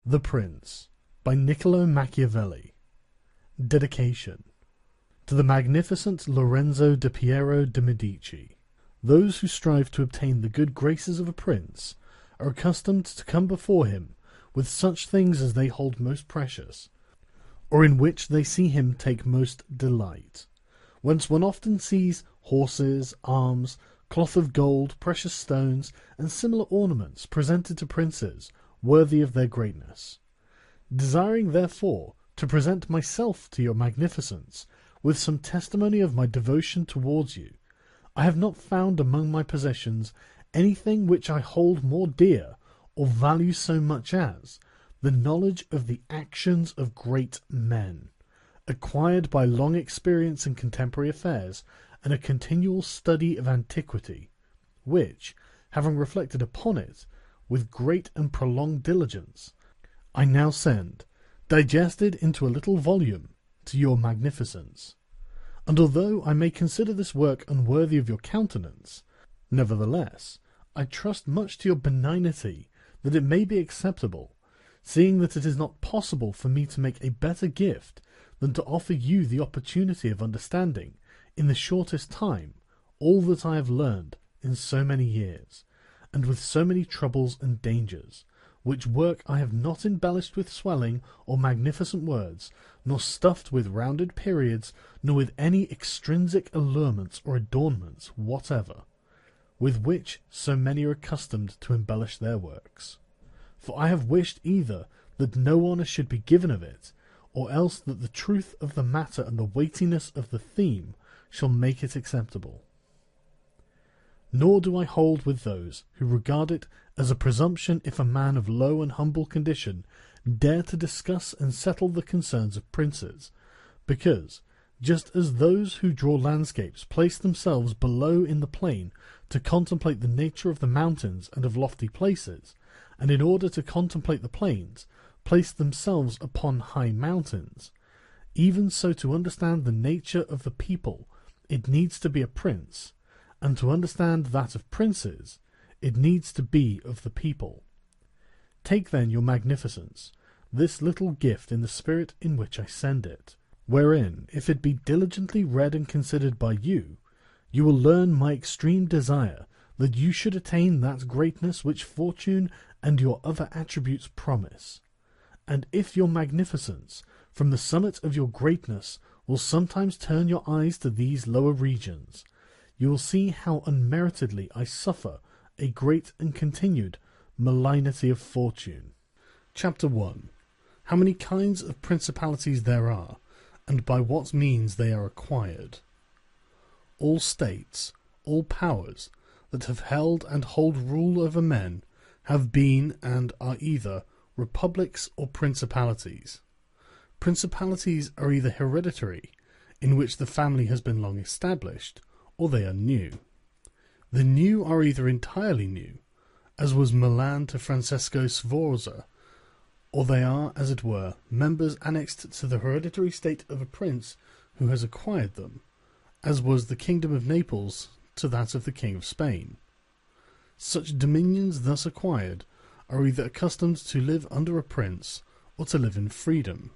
The Prince by Niccolo Machiavelli. Dedication to the magnificent Lorenzo di Piero de' Medici. Those who strive to obtain the good graces of a prince are accustomed to come before him with such things as they hold most precious, or in which they see him take most delight, whence one often sees horses, arms, cloth of gold, precious stones, and similar ornaments presented to princes worthy of their greatness. Desiring, therefore, to present myself to your magnificence with some testimony of my devotion towards you, I have not found among my possessions anything which I hold more dear or value so much as the knowledge of the actions of great men, acquired by long experience in contemporary affairs and a continual study of antiquity, which, having reflected upon it with great and prolonged diligence, I now send, digested into a little volume, to your magnificence. And although I may consider this work unworthy of your countenance, nevertheless I trust much to your benignity that it may be acceptable, seeing that it is not possible for me to make a better gift than to offer you the opportunity of understanding, in the shortest time, all that I have learned in so many years, and with so many troubles and dangers, which work I have not embellished with swelling or magnificent words, nor stuffed with rounded periods, nor with any extrinsic allurements or adornments whatever, with which so many are accustomed to embellish their works. For I have wished either that no honour should be given of it, or else that the truth of the matter and the weightiness of the theme shall make it acceptable. Nor do I hold with those who regard it as a presumption if a man of low and humble condition dare to discuss and settle the concerns of princes, because, just as those who draw landscapes place themselves below in the plain to contemplate the nature of the mountains and of lofty places, and in order to contemplate the plains, place themselves upon high mountains, even so to understand the nature of the people it needs to be a prince, and to understand that of princes it needs to be of the people. Take then your magnificence, this little gift in the spirit in which I send it, wherein, if it be diligently read and considered by you, you will learn my extreme desire that you should attain that greatness which fortune and your other attributes promise. And if your magnificence, from the summit of your greatness, will sometimes turn your eyes to these lower regions, you will see how unmeritedly I suffer a great and continued malignity of fortune. Chapter 1. How many kinds of principalities there are, and by what means they are acquired. All states, all powers, that have held and hold rule over men, have been and are either republics or principalities. Principalities are either hereditary, in which the family has been long established, or they are new. The new are either entirely new, as was Milan to Francesco Sforza, or they are, as it were, members annexed to the hereditary state of a prince who has acquired them, as was the kingdom of Naples to that of the King of Spain. Such dominions thus acquired are either accustomed to live under a prince, or to live in freedom,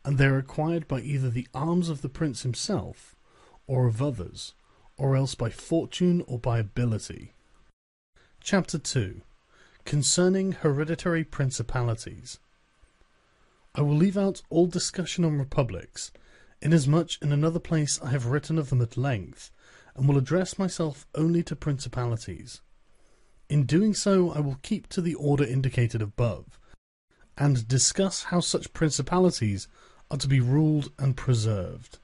and they are acquired by either the arms of the prince himself, or of others, or else by fortune or by ability. Chapter 2. Concerning hereditary principalities. I will leave out all discussion on republics, inasmuch in another place I have written of them at length, and will address myself only to principalities. In doing so I will keep to the order indicated above, and discuss how such principalities are to be ruled and preserved.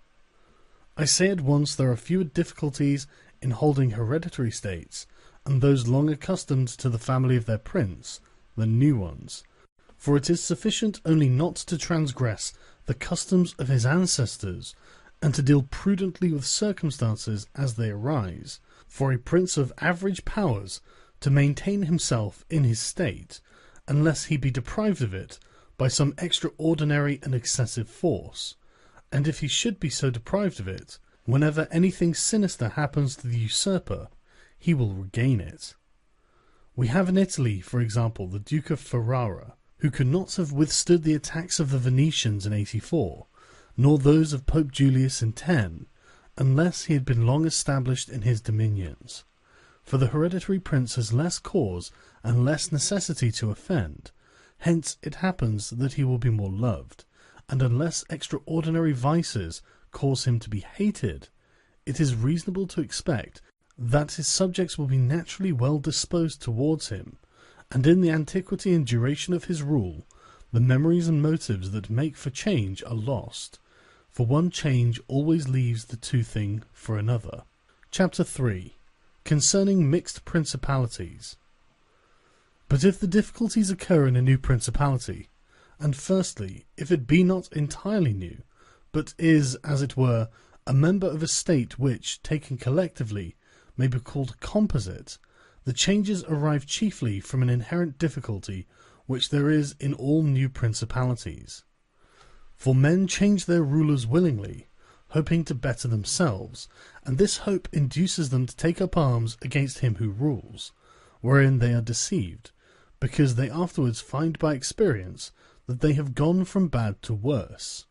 I say at once there are fewer difficulties in holding hereditary states, and those long accustomed to the family of their prince, than new ones, for it is sufficient only not to transgress the customs of his ancestors, and to deal prudently with circumstances as they arise, for a prince of average powers to maintain himself in his state, unless he be deprived of it by some extraordinary and excessive force, and if he should be so deprived of it, whenever anything sinister happens to the usurper, he will regain it. We have in Italy, for example, the Duke of Ferrara, who could not have withstood the attacks of the Venetians in 84, nor those of Pope Julius in 10, unless he had been long established in his dominions. For the hereditary prince has less cause and less necessity to offend, hence it happens that he will be more loved, and unless extraordinary vices cause him to be hated, it is reasonable to expect that his subjects will be naturally well disposed towards him, and in the antiquity and duration of his rule, the memories and motives that make for change are lost, for one change always leaves the two thing for another. Chapter 3. Concerning mixed principalities. But if the difficulties occur in a new principality, and firstly, if it be not entirely new, but is, as it were, a member of a state which, taken collectively, may be called composite, the changes arise chiefly from an inherent difficulty which there is in all new principalities. For men change their rulers willingly, hoping to better themselves, and this hope induces them to take up arms against him who rules, wherein they are deceived, because they afterwards find by experience that they have gone from bad to worse.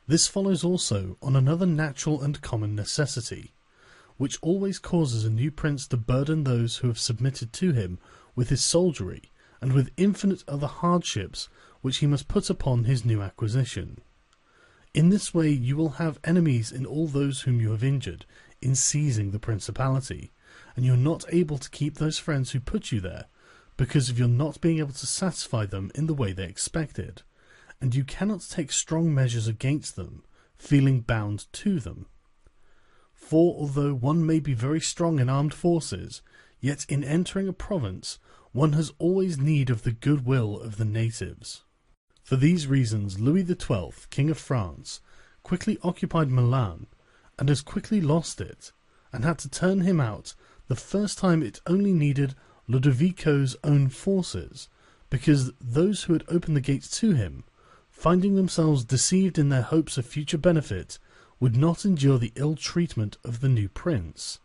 This follows also on another natural and common necessity, which always causes a new prince to burden those who have submitted to him with his soldiery, and with infinite other hardships which he must put upon his new acquisition. In this way you will have enemies in all those whom you have injured in seizing the principality, and you are not able to keep those friends who put you there, because of your not being able to satisfy them in the way they expected, and you cannot take strong measures against them, feeling bound to them. For although one may be very strong in armed forces, yet in entering a province one has always need of the goodwill of the natives. For these reasons Louis XII, King of France, quickly occupied Milan, and as quickly lost it, and had to turn him out the first time it only needed Lodovico's own forces, because those who had opened the gates to him, finding themselves deceived in their hopes of future benefit, would not endure the ill treatment of the new prince.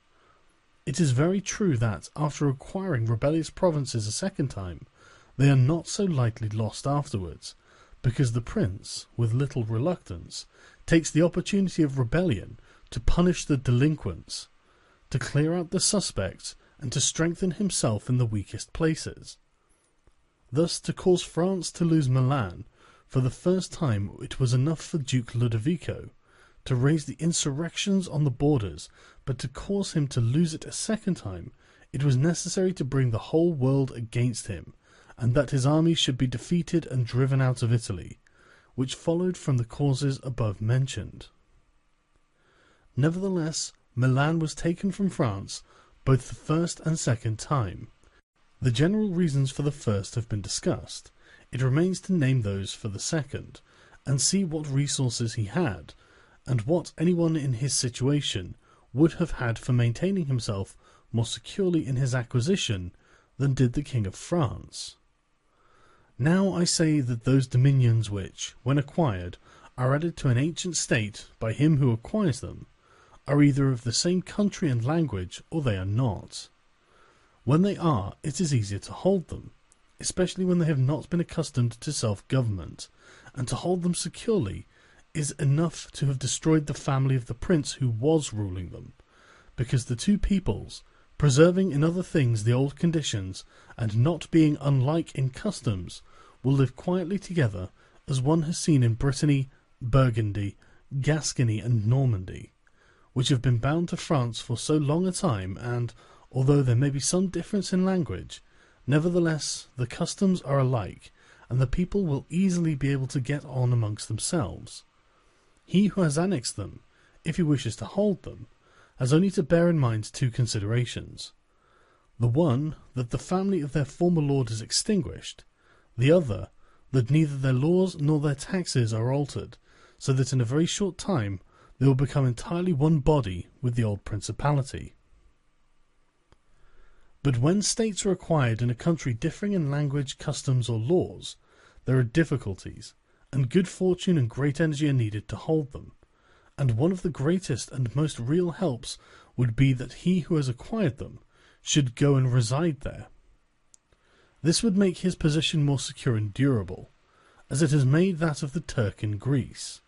It is very true that, after acquiring rebellious provinces a second time, they are not so lightly lost afterwards, because the prince, with little reluctance, takes the opportunity of rebellion to punish the delinquents, to clear out the suspects, and to strengthen himself in the weakest places. Thus, to cause France to lose Milan, for the first time it was enough for Duke Ludovico to raise the insurrections on the borders, but to cause him to lose it a second time, it was necessary to bring the whole world against him, and that his army should be defeated and driven out of Italy, which followed from the causes above mentioned. Nevertheless, Milan was taken from France both the first and second time. The general reasons for the first have been discussed. It remains to name those for the second, and see what resources he had, and what anyone in his situation would have had for maintaining himself more securely in his acquisition than did the King of France. Now I say that those dominions which, when acquired, are added to an ancient state by him who acquires them, are either of the same country and language, or they are not. When they are, it is easier to hold them, especially when they have not been accustomed to self-government, and to hold them securely is enough to have destroyed the family of the prince who was ruling them, because the two peoples, preserving in other things the old conditions, and not being unlike in customs, will live quietly together, as one has seen in Brittany, Burgundy, Gascony, and Normandy, which have been bound to France for so long a time, and, although there may be some difference in language, nevertheless the customs are alike, and the people will easily be able to get on amongst themselves. He who has annexed them, if he wishes to hold them, has only to bear in mind two considerations. The one, that the family of their former lord is extinguished; the other, that neither their laws nor their taxes are altered, so that in a very short time they will become entirely one body with the old principality. But when states are acquired in a country differing in language, customs, or laws, there are difficulties, and good fortune and great energy are needed to hold them, and one of the greatest and most real helps would be that he who has acquired them should go and reside there. This would make his position more secure and durable, as it has made that of the Turk in Greece,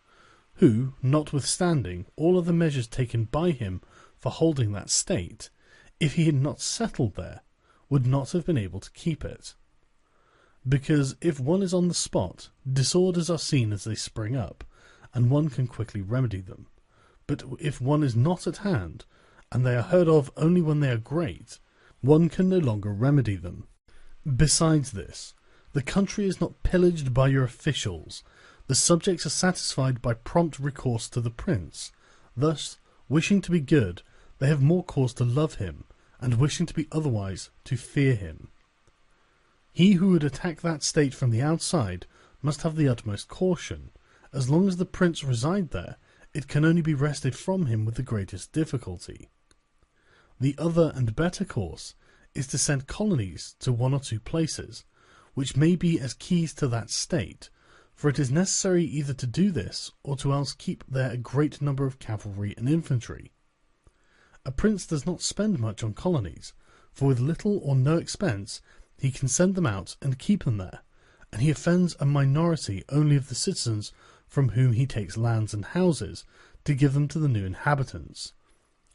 who, notwithstanding all other measures taken by him for holding that state, if he had not settled there, would not have been able to keep it. Because if one is on the spot, disorders are seen as they spring up, and one can quickly remedy them. But if one is not at hand, and they are heard of only when they are great, one can no longer remedy them. Besides this, the country is not pillaged by your officials. The subjects are satisfied by prompt recourse to the prince. Thus, wishing to be good, they have more cause to love him, and wishing to be otherwise, to fear him. He who would attack that state from the outside must have the utmost caution. As long as the prince reside there, it can only be wrested from him with the greatest difficulty. The other and better course is to send colonies to one or two places, which may be as keys to that state, for it is necessary either to do this, or to else keep there a great number of cavalry and infantry. A prince does not spend much on colonies, for with little or no expense he can send them out and keep them there, and he offends a minority only of the citizens from whom he takes lands and houses to give them to the new inhabitants,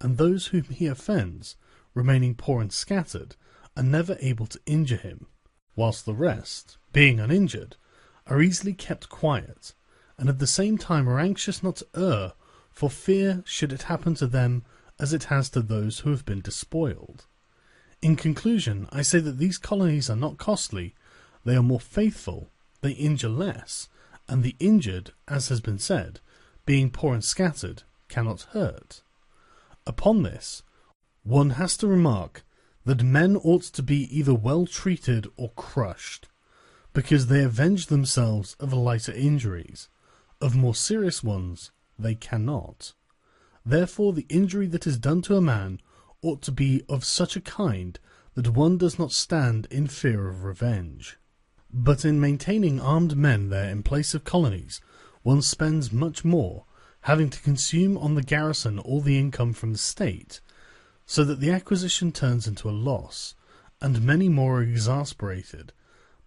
and those whom he offends, remaining poor and scattered, are never able to injure him, whilst the rest, being uninjured, are easily kept quiet, and at the same time are anxious not to err, for fear should it happen to them as it has to those who have been despoiled. In conclusion, I say that these colonies are not costly, they are more faithful, they injure less, and the injured, as has been said, being poor and scattered, cannot hurt. Upon this, one has to remark that men ought to be either well treated or crushed, because they avenge themselves of lighter injuries. Of more serious ones, they cannot. Therefore the injury that is done to a man ought to be of such a kind that one does not stand in fear of revenge. But in maintaining armed men there in place of colonies, one spends much more, having to consume on the garrison all the income from the state, so that the acquisition turns into a loss, and many more are exasperated,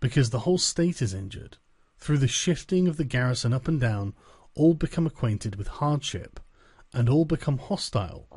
because the whole state is injured. Through the shifting of the garrison up and down, all become acquainted with hardship, and all become hostile,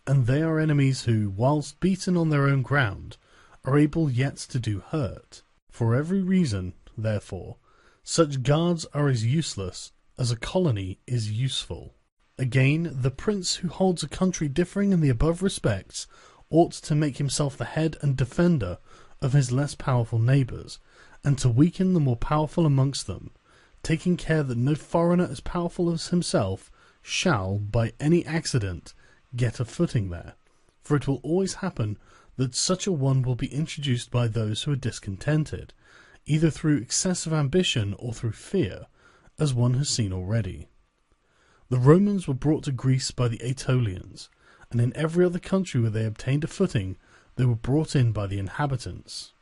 and they are enemies who, whilst beaten on their own ground, are able yet to do hurt. For every reason, therefore, such guards are as useless as a colony is useful. Again, the prince who holds a country differing in the above respects ought to make himself the head and defender of his less powerful neighbours, and to weaken the more powerful amongst them, taking care that no foreigner as powerful as himself shall, by any accident, get a footing there, for it will always happen that such a one will be introduced by those who are discontented, either through excessive ambition or through fear, as one has seen already. The Romans were brought to Greece by the Aetolians, and in every other country where they obtained a footing, they were brought in by the inhabitants.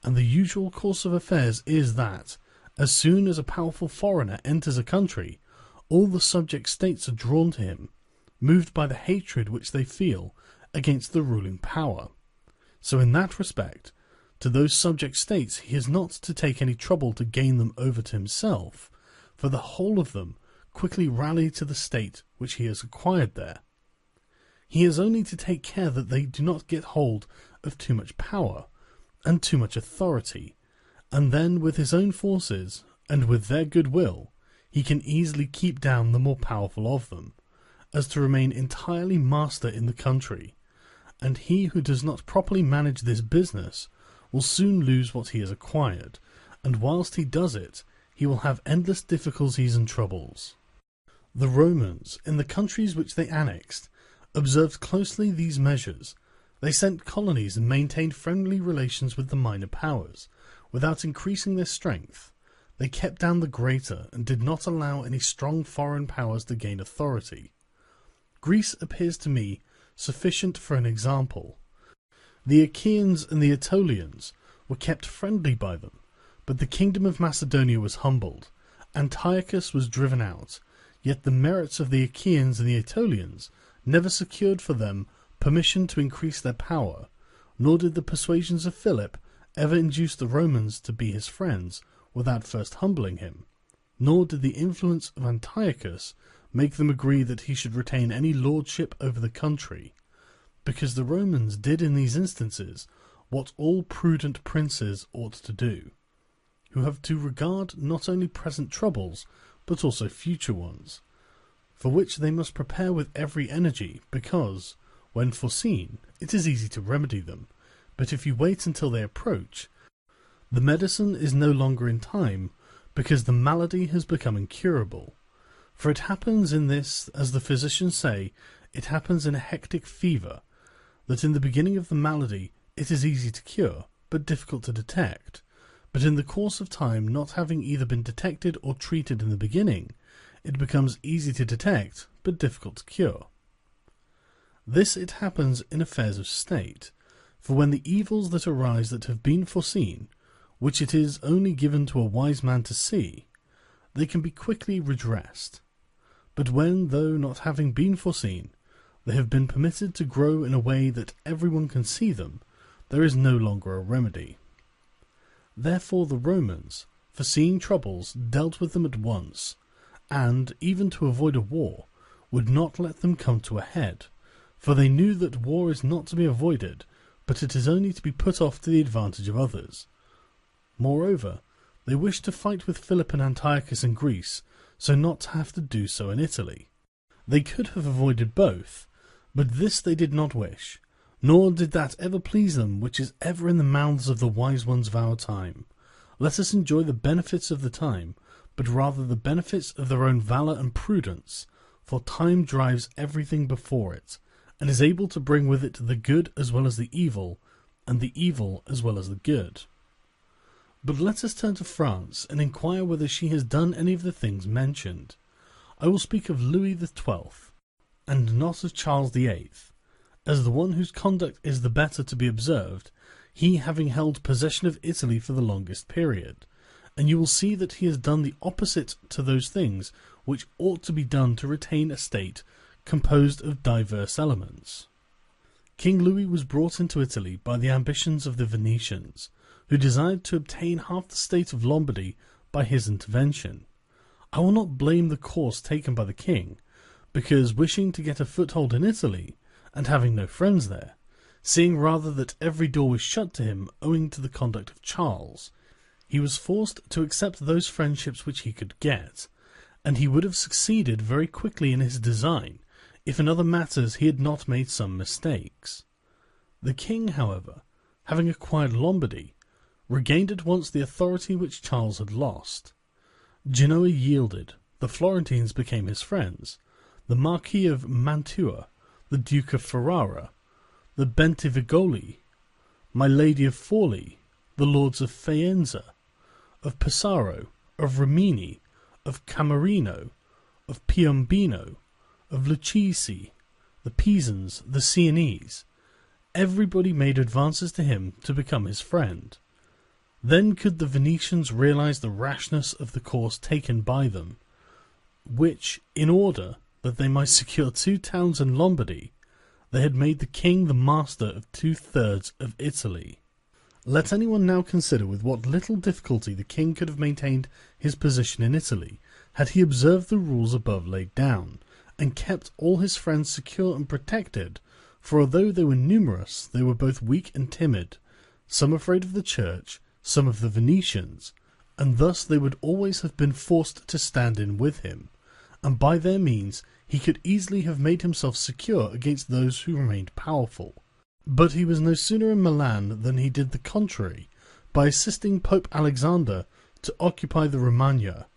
And the usual course of affairs is that, as soon as a powerful foreigner enters a country, all the subject states are drawn to him, moved by the hatred which they feel against the ruling power. So in that respect, to those subject states he has not to take any trouble to gain them over to himself, for the whole of them quickly rally to the state which he has acquired there. He has only to take care that they do not get hold of too much power and too much authority, and then with his own forces and with their goodwill he can easily keep down the more powerful of them, as to remain entirely master in the country, and he who does not properly manage this business will soon lose what he has acquired, and whilst he does it, he will have endless difficulties and troubles. The Romans, in the countries which they annexed, observed closely these measures. They sent colonies and maintained friendly relations with the minor powers, without increasing their strength. They kept down the greater, and did not allow any strong foreign powers to gain authority. Greece appears to me sufficient for an example. The Achaeans and the Aetolians were kept friendly by them, but the kingdom of Macedonia was humbled. Antiochus was driven out, yet the merits of the Achaeans and the Aetolians never secured for them permission to increase their power, nor did the persuasions of Philip ever induce the Romans to be his friends without first humbling him, nor did the influence of Antiochus make them agree that he should retain any lordship over the country, because the Romans did in these instances what all prudent princes ought to do, who have to regard not only present troubles, but also future ones, for which they must prepare with every energy, because, when foreseen, it is easy to remedy them, but if you wait until they approach, the medicine is no longer in time, because the malady has become incurable. For it happens in this, as the physicians say, it happens in a hectic fever, that in the beginning of the malady it is easy to cure, but difficult to detect, but in the course of time, not having either been detected or treated in the beginning, it becomes easy to detect, but difficult to cure. This it happens in affairs of state, for when the evils that arise that have been foreseen, which it is only given to a wise man to see, they can be quickly redressed. But when, though not having been foreseen, they have been permitted to grow in a way that everyone can see them, there is no longer a remedy. Therefore the Romans, foreseeing troubles, dealt with them at once, and, even to avoid a war, would not let them come to a head, for they knew that war is not to be avoided, but it is only to be put off to the advantage of others. Moreover, they wished to fight with Philip and Antiochus in Greece, so not to have to do so in Italy. They could have avoided both, but this they did not wish, nor did that ever please them which is ever in the mouths of the wise ones of our time. Let us enjoy the benefits of the time, but rather the benefits of their own valour and prudence, for time drives everything before it, and is able to bring with it the good as well as the evil, and the evil as well as the good. But let us turn to France, and inquire whether she has done any of the things mentioned. I will speak of Louis XII, and not of Charles VIII, as the one whose conduct is the better to be observed, he having held possession of Italy for the longest period, and you will see that he has done the opposite to those things which ought to be done to retain a state composed of diverse elements. King Louis was brought into Italy by the ambitions of the Venetians, who desired to obtain half the state of Lombardy by his intervention. I will not blame the course taken by the king, because wishing to get a foothold in Italy, and having no friends there, seeing rather that every door was shut to him owing to the conduct of Charles, he was forced to accept those friendships which he could get, and he would have succeeded very quickly in his design, if in other matters he had not made some mistakes. The king, however, having acquired Lombardy, regained at once the authority which Charles had lost. Genoa yielded, the Florentines became his friends, the Marquis of Mantua, the Duke of Ferrara, the Bentivogli, my Lady of Forli, the Lords of Faenza, of Pesaro, of Rimini, of Camerino, of Piombino, of Lucchese, the Pisans, the Sienese. Everybody made advances to him to become his friend. Then could the Venetians realize the rashness of the course taken by them, which, in order that they might secure 2 towns in Lombardy, they had made the king the master of 2/3 of Italy. Let anyone now consider with what little difficulty the king could have maintained his position in Italy, had he observed the rules above laid down, and kept all his friends secure and protected, for although they were numerous, they were both weak and timid, some afraid of the church, some of the Venetians, and thus they would always have been forced to stand in with him, and by their means he could easily have made himself secure against those who remained powerful. But he was no sooner in Milan than he did the contrary, by assisting Pope Alexander to occupy the Romagna.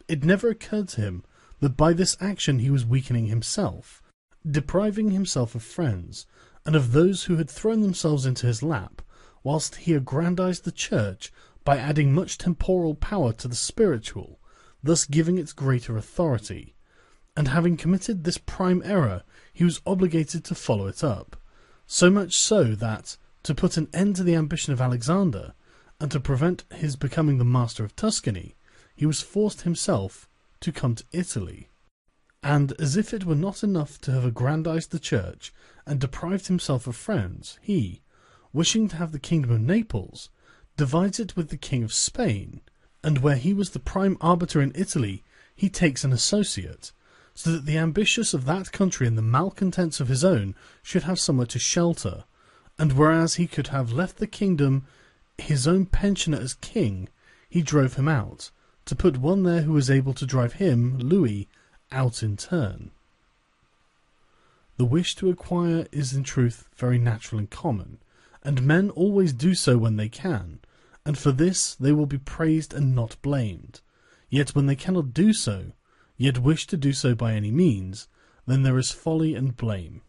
It never occurred to him that by this action he was weakening himself, depriving himself of friends, and of those who had thrown themselves into his lap, whilst he aggrandized the church by adding much temporal power to the spiritual, thus giving it greater authority. And having committed this prime error, he was obligated to follow it up, so much so that, to put an end to the ambition of Alexander, and to prevent his becoming the master of Tuscany, he was forced himself to come to Italy. And as if it were not enough to have aggrandized the church and deprived himself of friends, he, wishing to have the kingdom of Naples, divides it with the King of Spain, and where he was the prime arbiter in Italy, he takes an associate, so that the ambitious of that country and the malcontents of his own should have somewhere to shelter, and whereas he could have left the kingdom his own pensioner as king, he drove him out, to put one there who was able to drive him, Louis, out in turn. The wish to acquire is in truth very natural and common, and men always do so when they can, and for this they will be praised and not blamed. Yet when they cannot do so, yet wish to do so by any means, then there is folly and blame.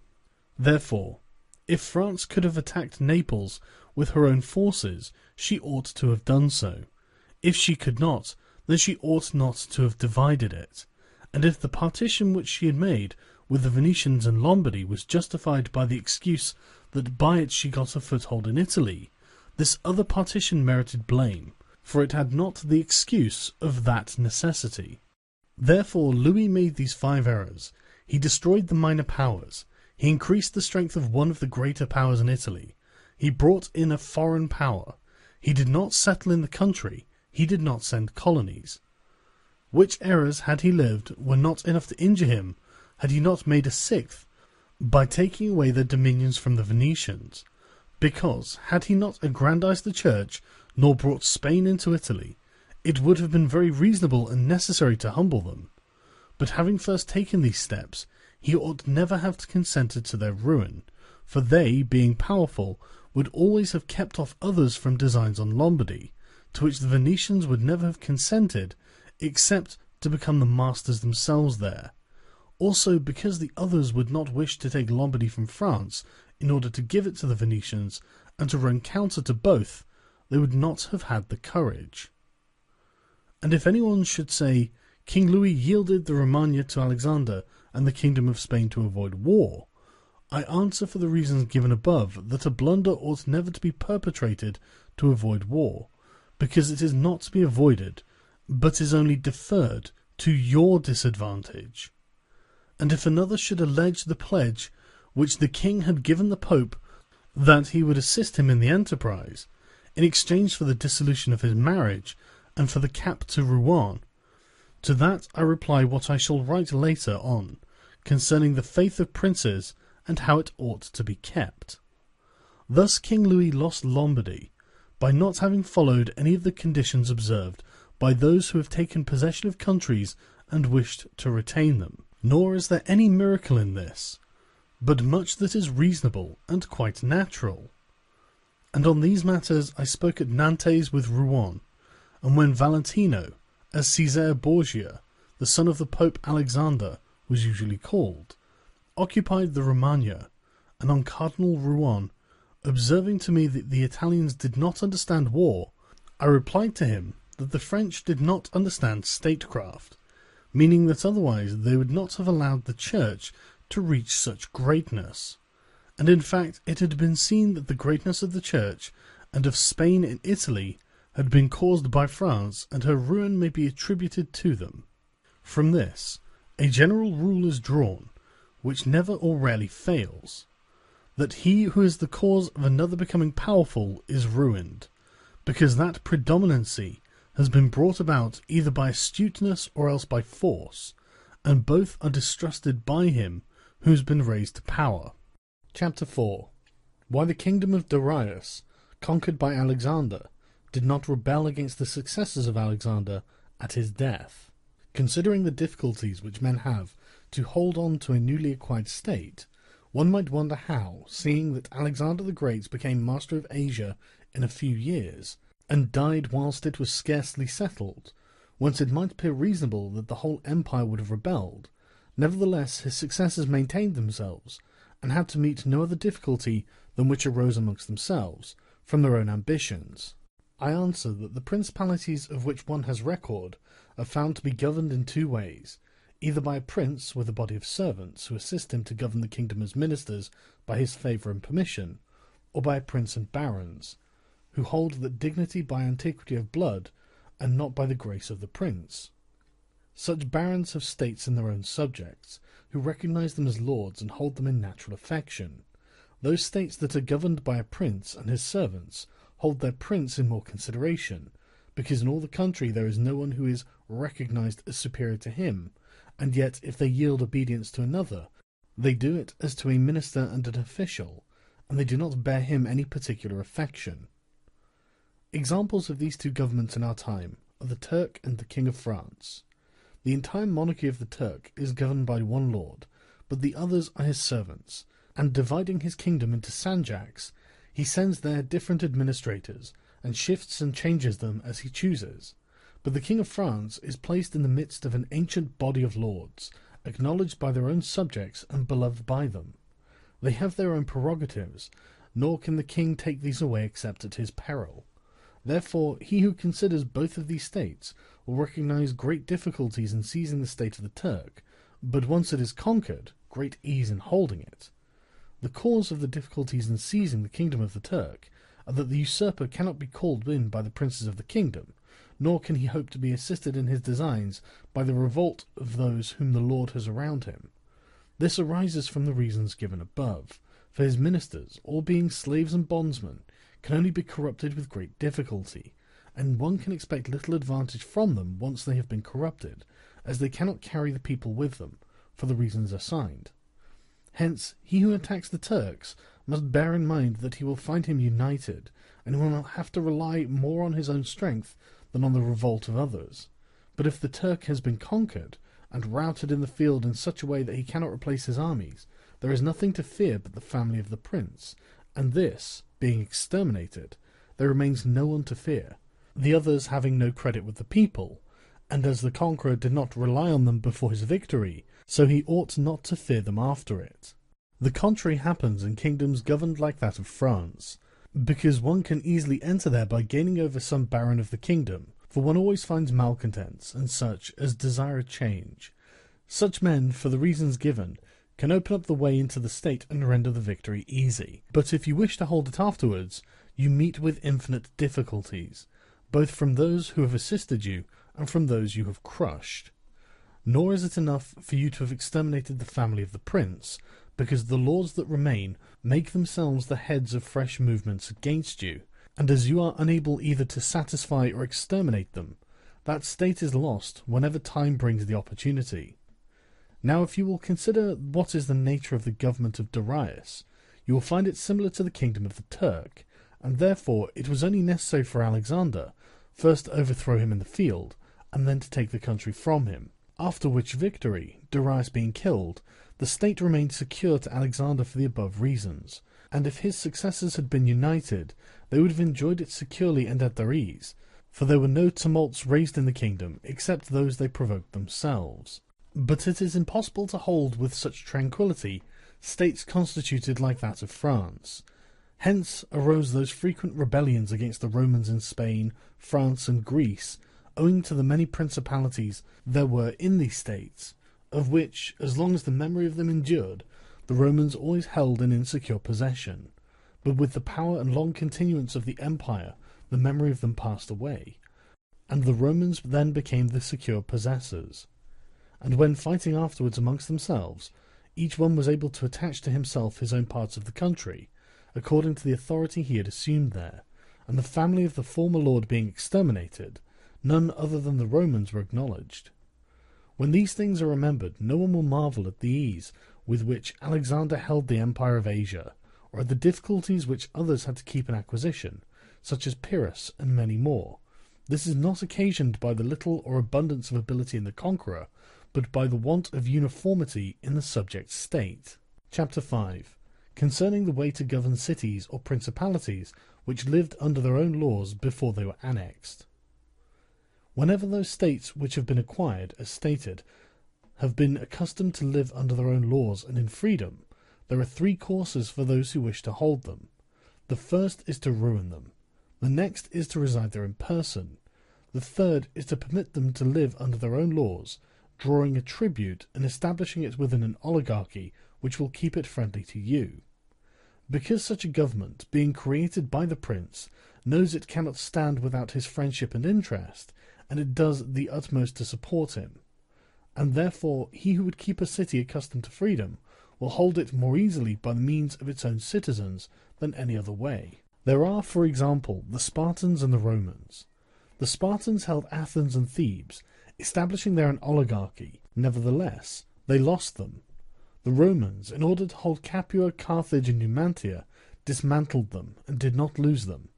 Therefore, if France could have attacked Naples with her own forces, she ought to have done so. If she could not, then she ought not to have divided it. And if the partition which she had made with the Venetians and Lombardy was justified by the excuse that by it she got a foothold in Italy, this other partition merited blame, for it had not the excuse of that necessity. Therefore Louis made these 5 errors. He destroyed the minor powers. He increased the strength of one of the greater powers in Italy. He brought in a foreign power. He did not settle in the country. He did not send colonies. Which errors, had he lived, were not enough to injure him, had he not made a 6th, by taking away their dominions from the Venetians. Because, had he not aggrandized the church, nor brought Spain into Italy, it would have been very reasonable and necessary to humble them. But having first taken these steps, he ought never have consented to their ruin, for they, being powerful, would always have kept off others from designs on Lombardy, to which the Venetians would never have consented, except to become the masters themselves there. Also because the others would not wish to take Lombardy from France in order to give it to the Venetians, and to run counter to both, they would not have had the courage. And if anyone should say, King Louis yielded the Romagna to Alexander and the kingdom of Spain to avoid war, I answer for the reasons given above that a blunder ought never to be perpetrated to avoid war, because it is not to be avoided, but is only deferred to your disadvantage. And if another should allege the pledge which the king had given the Pope that he would assist him in the enterprise, in exchange for the dissolution of his marriage and for the cap to Rouen, to that I reply what I shall write later on concerning the faith of princes and how it ought to be kept. Thus King Louis lost Lombardy by not having followed any of the conditions observed by those who have taken possession of countries and wished to retain them. Nor is there any miracle in this, but much that is reasonable and quite natural. And on these matters I spoke at Nantes with Rouen, and when Valentino, as Cesare Borgia, the son of the Pope Alexander, was usually called, occupied the Romagna, and on Cardinal Rouen, observing to me that the Italians did not understand war, I replied to him that the French did not understand statecraft, meaning that otherwise they would not have allowed the Church to reach such greatness. And in fact it had been seen that the greatness of the Church and of Spain in Italy had been caused by France, and her ruin may be attributed to them. From this a general rule is drawn, which never or rarely fails, that he who is the cause of another becoming powerful is ruined, because that predominancy has been brought about either by astuteness or else by force, and both are distrusted by him who has been raised to power. Chapter 4. Why the kingdom of Darius, conquered by Alexander, did not rebel against the successors of Alexander at his death. Considering the difficulties which men have to hold on to a newly acquired state, one might wonder how, seeing that Alexander the Great became master of Asia in a few years, and died whilst it was scarcely settled, whence it might appear reasonable that the whole empire would have rebelled, nevertheless his successors maintained themselves, and had to meet no other difficulty than which arose amongst themselves, from their own ambitions. I answer that the principalities of which one has record are found to be governed in 2 ways, either by a prince with a body of servants who assist him to govern the kingdom as ministers by his favour and permission, or by a prince and barons, who hold that dignity by antiquity of blood, and not by the grace of the prince. Such barons have states in their own subjects, who recognize them as lords and hold them in natural affection. Those states that are governed by a prince and his servants hold their prince in more consideration, because in all the country there is no one who is recognized as superior to him, and yet if they yield obedience to another, they do it as to a minister and an official, and they do not bear him any particular affection. Examples of these two governments in our time are the Turk and the King of France. The entire monarchy of the Turk is governed by one lord, but the others are his servants, and dividing his kingdom into sanjaks, he sends there different administrators, and shifts and changes them as he chooses. But the King of France is placed in the midst of an ancient body of lords, acknowledged by their own subjects and beloved by them. They have their own prerogatives, nor can the king take these away except at his peril. Therefore, he who considers both of these states will recognize great difficulties in seizing the state of the Turk, but once it is conquered, great ease in holding it. The cause of the difficulties in seizing the kingdom of the Turk are that the usurper cannot be called in by the princes of the kingdom, nor can he hope to be assisted in his designs by the revolt of those whom the Lord has around him. This arises from the reasons given above, for his ministers, all being slaves and bondsmen, can only be corrupted with great difficulty, and one can expect little advantage from them once they have been corrupted, as they cannot carry the people with them, for the reasons assigned. Hence, he who attacks the Turks must bear in mind that he will find him united, and will not have to rely more on his own strength than on the revolt of others. But if the Turk has been conquered, and routed in the field in such a way that he cannot replace his armies, there is nothing to fear but the family of the prince, and this, being exterminated, there remains no one to fear, the others having no credit with the people, and as the conqueror did not rely on them before his victory, so he ought not to fear them after it. The contrary happens in kingdoms governed like that of France, because one can easily enter there by gaining over some baron of the kingdom, for one always finds malcontents and such as desire a change. Such men, for the reasons given, can open up the way into the state and render the victory easy. But if you wish to hold it afterwards, you meet with infinite difficulties, both from those who have assisted you and from those you have crushed. Nor is it enough for you to have exterminated the family of the prince, because the lords that remain make themselves the heads of fresh movements against you, and as you are unable either to satisfy or exterminate them, that state is lost whenever time brings the opportunity. Now if you will consider what is the nature of the government of Darius, you will find it similar to the kingdom of the Turk, and therefore it was only necessary for Alexander first to overthrow him in the field, and then to take the country from him, after which victory, Darius being killed, the state remained secure to Alexander for the above reasons, and if his successors had been united, they would have enjoyed it securely and at their ease, for there were no tumults raised in the kingdom except those they provoked themselves. But it is impossible to hold with such tranquillity states constituted like that of France. Hence arose those frequent rebellions against the Romans in Spain, France, and Greece, owing to the many principalities there were in these states, of which, as long as the memory of them endured, the Romans always held an insecure possession. But with the power and long continuance of the empire, the memory of them passed away, and the Romans then became the secure possessors. And when fighting afterwards amongst themselves, each one was able to attach to himself his own parts of the country, according to the authority he had assumed there, and the family of the former lord being exterminated, none other than the Romans were acknowledged. When these things are remembered, no one will marvel at the ease with which Alexander held the empire of Asia, or at the difficulties which others had to keep in acquisition, such as Pyrrhus and many more. This is not occasioned by the little or abundance of ability in the conqueror, but by the want of uniformity in the subject state. Chapter 5. Concerning the way to govern cities or principalities which lived under their own laws before they were annexed. Whenever those states which have been acquired, as stated, have been accustomed to live under their own laws and in freedom, there are three courses for those who wish to hold them. The first is to ruin them. The next is to reside there in person. The third is to permit them to live under their own laws, drawing a tribute and establishing it within an oligarchy which will keep it friendly to you. Because such a government, being created by the prince, knows it cannot stand without his friendship and interest, and it does the utmost to support him. And therefore he who would keep a city accustomed to freedom will hold it more easily by the means of its own citizens than any other way. There are, for example, the Spartans and the Romans. The Spartans held Athens and Thebes, establishing there an oligarchy. Nevertheless, they lost them. The Romans, in order to hold Capua, Carthage, and Numantia, dismantled them and did not lose them.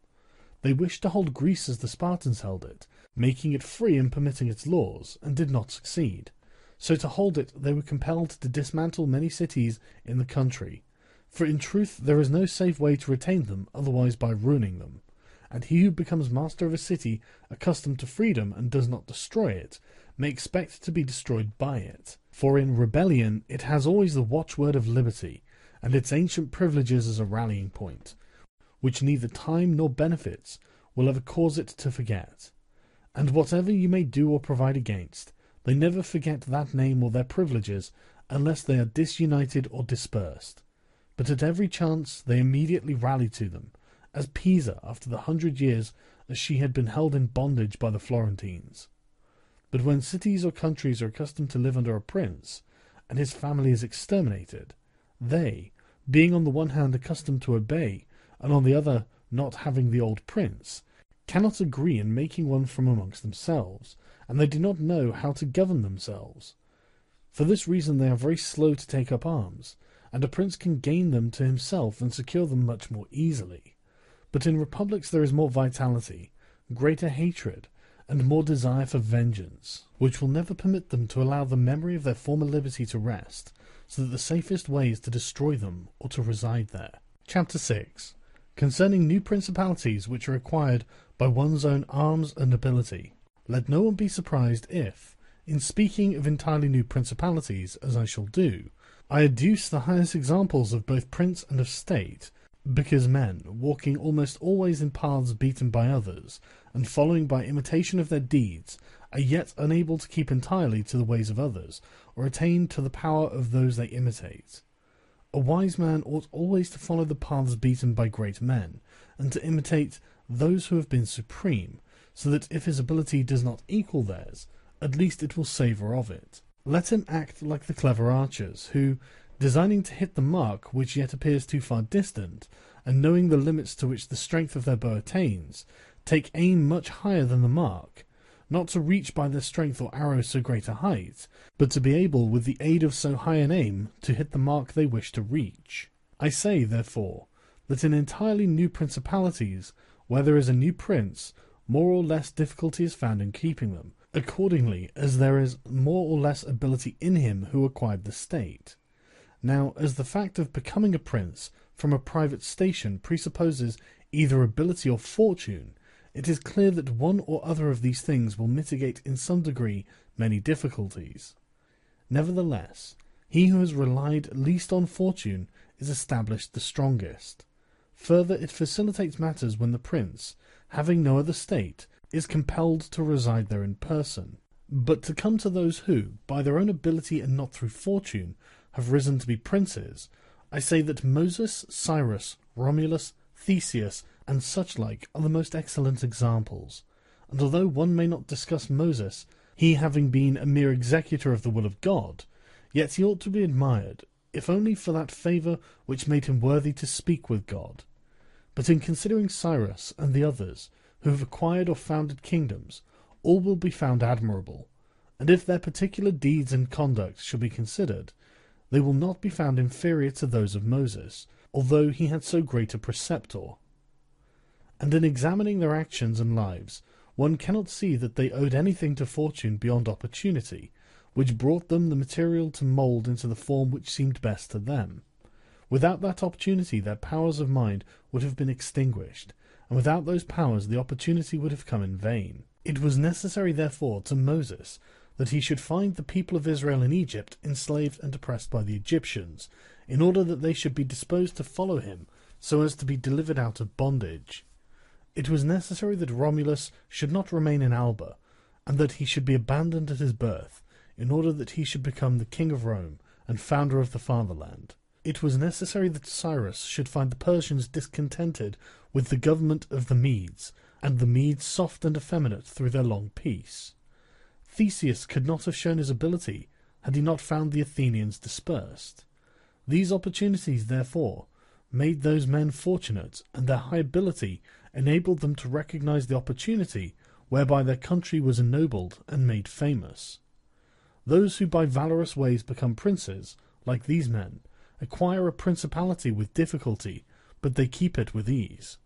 They wished to hold Greece as the Spartans held it, making it free and permitting its laws, and did not succeed. So to hold it, they were compelled to dismantle many cities in the country. For in truth there is no safe way to retain them, otherwise by ruining them. And he who becomes master of a city, accustomed to freedom, and does not destroy it, may expect to be destroyed by it. For in rebellion it has always the watchword of liberty, and its ancient privileges as a rallying point, which neither time nor benefits will ever cause it to forget. And whatever you may do or provide against, they never forget that name or their privileges, unless they are disunited or dispersed. But at every chance they immediately rally to them, as Pisa after the 100 years as she had been held in bondage by the Florentines. But when cities or countries are accustomed to live under a prince, and his family is exterminated, they, being on the one hand accustomed to obey, and on the other not having the old prince, cannot agree in making one from amongst themselves, and they do not know how to govern themselves. For this reason they are very slow to take up arms, and a prince can gain them to himself and secure them much more easily. But in republics there is more vitality, greater hatred, and more desire for vengeance, which will never permit them to allow the memory of their former liberty to rest, so that the safest way is to destroy them or to reside there. Chapter 6. Concerning new principalities which are acquired by one's own arms and ability. Let no one be surprised if, in speaking of entirely new principalities, as I shall do, I adduce the highest examples of both prince and of state, because men, walking almost always in paths beaten by others, and following by imitation of their deeds, are yet unable to keep entirely to the ways of others, or attain to the power of those they imitate. A wise man ought always to follow the paths beaten by great men, and to imitate those who have been supreme, so that if his ability does not equal theirs, at least it will savour of it. Let him act like the clever archers, who, designing to hit the mark which yet appears too far distant, and knowing the limits to which the strength of their bow attains, take aim much higher than the mark, not to reach by their strength or arrow so great a height, but to be able, with the aid of so high an aim, to hit the mark they wish to reach. I say, therefore, that in entirely new principalities, where there is a new prince, more or less difficulty is found in keeping them, accordingly as there is more or less ability in him who acquired the state. Now, as the fact of becoming a prince from a private station presupposes either ability or fortune, it is clear that one or other of these things will mitigate in some degree many difficulties. Nevertheless, he who has relied least on fortune is established the strongest. Further, it facilitates matters when the prince, having no other state, is compelled to reside there in person. But to come to those who, by their own ability and not through fortune, have risen to be princes, I say that Moses, Cyrus, Romulus, Theseus, and such like are the most excellent examples. And although one may not discuss Moses, he having been a mere executor of the will of God, yet he ought to be admired, if only for that favour which made him worthy to speak with God. But in considering Cyrus and the others, who have acquired or founded kingdoms, all will be found admirable, and if their particular deeds and conduct shall be considered, they will not be found inferior to those of Moses, although he had so great a preceptor. And in examining their actions and lives, one cannot see that they owed anything to fortune beyond opportunity, which brought them the material to mould into the form which seemed best to them. Without that opportunity their powers of mind would have been extinguished, and without those powers the opportunity would have come in vain. It was necessary, therefore, to Moses that he should find the people of Israel in Egypt enslaved and oppressed by the Egyptians, in order that they should be disposed to follow him, so as to be delivered out of bondage. It was necessary that Romulus should not remain in Alba, and that he should be abandoned at his birth, in order that he should become the king of Rome and founder of the fatherland. It was necessary that Cyrus should find the Persians discontented with the government of the Medes, and the Medes soft and effeminate through their long peace. Theseus could not have shown his ability had he not found the Athenians dispersed. These opportunities, therefore, made those men fortunate, and their high ability enabled them to recognize the opportunity whereby their country was ennobled and made famous. Those who by valorous ways become princes, like these men, acquire a principality with difficulty, but they keep it with ease.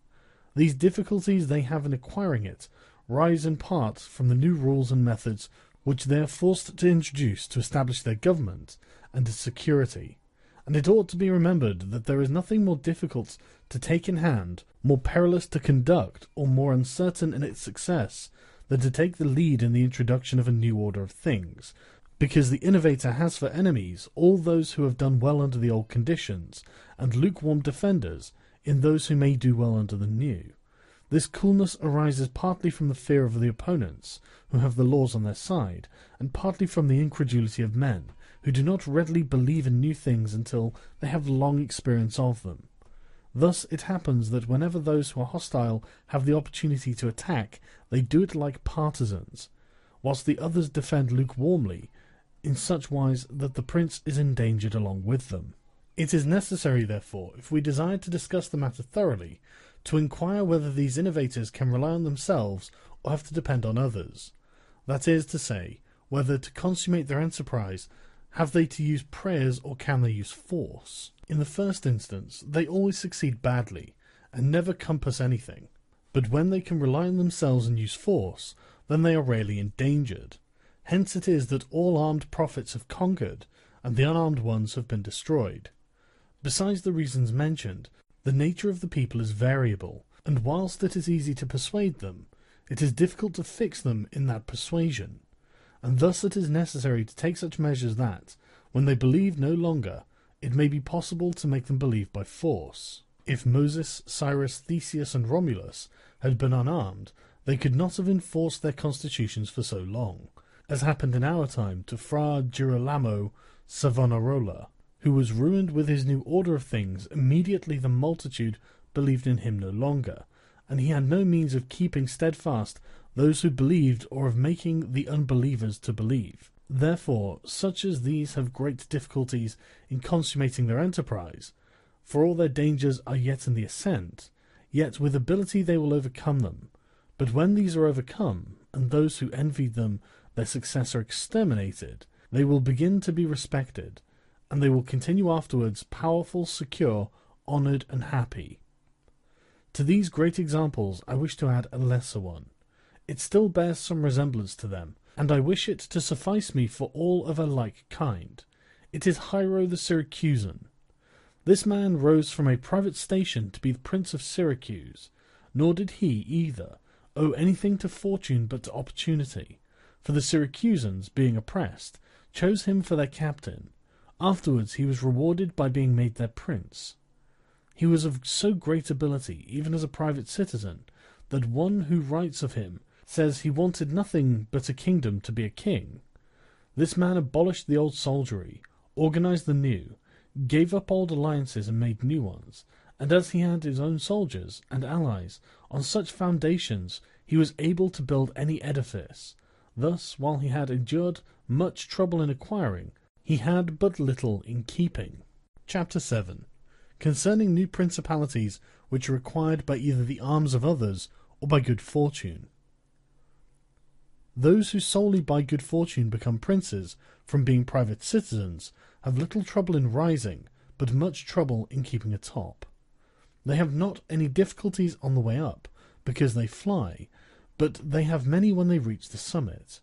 These difficulties they have in acquiring it rise in part from the new rules and methods which they are forced to introduce to establish their government and its security. And it ought to be remembered that there is nothing more difficult to take in hand, more perilous to conduct, or more uncertain in its success, than to take the lead in the introduction of a new order of things, because the innovator has for enemies all those who have done well under the old conditions, and lukewarm defenders in those who may do well under the new. This coolness arises partly from the fear of the opponents, who have the laws on their side, and partly from the incredulity of men, who do not readily believe in new things until they have long experience of them. Thus it happens that whenever those who are hostile have the opportunity to attack, they do it like partisans, whilst the others defend lukewarmly, in such wise that the prince is endangered along with them. It is necessary, therefore, if we desire to discuss the matter thoroughly, to inquire whether these innovators can rely on themselves or have to depend on others. That is to say, whether to consummate their enterprise have they to use prayers or can they use force? In the first instance, they always succeed badly, and never compass anything. But when they can rely on themselves and use force, then they are rarely endangered. Hence it is that all armed prophets have conquered, and the unarmed ones have been destroyed. Besides the reasons mentioned, the nature of the people is variable, and whilst it is easy to persuade them, it is difficult to fix them in that persuasion. And thus it is necessary to take such measures that, when they believe no longer, it may be possible to make them believe by force. If Moses, Cyrus, Theseus, and Romulus had been unarmed, they could not have enforced their constitutions for so long, as happened in our time to Fra Girolamo Savonarola, who was ruined with his new order of things immediately the multitude believed in him no longer, and he had no means of keeping steadfast those who believed or of making the unbelievers to believe. Therefore, such as these have great difficulties in consummating their enterprise, for all their dangers are yet in the ascent, yet with ability they will overcome them. But when these are overcome, and those who envied them their success are exterminated, they will begin to be respected, and they will continue afterwards powerful, secure, honoured, and happy. To these great examples I wish to add a lesser one. It still bears some resemblance to them, and I wish it to suffice me for all of a like kind. It is Hiero the Syracusan. This man rose from a private station to be the Prince of Syracuse, nor did he, either, owe anything to fortune but to opportunity, for the Syracusans, being oppressed, chose him for their captain. Afterwards he was rewarded by being made their prince. He was of so great ability, even as a private citizen, that one who writes of him says he wanted nothing but a kingdom to be a king. This man abolished the old soldiery, organized the new, gave up old alliances and made new ones, and as he had his own soldiers and allies, on such foundations he was able to build any edifice. Thus, while he had endured much trouble in acquiring, he had but little in keeping. Chapter 7. Concerning new principalities which are acquired by either the arms of others or by good fortune. Those who solely by good fortune become princes from being private citizens have little trouble in rising, but much trouble in keeping atop. They have not any difficulties on the way up, because they fly, but they have many when they reach the summit.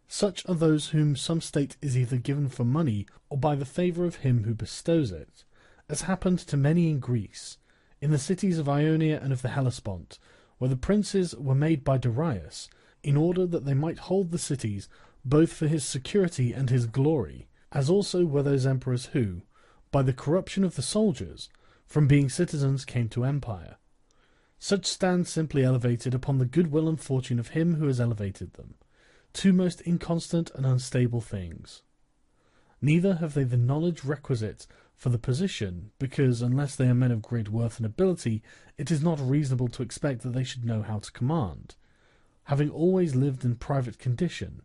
Such are those whom some state is either given for money or by the favour of him who bestows it, as happened to many in Greece, in the cities of Ionia and of the Hellespont, where the princes were made by Darius, in order that they might hold the cities both for his security and his glory, as also were those emperors who, by the corruption of the soldiers, from being citizens came to empire. Such stand simply elevated upon the goodwill and fortune of him who has elevated them, two most inconstant and unstable things. Neither have they the knowledge requisite for the position, because unless they are men of great worth and ability, it is not reasonable to expect that they should know how to command, having always lived in private condition.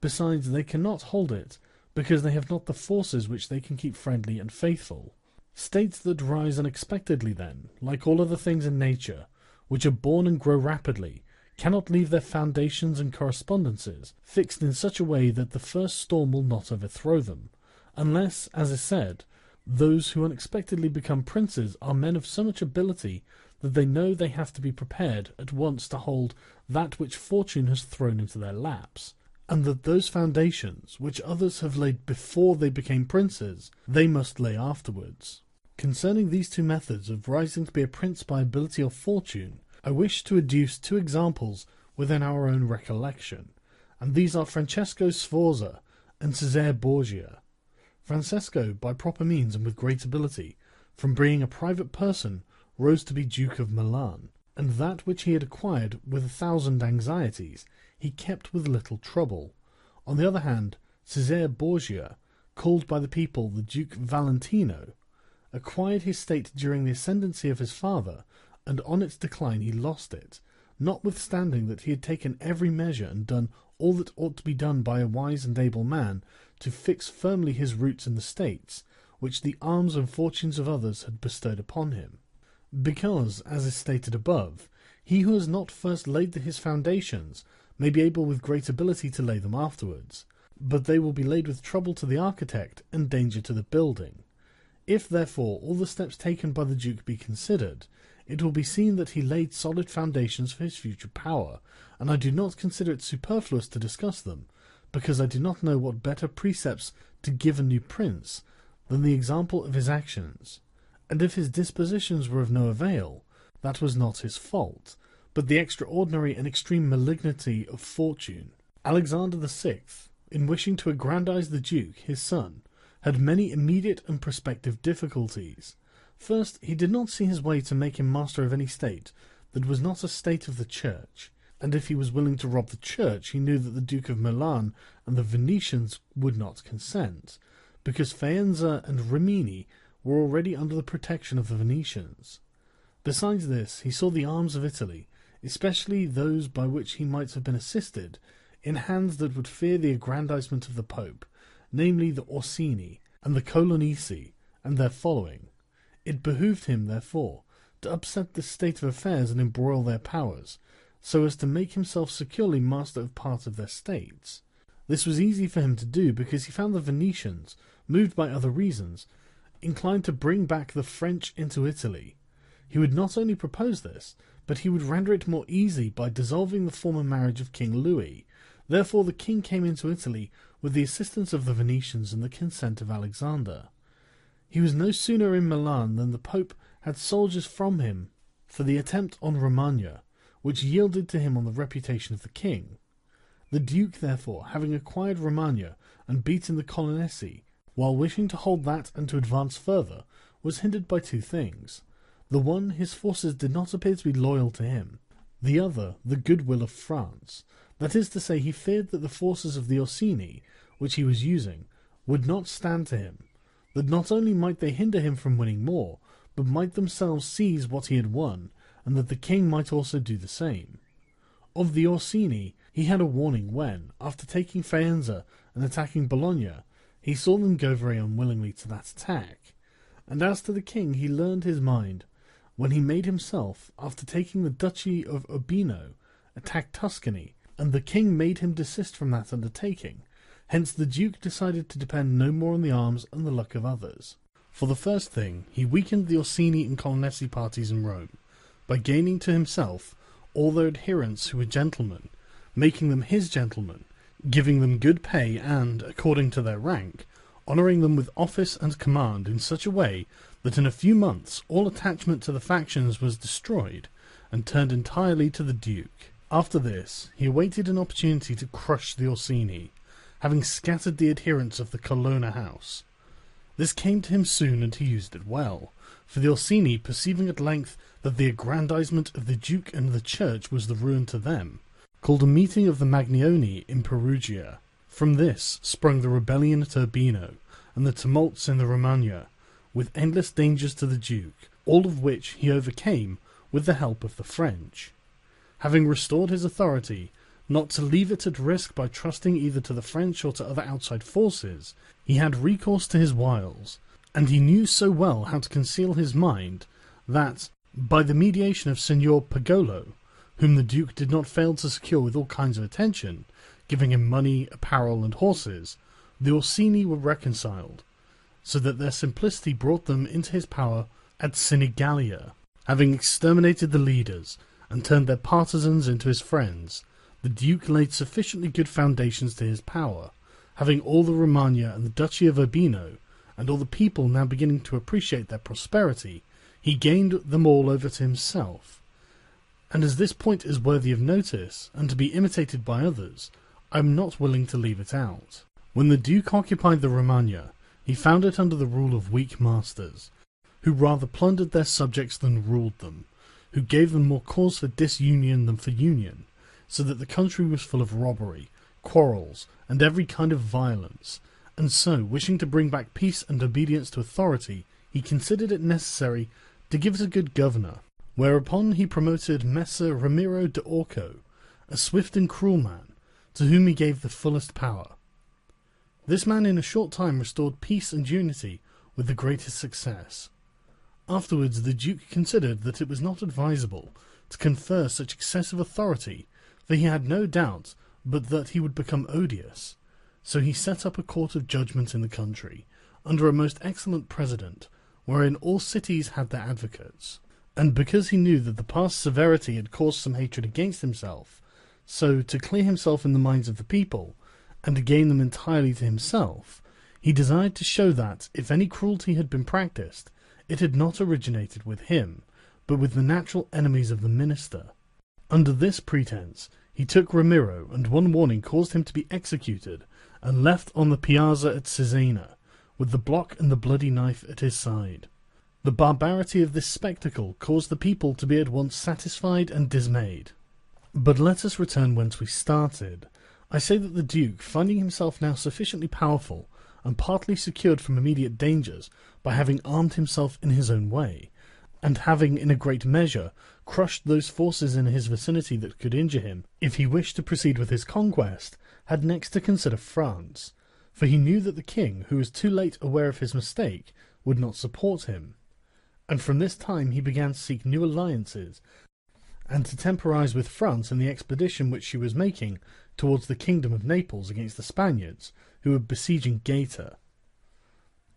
Besides, they cannot hold it, because they have not the forces which they can keep friendly and faithful. States that rise unexpectedly then, like all other things in nature, which are born and grow rapidly, cannot leave their foundations and correspondences fixed in such a way that the first storm will not overthrow them, unless, as is said, those who unexpectedly become princes are men of so much ability that they know they have to be prepared at once to hold that which fortune has thrown into their laps, and that those foundations which others have laid before they became princes, they must lay afterwards. Concerning these two methods of rising to be a prince by ability or fortune, I wish to adduce two examples within our own recollection, and these are Francesco Sforza and Cesare Borgia. Francesco, by proper means and with great ability, from being a private person, rose to be Duke of Milan, and that which he had acquired with 1,000 anxieties, he kept with little trouble. On the other hand, Cesare Borgia, called by the people the Duke Valentino, acquired his state during the ascendancy of his father, and on its decline he lost it, notwithstanding that he had taken every measure and done all that ought to be done by a wise and able man to fix firmly his roots in the states, which the arms and fortunes of others had bestowed upon him. Because, as is stated above, he who has not first laid his foundations may be able with great ability to lay them afterwards, but they will be laid with trouble to the architect and danger to the building. If, therefore, all the steps taken by the Duke be considered, it will be seen that he laid solid foundations for his future power, and I do not consider it superfluous to discuss them, because I do not know what better precepts to give a new prince than the example of his actions. And if his dispositions were of no avail, that was not his fault, but the extraordinary and extreme malignity of fortune. Alexander VI, in wishing to aggrandize the Duke, his son, had many immediate and prospective difficulties. First, he did not see his way to make him master of any state that was not a state of the Church, and if he was willing to rob the Church, he knew that the Duke of Milan and the Venetians would not consent, because Faenza and Rimini were already under the protection of the Venetians. Besides this, he saw the arms of Italy, especially those by which he might have been assisted, in hands that would fear the aggrandizement of the Pope, namely the Orsini and the Colonnesi, and their following. It behoved him, therefore, to upset this state of affairs and embroil their powers, so as to make himself securely master of part of their states. This was easy for him to do, because he found the Venetians, moved by other reasons, inclined to bring back the French into Italy. He would not only propose this, but he would render it more easy by dissolving the former marriage of King Louis. Therefore the king came into Italy with the assistance of the Venetians and the consent of Alexander. He was no sooner in Milan than the Pope had soldiers from him for the attempt on Romagna, which yielded to him on the reputation of the king. The Duke, therefore, having acquired Romagna and beaten the Colonnesi, while wishing to hold that and to advance further, was hindered by two things. The one, his forces did not appear to be loyal to him. The other, the goodwill of France. That is to say, he feared that the forces of the Orsini, which he was using, would not stand to him, that not only might they hinder him from winning more, but might themselves seize what he had won, and that the king might also do the same. Of the Orsini, he had a warning when, after taking Faenza and attacking Bologna, he saw them go very unwillingly to that attack. And as to the king, he learned his mind when he made himself, after taking the duchy of Urbino, attack Tuscany, and the king made him desist from that undertaking. Hence the Duke decided to depend no more on the arms and the luck of others. For the first thing, he weakened the Orsini and Colonnesi parties in Rome, by gaining to himself all their adherents who were gentlemen, making them his gentlemen, giving them good pay and, according to their rank, honouring them with office and command in such a way that in a few months all attachment to the factions was destroyed, and turned entirely to the Duke. After this, he awaited an opportunity to crush the Orsini, having scattered the adherents of the Colonna house. This came to him soon, and he used it well, for the Orsini, perceiving at length that the aggrandizement of the Duke and the Church was the ruin to them, called a meeting of the Magnoni in Perugia. From this sprung the rebellion at Urbino, and the tumults in the Romagna, with endless dangers to the Duke, all of which he overcame with the help of the French. Having restored his authority, not to leave it at risk by trusting either to the French or to other outside forces, he had recourse to his wiles, and he knew so well how to conceal his mind that, by the mediation of Signor Pagolo, whom the Duke did not fail to secure with all kinds of attention, giving him money, apparel, and horses, the Orsini were reconciled, so that their simplicity brought them into his power at Sinigalia. Having exterminated the leaders and turned their partisans into his friends, the Duke laid sufficiently good foundations to his power, having all the Romagna and the Duchy of Urbino, and all the people now beginning to appreciate their prosperity, he gained them all over to himself. And as this point is worthy of notice, and to be imitated by others, I am not willing to leave it out. When the Duke occupied the Romagna, he found it under the rule of weak masters, who rather plundered their subjects than ruled them, who gave them more cause for disunion than for union, so that the country was full of robbery, quarrels, and every kind of violence, and so, wishing to bring back peace and obedience to authority, he considered it necessary to give it a good governor, whereupon he promoted Messer Ramiro de Orco, a swift and cruel man, to whom he gave the fullest power. This man in a short time restored peace and unity with the greatest success. Afterwards the Duke considered that it was not advisable to confer such excessive authority, for he had no doubt but that he would become odious. So he set up a court of judgment in the country, under a most excellent president, wherein all cities had their advocates. And because he knew that the past severity had caused some hatred against himself, so to clear himself in the minds of the people, and to gain them entirely to himself, he desired to show that, if any cruelty had been practised, it had not originated with him, but with the natural enemies of the minister. Under this pretence, he took Ramiro, and one morning caused him to be executed, and left on the piazza at Cesena, with the block and the bloody knife at his side. The barbarity of this spectacle caused the people to be at once satisfied and dismayed. But let us return whence we started. I say that the Duke, finding himself now sufficiently powerful, and partly secured from immediate dangers by having armed himself in his own way, and having in a great measure crushed those forces in his vicinity that could injure him, if he wished to proceed with his conquest, had next to consider France, for he knew that the king, who was too late aware of his mistake, would not support him. And from this time he began to seek new alliances, and to temporize with France in the expedition which she was making towards the kingdom of Naples against the Spaniards, who were besieging Gaeta.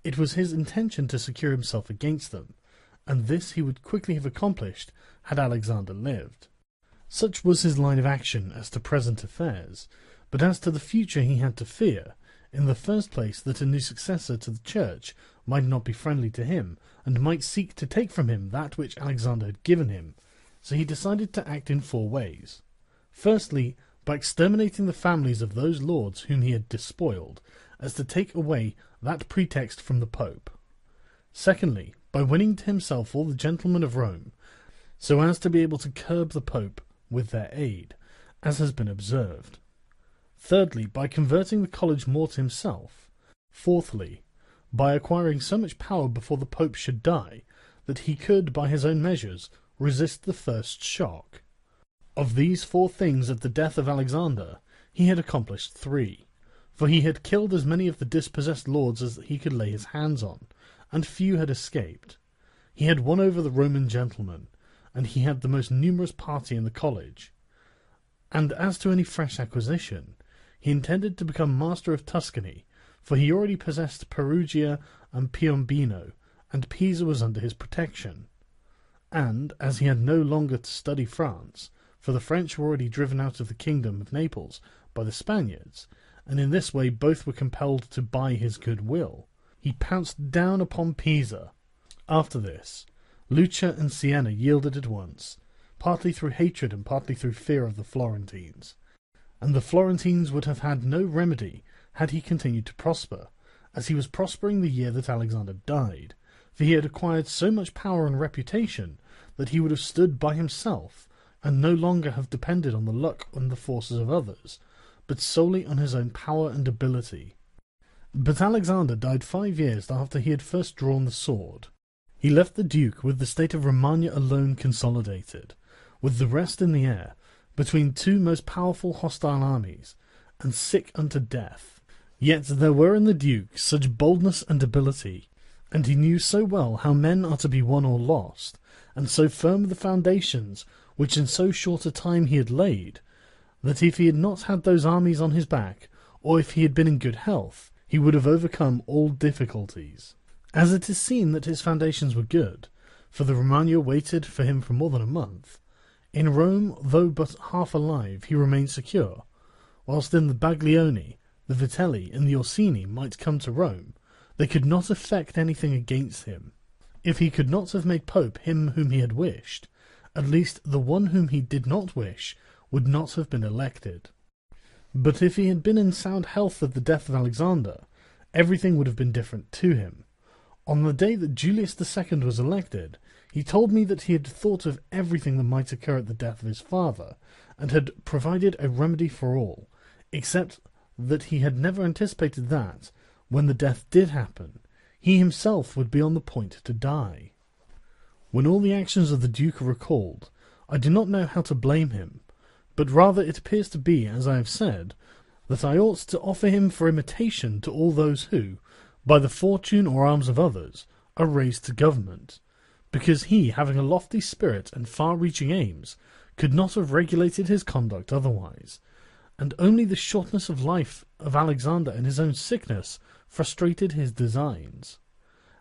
It was his intention to secure himself against them, and this he would quickly have accomplished had Alexander lived. Such was his line of action as to present affairs, but as to the future he had to fear, in the first place, that a new successor to the church might not be friendly to him, and might seek to take from him that which Alexander had given him, so he decided to act in 4 ways. Firstly, by exterminating the families of those lords whom he had despoiled, as to take away that pretext from the Pope. Secondly, by winning to himself all the gentlemen of Rome, so as to be able to curb the Pope with their aid, as has been observed. Thirdly, by converting the college more to himself. Fourthly, by acquiring so much power before the Pope should die, that he could, by his own measures, resist the first shock. Of these 4 things at the death of Alexander, he had accomplished 3, for he had killed as many of the dispossessed lords as he could lay his hands on, and few had escaped. He had won over the Roman gentlemen, and he had the most numerous party in the college. And as to any fresh acquisition, he intended to become master of Tuscany, for he already possessed Perugia and Piombino, and Pisa was under his protection. And, as he had no longer to study France, for the French were already driven out of the kingdom of Naples by the Spaniards, and in this way both were compelled to buy his good will, he pounced down upon Pisa. After this, Lucca and Siena yielded at once, partly through hatred and partly through fear of the Florentines. And the Florentines would have had no remedy had he continued to prosper, as he was prospering the year that Alexander died, for he had acquired so much power and reputation that he would have stood by himself, and no longer have depended on the luck and the forces of others, but solely on his own power and ability. But Alexander died 5 years after he had first drawn the sword. He left the Duke with the state of Romagna alone consolidated, with the rest in the air, between 2 most powerful hostile armies, and sick unto death. Yet there were in the Duke such boldness and ability, and he knew so well how men are to be won or lost, and so firm the foundations which in so short a time he had laid, that if he had not had those armies on his back, or if he had been in good health, he would have overcome all difficulties. As it is seen that his foundations were good, for the Romagna waited for him for more than a month, in Rome, though but half alive, he remained secure, whilst in the Baglioni, the Vitelli, and the Orsini might come to Rome, they could not effect anything against him. If he could not have made Pope him whom he had wished, at least the one whom he did not wish would not have been elected. But if he had been in sound health at the death of Alexander, everything would have been different to him. On the day that Julius II was elected, he told me that he had thought of everything that might occur at the death of his father, and had provided a remedy for all, except that he had never anticipated that, when the death did happen, he himself would be on the point to die. When all the actions of the Duke are recalled, I do not know how to blame him, but rather it appears to be, as I have said, that I ought to offer him for imitation to all those who, by the fortune or arms of others, are raised to government, because he, having a lofty spirit and far-reaching aims, could not have regulated his conduct otherwise, and only the shortness of life of Alexander and his own sickness frustrated his designs.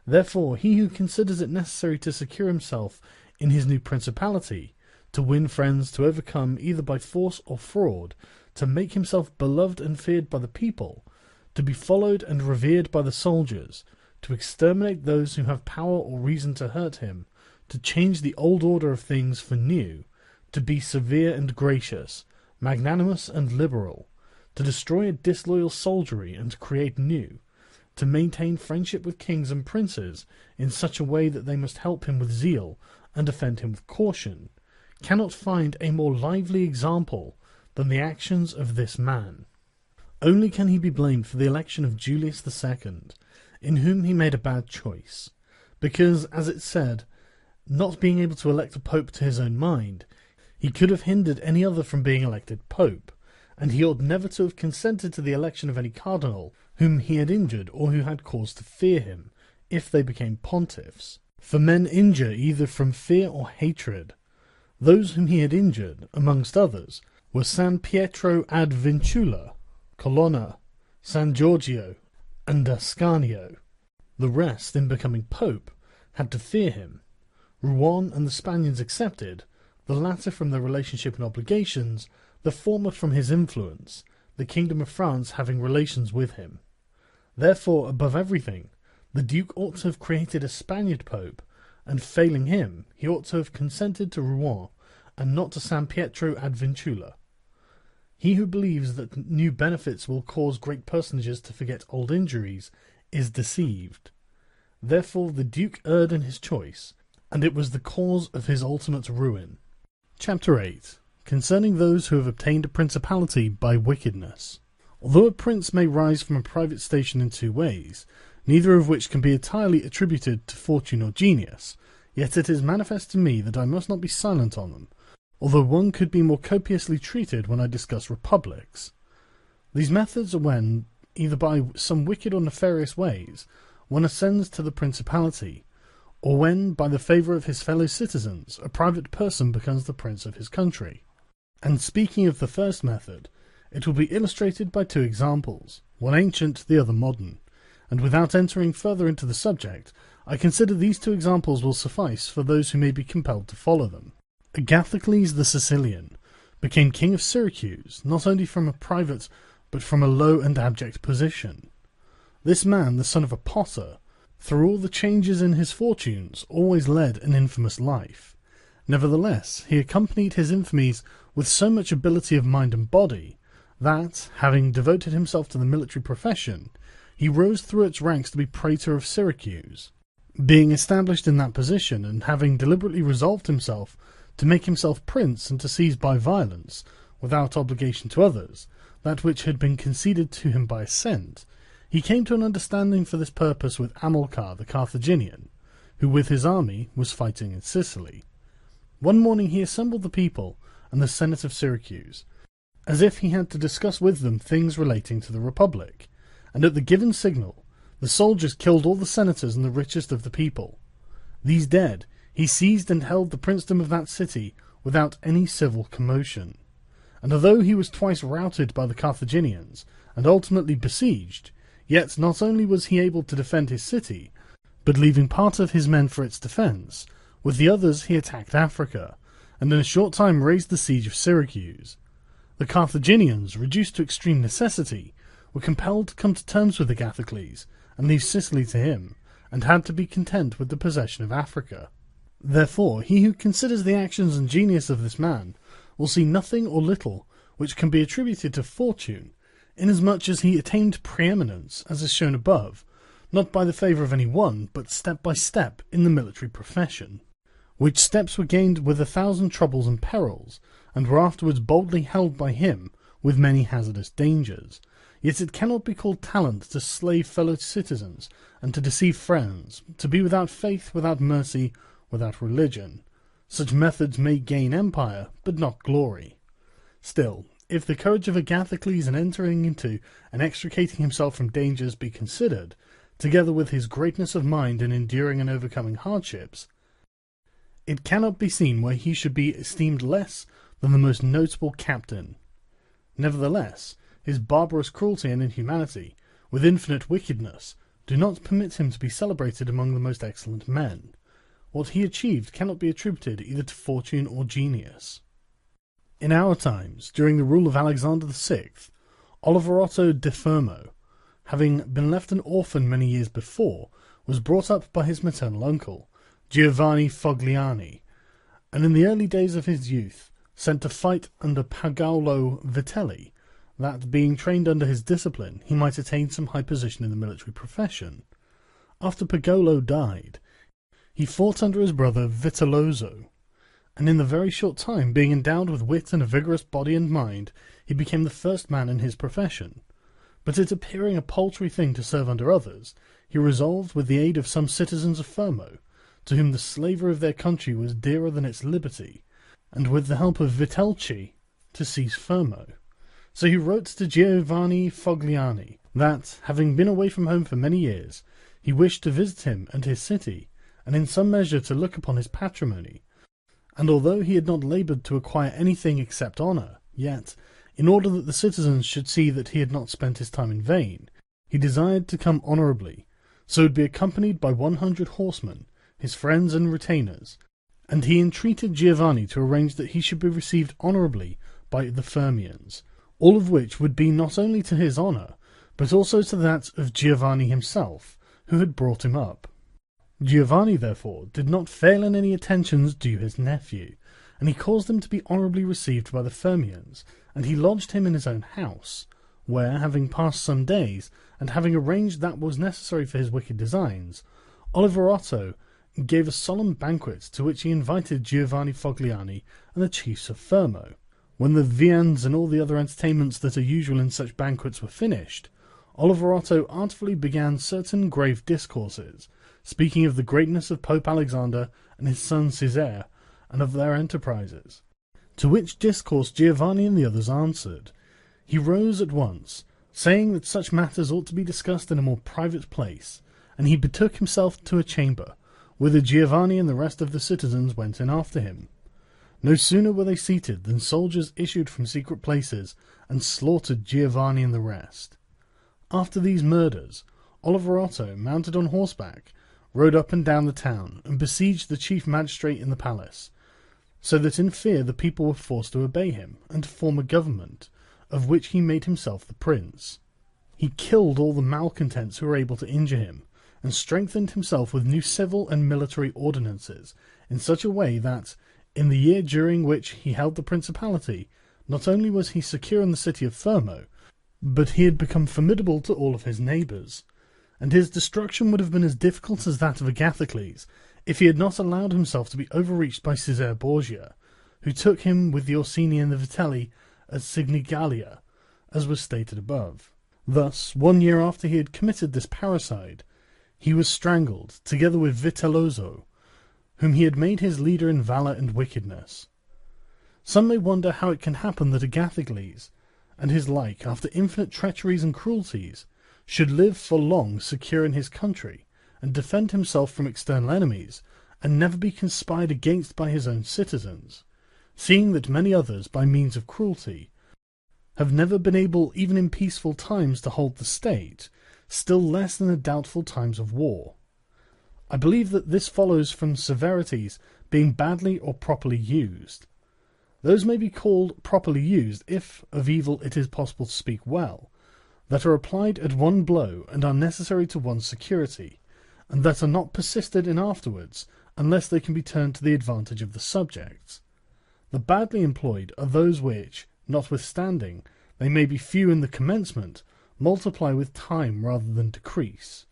Therefore he who considers it necessary to secure himself in his new principality, to win friends, to overcome either by force or fraud, to make himself beloved and feared by the people, to be followed and revered by the soldiers, to exterminate those who have power or reason to hurt him, to change the old order of things for new, to be severe and gracious, magnanimous and liberal, to destroy a disloyal soldiery and to create new, to maintain friendship with kings and princes in such a way that they must help him with zeal and defend him with caution, cannot find a more lively example than the actions of this man. Only can he be blamed for the election of Julius II, in whom he made a bad choice, because, as it said, not being able to elect a pope to his own mind, he could have hindered any other from being elected pope, and he ought never to have consented to the election of any cardinal whom he had injured or who had cause to fear him, if they became pontiffs. For men injure either from fear or hatred. Those whom he had injured, amongst others, were San Pietro ad Vincula, Colonna, San Giorgio, and Ascanio. The rest, in becoming pope, had to fear him. Rouen and the Spaniards accepted, the latter from their relationship and obligations, the former from his influence, the kingdom of France having relations with him. Therefore, above everything, the Duke ought to have created a Spaniard pope, and failing him, he ought to have consented to Rouen, and not to San Pietro ad Vincula. He who believes that new benefits will cause great personages to forget old injuries is deceived. Therefore the Duke erred in his choice, and it was the cause of his ultimate ruin. Chapter 8. Concerning those who have obtained a principality by wickedness. Although a prince may rise from a private station in two ways, neither of which can be entirely attributed to fortune or genius, yet it is manifest to me that I must not be silent on them, although one could be more copiously treated when I discuss republics. These methods are when, either by some wicked or nefarious ways, one ascends to the principality, or when, by the favour of his fellow citizens, a private person becomes the prince of his country. And speaking of the first method, it will be illustrated by two examples, one ancient, the other modern, and without entering further into the subject, I consider these two examples will suffice for those who may be compelled to follow them. Agathocles the Sicilian became king of Syracuse, not only from a private, but from a low and abject position. This man, the son of a potter, through all the changes in his fortunes, always led an infamous life. Nevertheless, he accompanied his infamies with so much ability of mind and body, that, having devoted himself to the military profession, he rose through its ranks to be praetor of Syracuse. Being established in that position, and having deliberately resolved himself to make himself prince and to seize by violence, without obligation to others, that which had been conceded to him by assent, he came to an understanding for this purpose with Hamilcar the Carthaginian, who with his army was fighting in Sicily. One morning he assembled the people and the Senate of Syracuse, as if he had to discuss with them things relating to the Republic, and at the given signal, The soldiers killed all the senators and the richest of the people. These dead, he seized and held the princedom of that city without any civil commotion. And although he was twice routed by the Carthaginians, and ultimately besieged, yet not only was he able to defend his city, but leaving part of his men for its defence, with the others he attacked Africa, and in a short time raised the siege of Syracuse. The Carthaginians, reduced to extreme necessity, were compelled to come to terms with Agathocles, and leave Sicily to him, and had to be content with the possession of Africa. Therefore, he who considers the actions and genius of this man will see nothing or little which can be attributed to fortune, inasmuch as he attained preeminence, as is shown above, not by the favour of any one, but step by step in the military profession, which steps were gained with 1,000 troubles and perils, and were afterwards boldly held by him with many hazardous dangers. Yet it cannot be called talent to slay fellow citizens, and to deceive friends, to be without faith, without mercy, without religion. Such methods may gain empire, but not glory. Still, if the courage of Agathocles in entering into and extricating himself from dangers be considered, together with his greatness of mind in enduring and overcoming hardships, it cannot be seen why he should be esteemed less than the most notable captain. Nevertheless, his barbarous cruelty and inhumanity, with infinite wickedness, do not permit him to be celebrated among the most excellent men. What he achieved cannot be attributed either to fortune or genius. In our times, during the rule of Alexander VI, Oliverotto de Fermo, having been left an orphan many years before, was brought up by his maternal uncle, Giovanni Fogliani, and in the early days of his youth sent to fight under Paolo Vitelli, that, being trained under his discipline, he might attain some high position in the military profession. After Pagolo died, he fought under his brother Vitellozzo, and in the very short time, being endowed with wit and a vigorous body and mind, he became the first man in his profession. But it appearing a paltry thing to serve under others, he resolved, with the aid of some citizens of Fermo, to whom the slavery of their country was dearer than its liberty, and with the help of Vitelci, to seize Fermo. So he wrote to Giovanni Fogliani that, having been away from home for many years, he wished to visit him and his city, and in some measure to look upon his patrimony. And although he had not laboured to acquire anything except honour, yet, in order that the citizens should see that he had not spent his time in vain, he desired to come honourably, so would be accompanied by 100 horsemen, his friends and retainers, and he entreated Giovanni to arrange that he should be received honourably by the Fermians, all of which would be not only to his honour, but also to that of Giovanni himself, who had brought him up. Giovanni, therefore, did not fail in any attentions due his nephew, and he caused him to be honourably received by the Fermians, and he lodged him in his own house, where, having passed some days, and having arranged that was necessary for his wicked designs, Oliverotto gave a solemn banquet to which he invited Giovanni Fogliani and the chiefs of Fermo. When the viands and all the other entertainments that are usual in such banquets were finished, Oliverotto artfully began certain grave discourses, speaking of the greatness of Pope Alexander and his son Caesar, and of their enterprises. To which discourse Giovanni and the others answered. He rose at once, saying that such matters ought to be discussed in a more private place, and he betook himself to a chamber, whither Giovanni and the rest of the citizens went in after him. No sooner were they seated than soldiers issued from secret places and slaughtered Giovanni and the rest. After these murders, Oliverotto, mounted on horseback, rode up and down the town, and besieged the chief magistrate in the palace, so that in fear the people were forced to obey him, and to form a government, of which he made himself the prince. He killed all the malcontents who were able to injure him, and strengthened himself with new civil and military ordinances, in such a way that, in the year during which he held the principality, not only was he secure in the city of Fermo, but he had become formidable to all of his neighbours, and his destruction would have been as difficult as that of Agathocles, if he had not allowed himself to be overreached by Caesar Borgia, who took him with the Orsini and the Vitelli at Signigalia, as was stated above. Thus, 1 year after he had committed this parricide, he was strangled, together with Vitellozzo, whom he had made his leader in valour and wickedness. Some may wonder how it can happen that Agathocles, and his like, after infinite treacheries and cruelties, should live for long secure in his country, and defend himself from external enemies, and never be conspired against by his own citizens, seeing that many others, by means of cruelty, have never been able even in peaceful times to hold the state, still less than in doubtful times of war. I believe that this follows from severities being badly or properly used. Those may be called properly used if of evil it is possible to speak well, that are applied at one blow and are necessary to one's security, and that are not persisted in afterwards unless they can be turned to the advantage of the subjects. The badly employed are those which, notwithstanding they may be few in the commencement, multiply with time rather than decrease.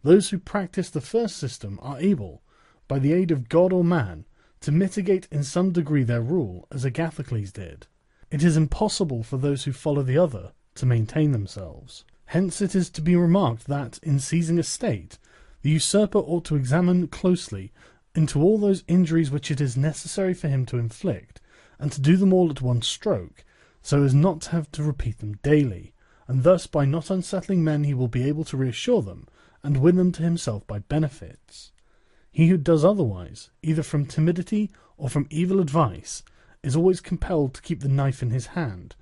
Those who practice the first system are able, by the aid of God or man, to mitigate in some degree their rule, as Agathocles did. It is impossible for those who follow the other to maintain themselves. Hence it is to be remarked that, in seizing a state, the usurper ought to examine closely into all those injuries which it is necessary for him to inflict, and to do them all at one stroke, so as not to have to repeat them daily, and thus by not unsettling men he will be able to reassure them, and win them to himself by benefits. He who does otherwise, either from timidity or from evil advice, is always compelled to keep the knife in his hand.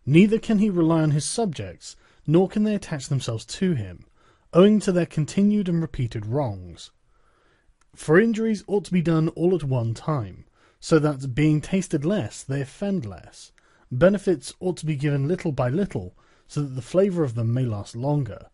Neither can he rely on his subjects, nor can they attach themselves to him, owing to their continued and repeated wrongs. For injuries ought to be done all at one time, so that, being tasted less, they offend less. Benefits ought to be given little by little, so that the flavour of them may last longer.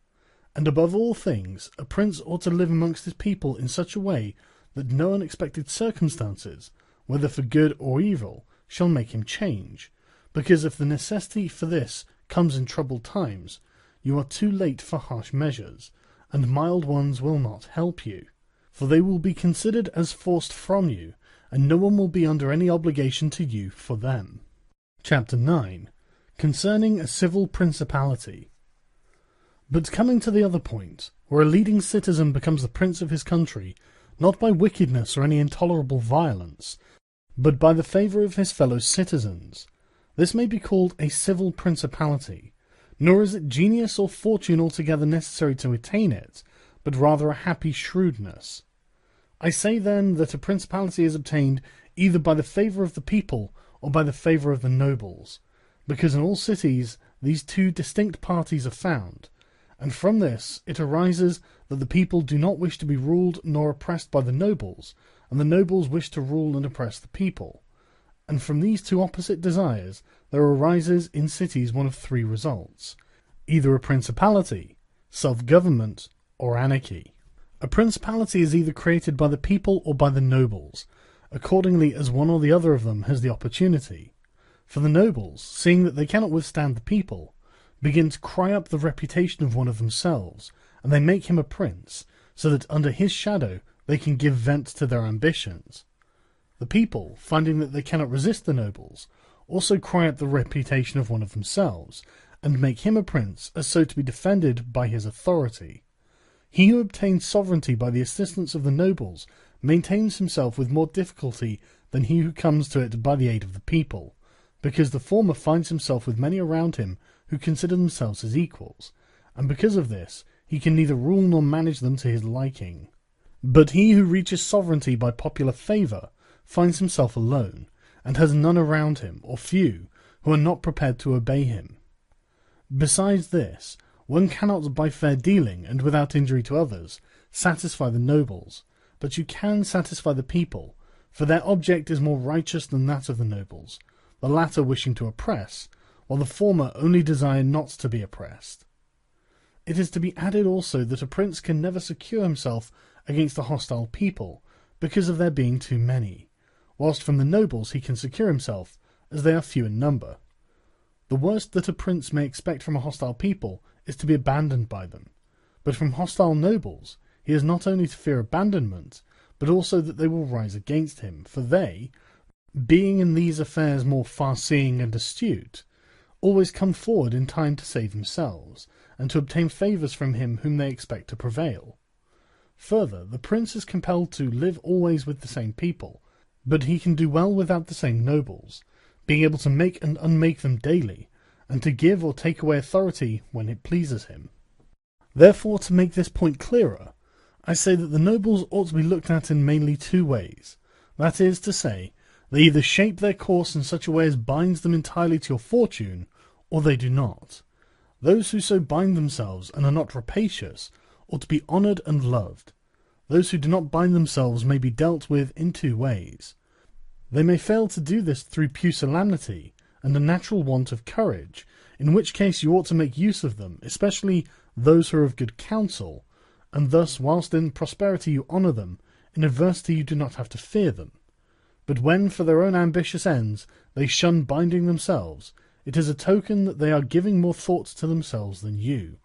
And above all things, a prince ought to live amongst his people in such a way that no unexpected circumstances, whether for good or evil, shall make him change, because if the necessity for this comes in troubled times, you are too late for harsh measures, and mild ones will not help you, for they will be considered as forced from you, and no one will be under any obligation to you for them. Chapter 9. Concerning a civil principality. But coming to the other point, where a leading citizen becomes the prince of his country, not by wickedness or any intolerable violence, but by the favour of his fellow citizens, this may be called a civil principality, nor is it genius or fortune altogether necessary to attain it, but rather a happy shrewdness. I say then that a principality is obtained either by the favour of the people or by the favour of the nobles, because in all cities these two distinct parties are found, and from this it arises that the people do not wish to be ruled nor oppressed by the nobles, and the nobles wish to rule and oppress the people. And from these two opposite desires there arises in cities one of three results: either a principality, self-government, or anarchy. A principality is either created by the people or by the nobles, accordingly as one or the other of them has the opportunity. For the nobles, seeing that they cannot withstand the people, begin to cry up the reputation of one of themselves, and they make him a prince, so that under his shadow they can give vent to their ambitions. The people, finding that they cannot resist the nobles, also cry up the reputation of one of themselves, and make him a prince as so to be defended by his authority. He who obtains sovereignty by the assistance of the nobles maintains himself with more difficulty than he who comes to it by the aid of the people, because the former finds himself with many around him who consider themselves his equals, and because of this he can neither rule nor manage them to his liking. But he who reaches sovereignty by popular favour finds himself alone, and has none around him, or few, who are not prepared to obey him. Besides this, one cannot by fair dealing, and without injury to others, satisfy the nobles, but you can satisfy the people, for their object is more righteous than that of the nobles, the latter wishing to oppress, while the former only desire not to be oppressed. It is to be added also that a prince can never secure himself against a hostile people, because of their being too many, whilst from the nobles he can secure himself, as they are few in number. The worst that a prince may expect from a hostile people is to be abandoned by them, but from hostile nobles he has not only to fear abandonment, but also that they will rise against him, for they, being in these affairs more far-seeing and astute, always come forward in time to save themselves, and to obtain favours from him whom they expect to prevail. Further, the prince is compelled to live always with the same people, but he can do well without the same nobles, being able to make and unmake them daily, and to give or take away authority when it pleases him. Therefore, to make this point clearer, I say that the nobles ought to be looked at in mainly two ways. That is to say, they either shape their course in such a way as binds them entirely to your fortune, or they do not. Those who so bind themselves and are not rapacious ought to be honoured and loved. Those who do not bind themselves may be dealt with in two ways. They may fail to do this through pusillanimity and a natural want of courage, in which case you ought to make use of them, especially those who are of good counsel, and thus whilst in prosperity you honour them, in adversity you do not have to fear them. But when for their own ambitious ends they shun binding themselves, it is a token that they are giving more thought to themselves than you,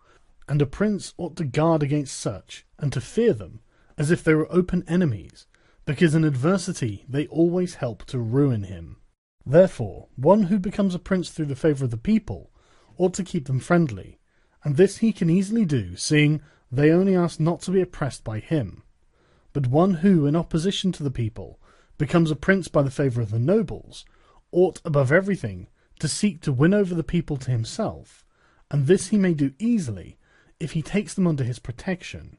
and a prince ought to guard against such, and to fear them, as if they were open enemies, because in adversity they always help to ruin him. Therefore, one who becomes a prince through the favour of the people ought to keep them friendly, and this he can easily do, seeing they only ask not to be oppressed by him. But one who, in opposition to the people, becomes a prince by the favour of the nobles, ought, above everything, to seek to win over the people to himself, and this he may do easily, if he takes them under his protection.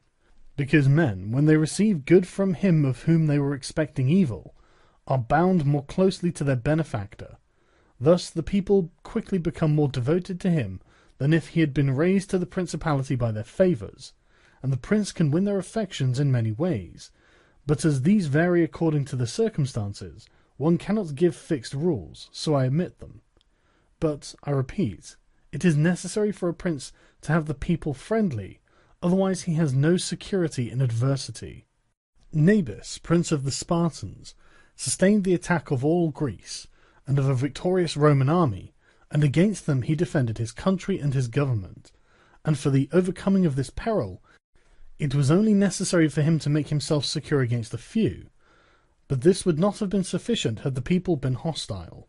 Because men, when they receive good from him of whom they were expecting evil, are bound more closely to their benefactor. Thus the people quickly become more devoted to him than if he had been raised to the principality by their favours, and the prince can win their affections in many ways. But as these vary according to the circumstances, one cannot give fixed rules, so I omit them. But, I repeat, it is necessary for a prince to have the people friendly, otherwise he has no security in adversity. Nabis, prince of the Spartans, sustained the attack of all Greece, and of a victorious Roman army, and against them he defended his country and his government, and for the overcoming of this peril it was only necessary for him to make himself secure against a few, but this would not have been sufficient had the people been hostile.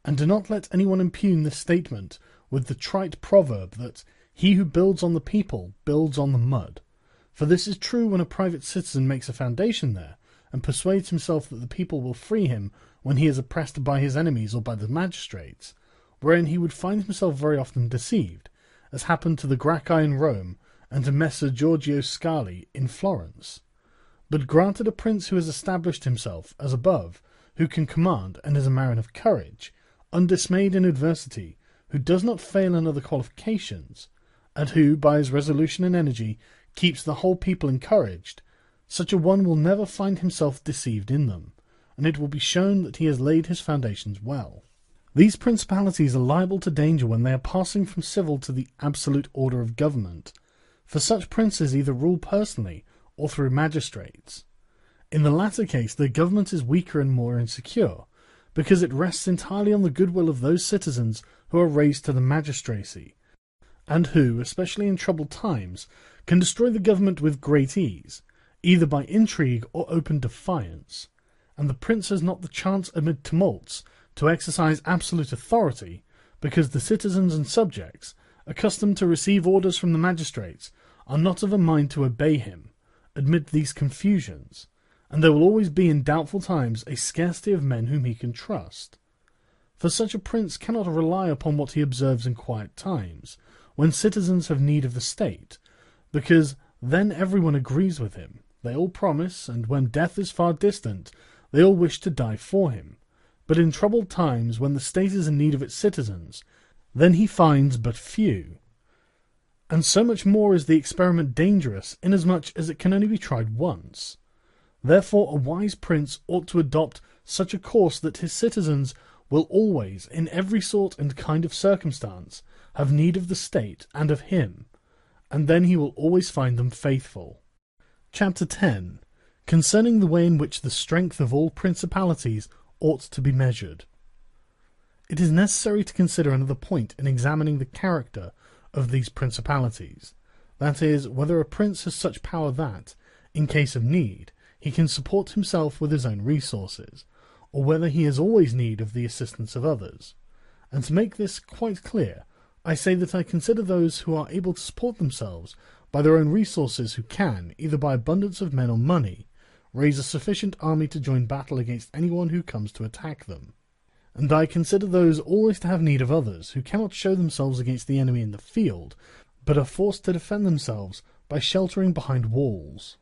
And do not let anyone impugn this statement with the trite proverb that he who builds on the people builds on the mud, for this is true when a private citizen makes a foundation there, and persuades himself that the people will free him when he is oppressed by his enemies or by the magistrates, wherein he would find himself very often deceived, as happened to the Gracchi in Rome and to Messer Giorgio Scali in Florence. But granted a prince who has established himself as above, who can command and is a man of courage, undismayed in adversity, who does not fail in other qualifications, and who, by his resolution and energy, keeps the whole people encouraged, such a one will never find himself deceived in them, and it will be shown that he has laid his foundations well. These principalities are liable to danger when they are passing from civil to the absolute order of government, for such princes either rule personally or through magistrates. In the latter case their government is weaker and more insecure, because it rests entirely on the goodwill of those citizens who are raised to the magistracy, and who, especially in troubled times, can destroy the government with great ease, either by intrigue or open defiance, and the prince has not the chance amid tumults to exercise absolute authority, because the citizens and subjects, accustomed to receive orders from the magistrates, are not of a mind to obey him, amid these confusions, and there will always be in doubtful times a scarcity of men whom he can trust. For such a prince cannot rely upon what he observes in quiet times, when citizens have need of the state, because then everyone agrees with him, they all promise, and when death is far distant, they all wish to die for him. But in troubled times, when the state is in need of its citizens, then he finds but few. And so much more is the experiment dangerous, inasmuch as it can only be tried once. Therefore a wise prince ought to adopt such a course that his citizens will always, in every sort and kind of circumstance, have need of the state and of him, and then he will always find them faithful. Chapter 10. Concerning the way in which the strength of all principalities ought to be measured. It is necessary to consider another point in examining the character of these principalities, that is, whether a prince has such power that, in case of need, he can support himself with his own resources, or whether he has always need of the assistance of others. And to make this quite clear, I say that I consider those who are able to support themselves by their own resources who can, either by abundance of men or money, raise a sufficient army to join battle against anyone who comes to attack them. And I consider those always to have need of others who cannot show themselves against the enemy in the field, but are forced to defend themselves by sheltering behind walls.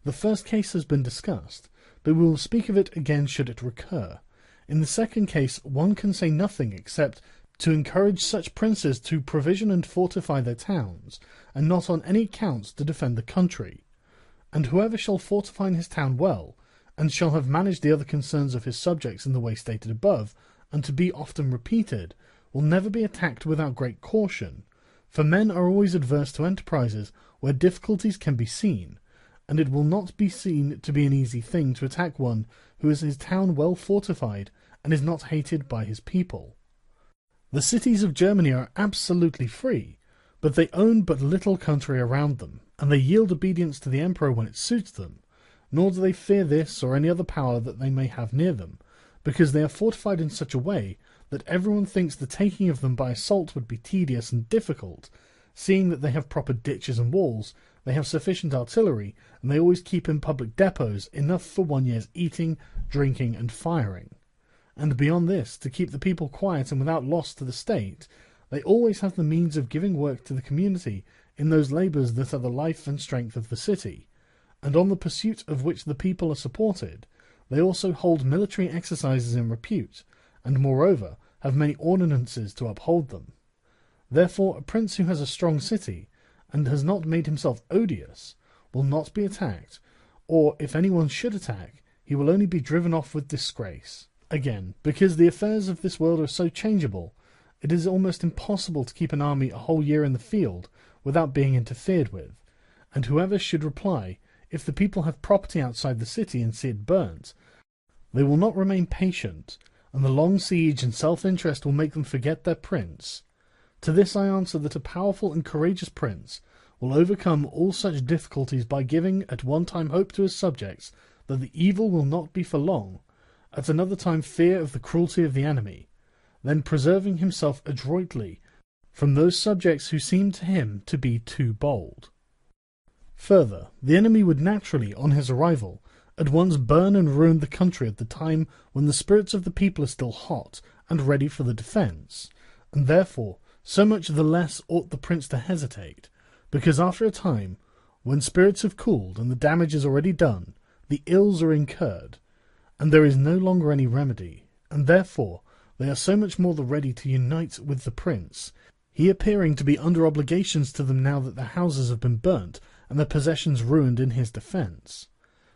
The first case has been discussed, but we will speak of it again should it recur. In the second case, one can say nothing except to encourage such princes to provision and fortify their towns, and not on any account to defend the country. And whoever shall fortify his town well, and shall have managed the other concerns of his subjects in the way stated above, and to be often repeated, will never be attacked without great caution, for men are always adverse to enterprises where difficulties can be seen, and it will not be seen to be an easy thing to attack one who has his town well fortified and is not hated by his people. The cities of Germany are absolutely free, but they own but little country around them, and they yield obedience to the emperor when it suits them, nor do they fear this or any other power that they may have near them, because they are fortified in such a way that everyone thinks the taking of them by assault would be tedious and difficult, seeing that they have proper ditches and walls, they have sufficient artillery, and they always keep in public depots enough for 1 year's eating, drinking, and firing. And beyond this, to keep the people quiet and without loss to the state, they always have the means of giving work to the community in those labours that are the life and strength of the city, and on the pursuit of which the people are supported. They also hold military exercises in repute, and moreover have many ordinances to uphold them. Therefore a prince who has a strong city, and has not made himself odious, will not be attacked, or if anyone should attack, he will only be driven off with disgrace. Again, because the affairs of this world are so changeable, it is almost impossible to keep an army a whole year in the field without being interfered with, and whoever should reply, if the people have property outside the city and see it burnt, they will not remain patient, and the long siege and self-interest will make them forget their prince. To this I answer that a powerful and courageous prince will overcome all such difficulties by giving at one time hope to his subjects that the evil will not be for long, at another time fear of the cruelty of the enemy, then preserving himself adroitly from those subjects who seem to him to be too bold. Further, the enemy would naturally, on his arrival, at once burn and ruin the country at the time when the spirits of the people are still hot and ready for the defence, and therefore so much the less ought the prince to hesitate, because after a time, when spirits have cooled and the damage is already done, the ills are incurred, and there is no longer any remedy, and therefore they are so much more the ready to unite with the prince, he appearing to be under obligations to them now that their houses have been burnt and their possessions ruined in his defence.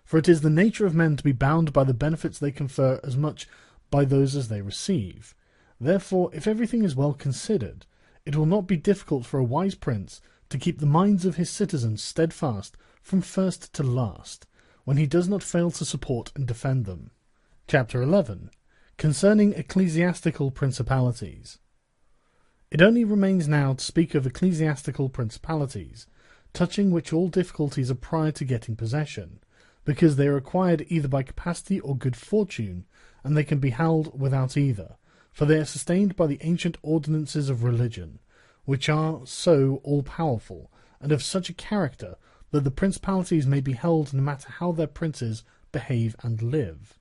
For it is the nature of men to be bound by the benefits they confer as much by those as they receive. Therefore, if everything is well considered, it will not be difficult for a wise prince to keep the minds of his citizens steadfast from first to last, when he does not fail to support and defend them. Chapter 11. Concerning ecclesiastical principalities. It only remains now to speak of ecclesiastical principalities, touching which all difficulties are prior to getting possession, because they are acquired either by capacity or good fortune, and they can be held without either, for they are sustained by the ancient ordinances of religion, which are so all-powerful, and of such a character that the principalities may be held no matter how their princes behave and live.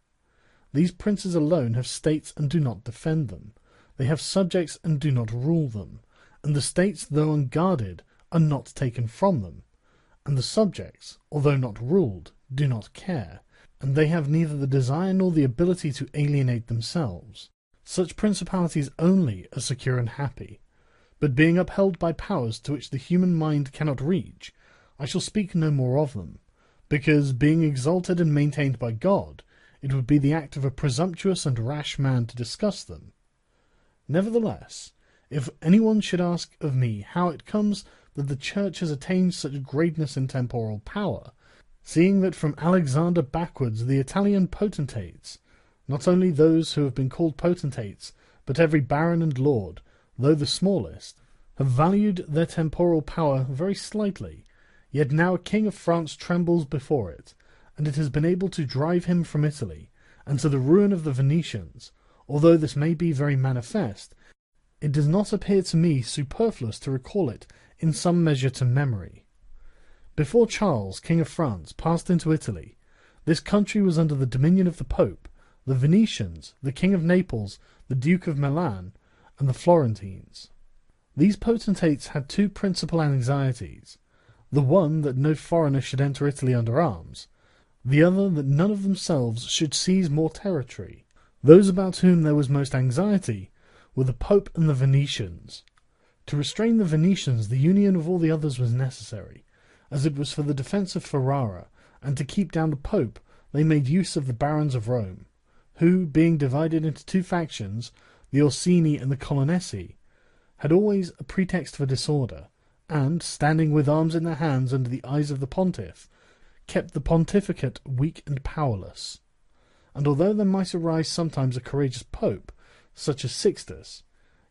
These princes alone have states and do not defend them. They have subjects and do not rule them, and the states, though unguarded, are not taken from them, and the subjects, although not ruled, do not care, and they have neither the desire nor the ability to alienate themselves. Such principalities only are secure and happy, but being upheld by powers to which the human mind cannot reach, I shall speak no more of them, because, being exalted and maintained by God, it would be the act of a presumptuous and rash man to discuss them. Nevertheless, if anyone should ask of me how it comes that the Church has attained such greatness in temporal power, seeing that from Alexander backwards the Italian potentates, not only those who have been called potentates, but every baron and lord, though the smallest, have valued their temporal power very slightly, yet now a king of France trembles before it, and it has been able to drive him from Italy, and to the ruin of the Venetians. Although this may be very manifest, it does not appear to me superfluous to recall it in some measure to memory. Before Charles, King of France, passed into Italy, this country was under the dominion of the Pope, the Venetians, the King of Naples, the Duke of Milan, and the Florentines. These potentates had two principal anxieties: the one that no foreigner should enter Italy under arms, the other that none of themselves should seize more territory. Those about whom there was most anxiety were the Pope and the Venetians. To restrain the Venetians, the union of all the others was necessary, as it was for the defence of Ferrara, and to keep down the Pope they made use of the barons of Rome, who, being divided into two factions, the Orsini and the Colonnesi, had always a pretext for disorder, and, standing with arms in their hands under the eyes of the pontiff, kept the pontificate weak and powerless. And although there might arise sometimes a courageous pope, such as Sixtus,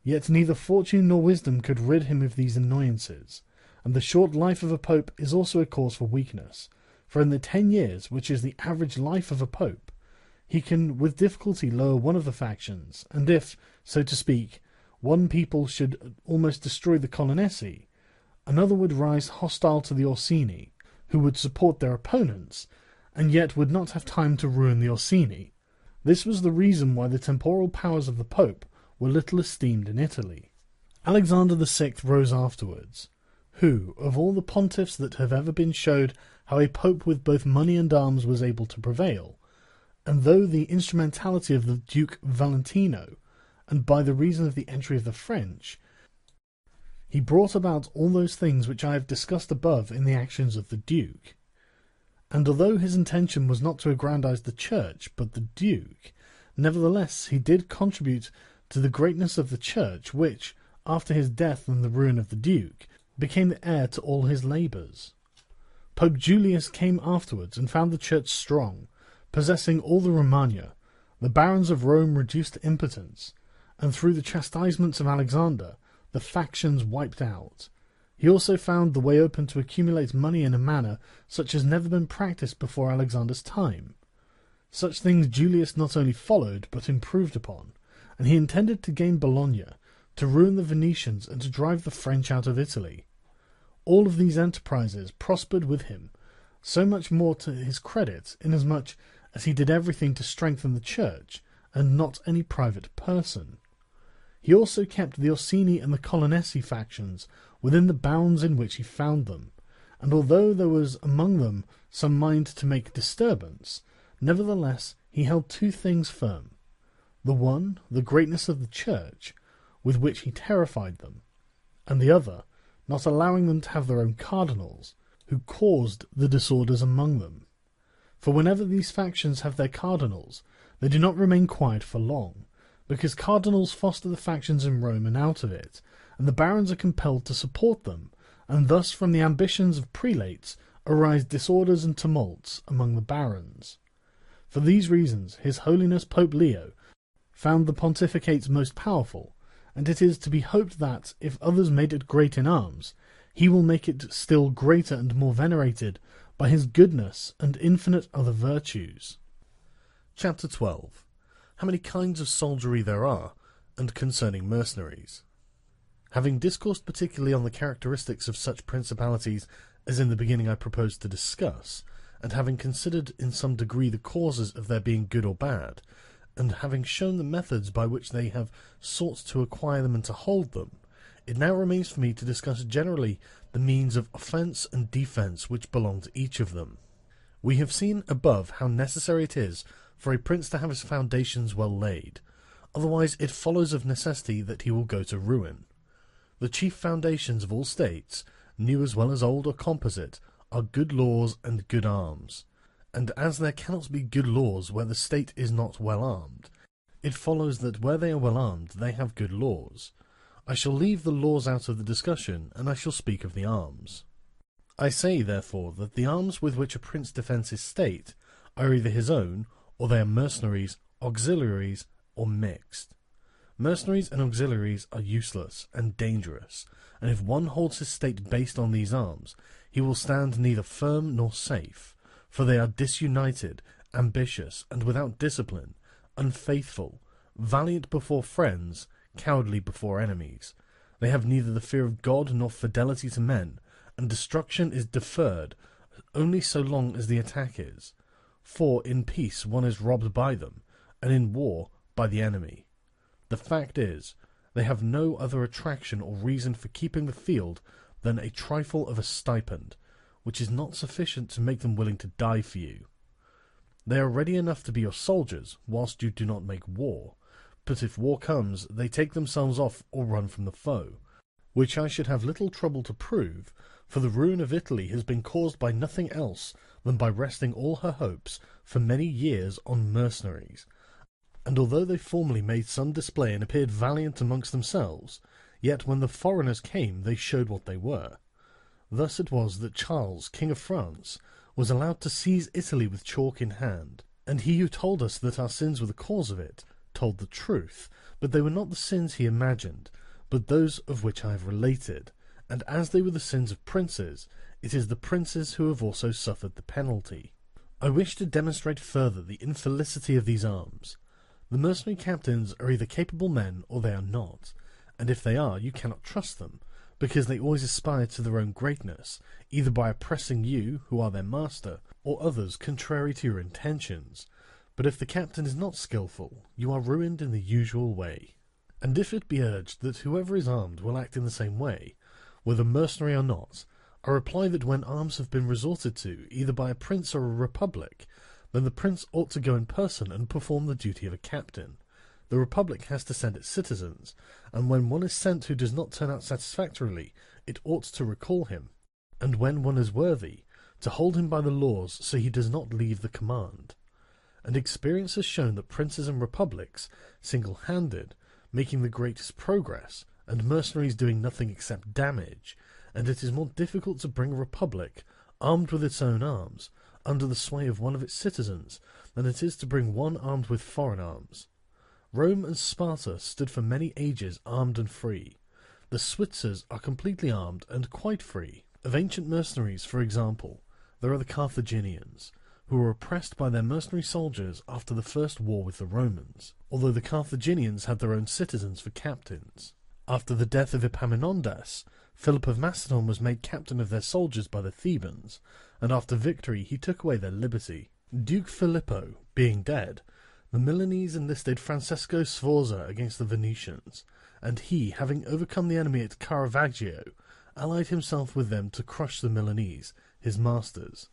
yet neither fortune nor wisdom could rid him of these annoyances, and the short life of a pope is also a cause for weakness, for in the 10 years, which is the average life of a pope, he can with difficulty lower one of the factions, and if, so to speak, one people should almost destroy the Colonnesi, another would rise hostile to the Orsini, who would support their opponents, and yet would not have time to ruin the Orsini. This was the reason why the temporal powers of the Pope were little esteemed in Italy. Alexander VI rose afterwards, who, of all the pontiffs that have ever been, showed how a pope with both money and arms was able to prevail, and though the instrumentality of the Duke Valentino, and by the reason of the entry of the French, he brought about all those things which I have discussed above in the actions of the Duke. And although his intention was not to aggrandize the Church, but the Duke, nevertheless he did contribute to the greatness of the Church, which, after his death and the ruin of the Duke, became the heir to all his labours. Pope Julius came afterwards and found the Church strong, possessing all the Romagna, the barons of Rome reduced to impotence, and through the chastisements of Alexander, the factions wiped out. He also found the way open to accumulate money in a manner such as never been practised before Alexander's time. Such things Julius not only followed, but improved upon, and he intended to gain Bologna, to ruin the Venetians, and to drive the French out of Italy. All of these enterprises prospered with him, so much more to his credit, inasmuch as he did everything to strengthen the Church, and not any private person. He also kept the Orsini and the Colonnesi factions within the bounds in which he found them, and although there was among them some mind to make disturbance, nevertheless he held two things firm: the one, the greatness of the Church, with which he terrified them, and the other, not allowing them to have their own cardinals, who caused the disorders among them. For whenever these factions have their cardinals, they do not remain quiet for long, because cardinals foster the factions in Rome and out of it, and the barons are compelled to support them, and thus from the ambitions of prelates arise disorders and tumults among the barons. For these reasons His Holiness Pope Leo found the pontificates most powerful, and it is to be hoped that, if others made it great in arms, he will make it still greater and more venerated by his goodness and infinite other virtues. Chapter 12. How many kinds of soldiery there are, and concerning mercenaries. Having discoursed particularly on the characteristics of such principalities as in the beginning I proposed to discuss, and having considered in some degree the causes of their being good or bad, and having shown the methods by which they have sought to acquire them and to hold them, it now remains for me to discuss generally the means of offence and defence which belong to each of them. We have seen above how necessary it is for a prince to have his foundations well laid, otherwise it follows of necessity that he will go to ruin. The chief foundations of all states, new as well as old or composite, are good laws and good arms, and as there cannot be good laws where the state is not well armed, it follows that where they are well armed they have good laws. I shall leave the laws out of the discussion, and I shall speak of the arms. I say, therefore, that the arms with which a prince defends his state are either his own, or they are mercenaries, auxiliaries, or mixed. Mercenaries and auxiliaries are useless and dangerous, and if one holds his state based on these arms, he will stand neither firm nor safe, for they are disunited, ambitious, and without discipline, unfaithful, valiant before friends, cowardly before enemies. They have neither the fear of God nor fidelity to men, and destruction is deferred only so long as the attack is. For in peace one is robbed by them, and in war by the enemy. The fact is, They have no other attraction or reason for keeping the field than a trifle of a stipend, which is not sufficient to make them willing to die for you. They are ready enough to be your soldiers, whilst you do not make war, but if war comes, they take themselves off or run from the foe, which I should have little trouble to prove, for the ruin of Italy has been caused by nothing else than by resting all her hopes for many years on mercenaries. And although they formerly made some display and appeared valiant amongst themselves, yet when the foreigners came they showed what they were. Thus it was that Charles, King of France, was allowed to seize Italy with chalk in hand, and he who told us that our sins were the cause of it told the truth, but they were not the sins he imagined, but those of which I have related, and as they were the sins of princes, it is the princes who have also suffered the penalty. I wish to demonstrate further the infelicity of these arms. The mercenary captains are either capable men or they are not, and if they are, you cannot trust them, because they always aspire to their own greatness, either by oppressing you, who are their master, or others contrary to your intentions. But if the captain is not skilful, you are ruined in the usual way. And if it be urged that whoever is armed will act in the same way, whether mercenary or not, I reply that when arms have been resorted to, either by a prince or a republic, then the prince ought to go in person and perform the duty of a captain. The republic has to send its citizens, and when one is sent who does not turn out satisfactorily, it ought to recall him, and when one is worthy, to hold him by the laws so he does not leave the command. And experience has shown that princes and republics, single-handed, making the greatest progress, and mercenaries doing nothing except damage, and it is more difficult to bring a republic, armed with its own arms, under the sway of one of its citizens, than it is to bring one armed with foreign arms. Rome and Sparta stood for many ages armed and free. The Switzers are completely armed and quite free. Of ancient mercenaries, for example, there are the Carthaginians, who were oppressed by their mercenary soldiers after the first war with the Romans, although the Carthaginians had their own citizens for captains. After the death of Epaminondas, Philip of Macedon was made captain of their soldiers by the Thebans, and after victory he took away their liberty. Duke Filippo being dead, the Milanese enlisted Francesco Sforza against the Venetians, and he, having overcome the enemy at Caravaggio, allied himself with them to crush the Milanese, his masters.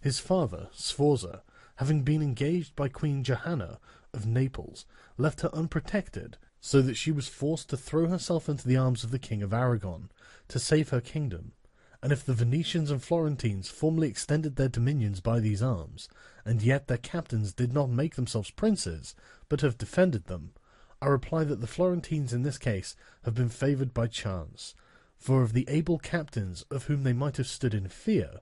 His father, Sforza, having been engaged by Queen Johanna of Naples, left her unprotected, so that she was forced to throw herself into the arms of the King of Aragon, to save her kingdom. And if the Venetians and Florentines formerly extended their dominions by these arms, and yet their captains did not make themselves princes, but have defended them, I reply that the Florentines in this case have been favoured by chance, for of the able captains of whom they might have stood in fear,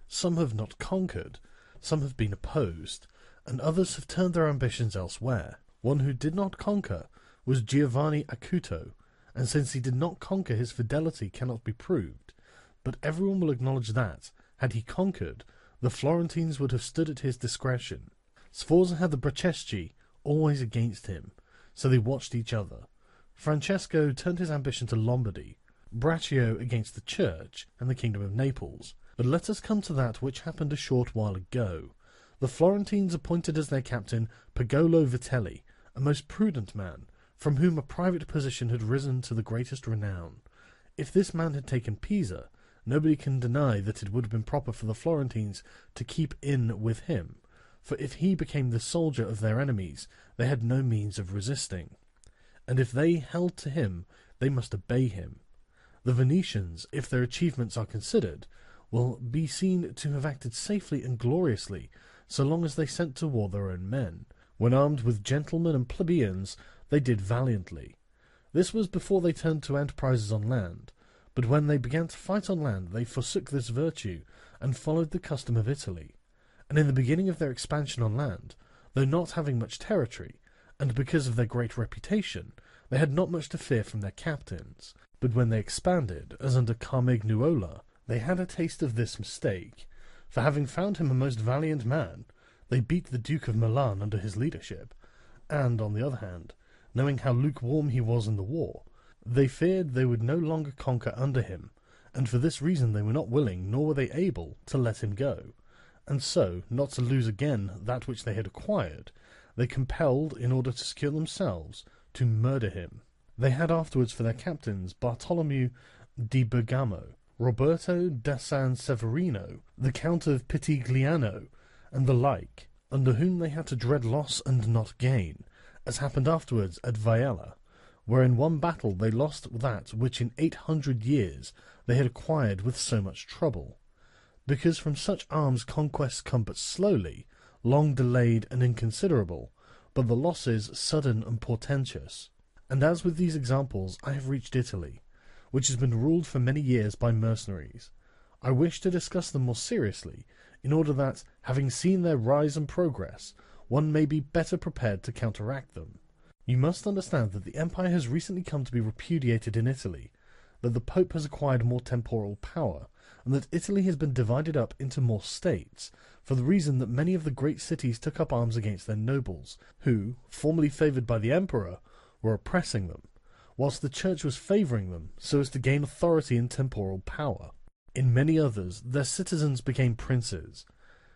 some have not conquered, some have been opposed, and others have turned their ambitions elsewhere. One who did not conquer was Giovanni Acuto, and since he did not conquer, his fidelity cannot be proved. But everyone will acknowledge that, had he conquered, the Florentines would have stood at his discretion. Sforza had the Bracceschi always against him, so they watched each other. Francesco turned his ambition to Lombardy, Braccio against the Church and the Kingdom of Naples. But let us come to that which happened a short while ago. The Florentines appointed as their captain Pagolo Vitelli, a most prudent man, from whom a private position had risen to the greatest renown. If this man had taken Pisa, nobody can deny that it would have been proper for the Florentines to keep in with him, for if he became the soldier of their enemies, they had no means of resisting, and if they held to him, they must obey him. The Venetians, if their achievements are considered, will be seen to have acted safely and gloriously, so long as they sent to war their own men. When armed with gentlemen and plebeians, they did valiantly. This was before they turned to enterprises on land, but when they began to fight on land, they forsook this virtue, and followed the custom of Italy. And in the beginning of their expansion on land, though not having much territory, and because of their great reputation, they had not much to fear from their captains. But when they expanded, as under Carmignuola, they had a taste of this mistake, for having found him a most valiant man, they beat the Duke of Milan under his leadership, and, on the other hand, knowing how lukewarm he was in the war, they feared they would no longer conquer under him, and for this reason they were not willing, nor were they able, to let him go, and so, not to lose again that which they had acquired, they compelled, in order to secure themselves, to murder him. They had afterwards for their captains Bartolomeo di Bergamo, Roberto da San Severino, the Count of Pitigliano, and the like, under whom they had to dread loss and not gain, as happened afterwards at Viella, where in one battle they lost that which in 800 years they had acquired with so much trouble, because from such arms conquests come but slowly, long delayed and inconsiderable, but the losses sudden and portentous. And as with these examples I have reached Italy, which has been ruled for many years by mercenaries, I wish to discuss them more seriously, in order that, having seen their rise and progress, one may be better prepared to counteract them. You must understand that the empire has recently come to be repudiated in Italy, that the Pope has acquired more temporal power, and that Italy has been divided up into more states, for the reason that many of the great cities took up arms against their nobles, who, formerly favoured by the emperor, were oppressing them, whilst the church was favouring them so as to gain authority and temporal power. In many others, their citizens became princes.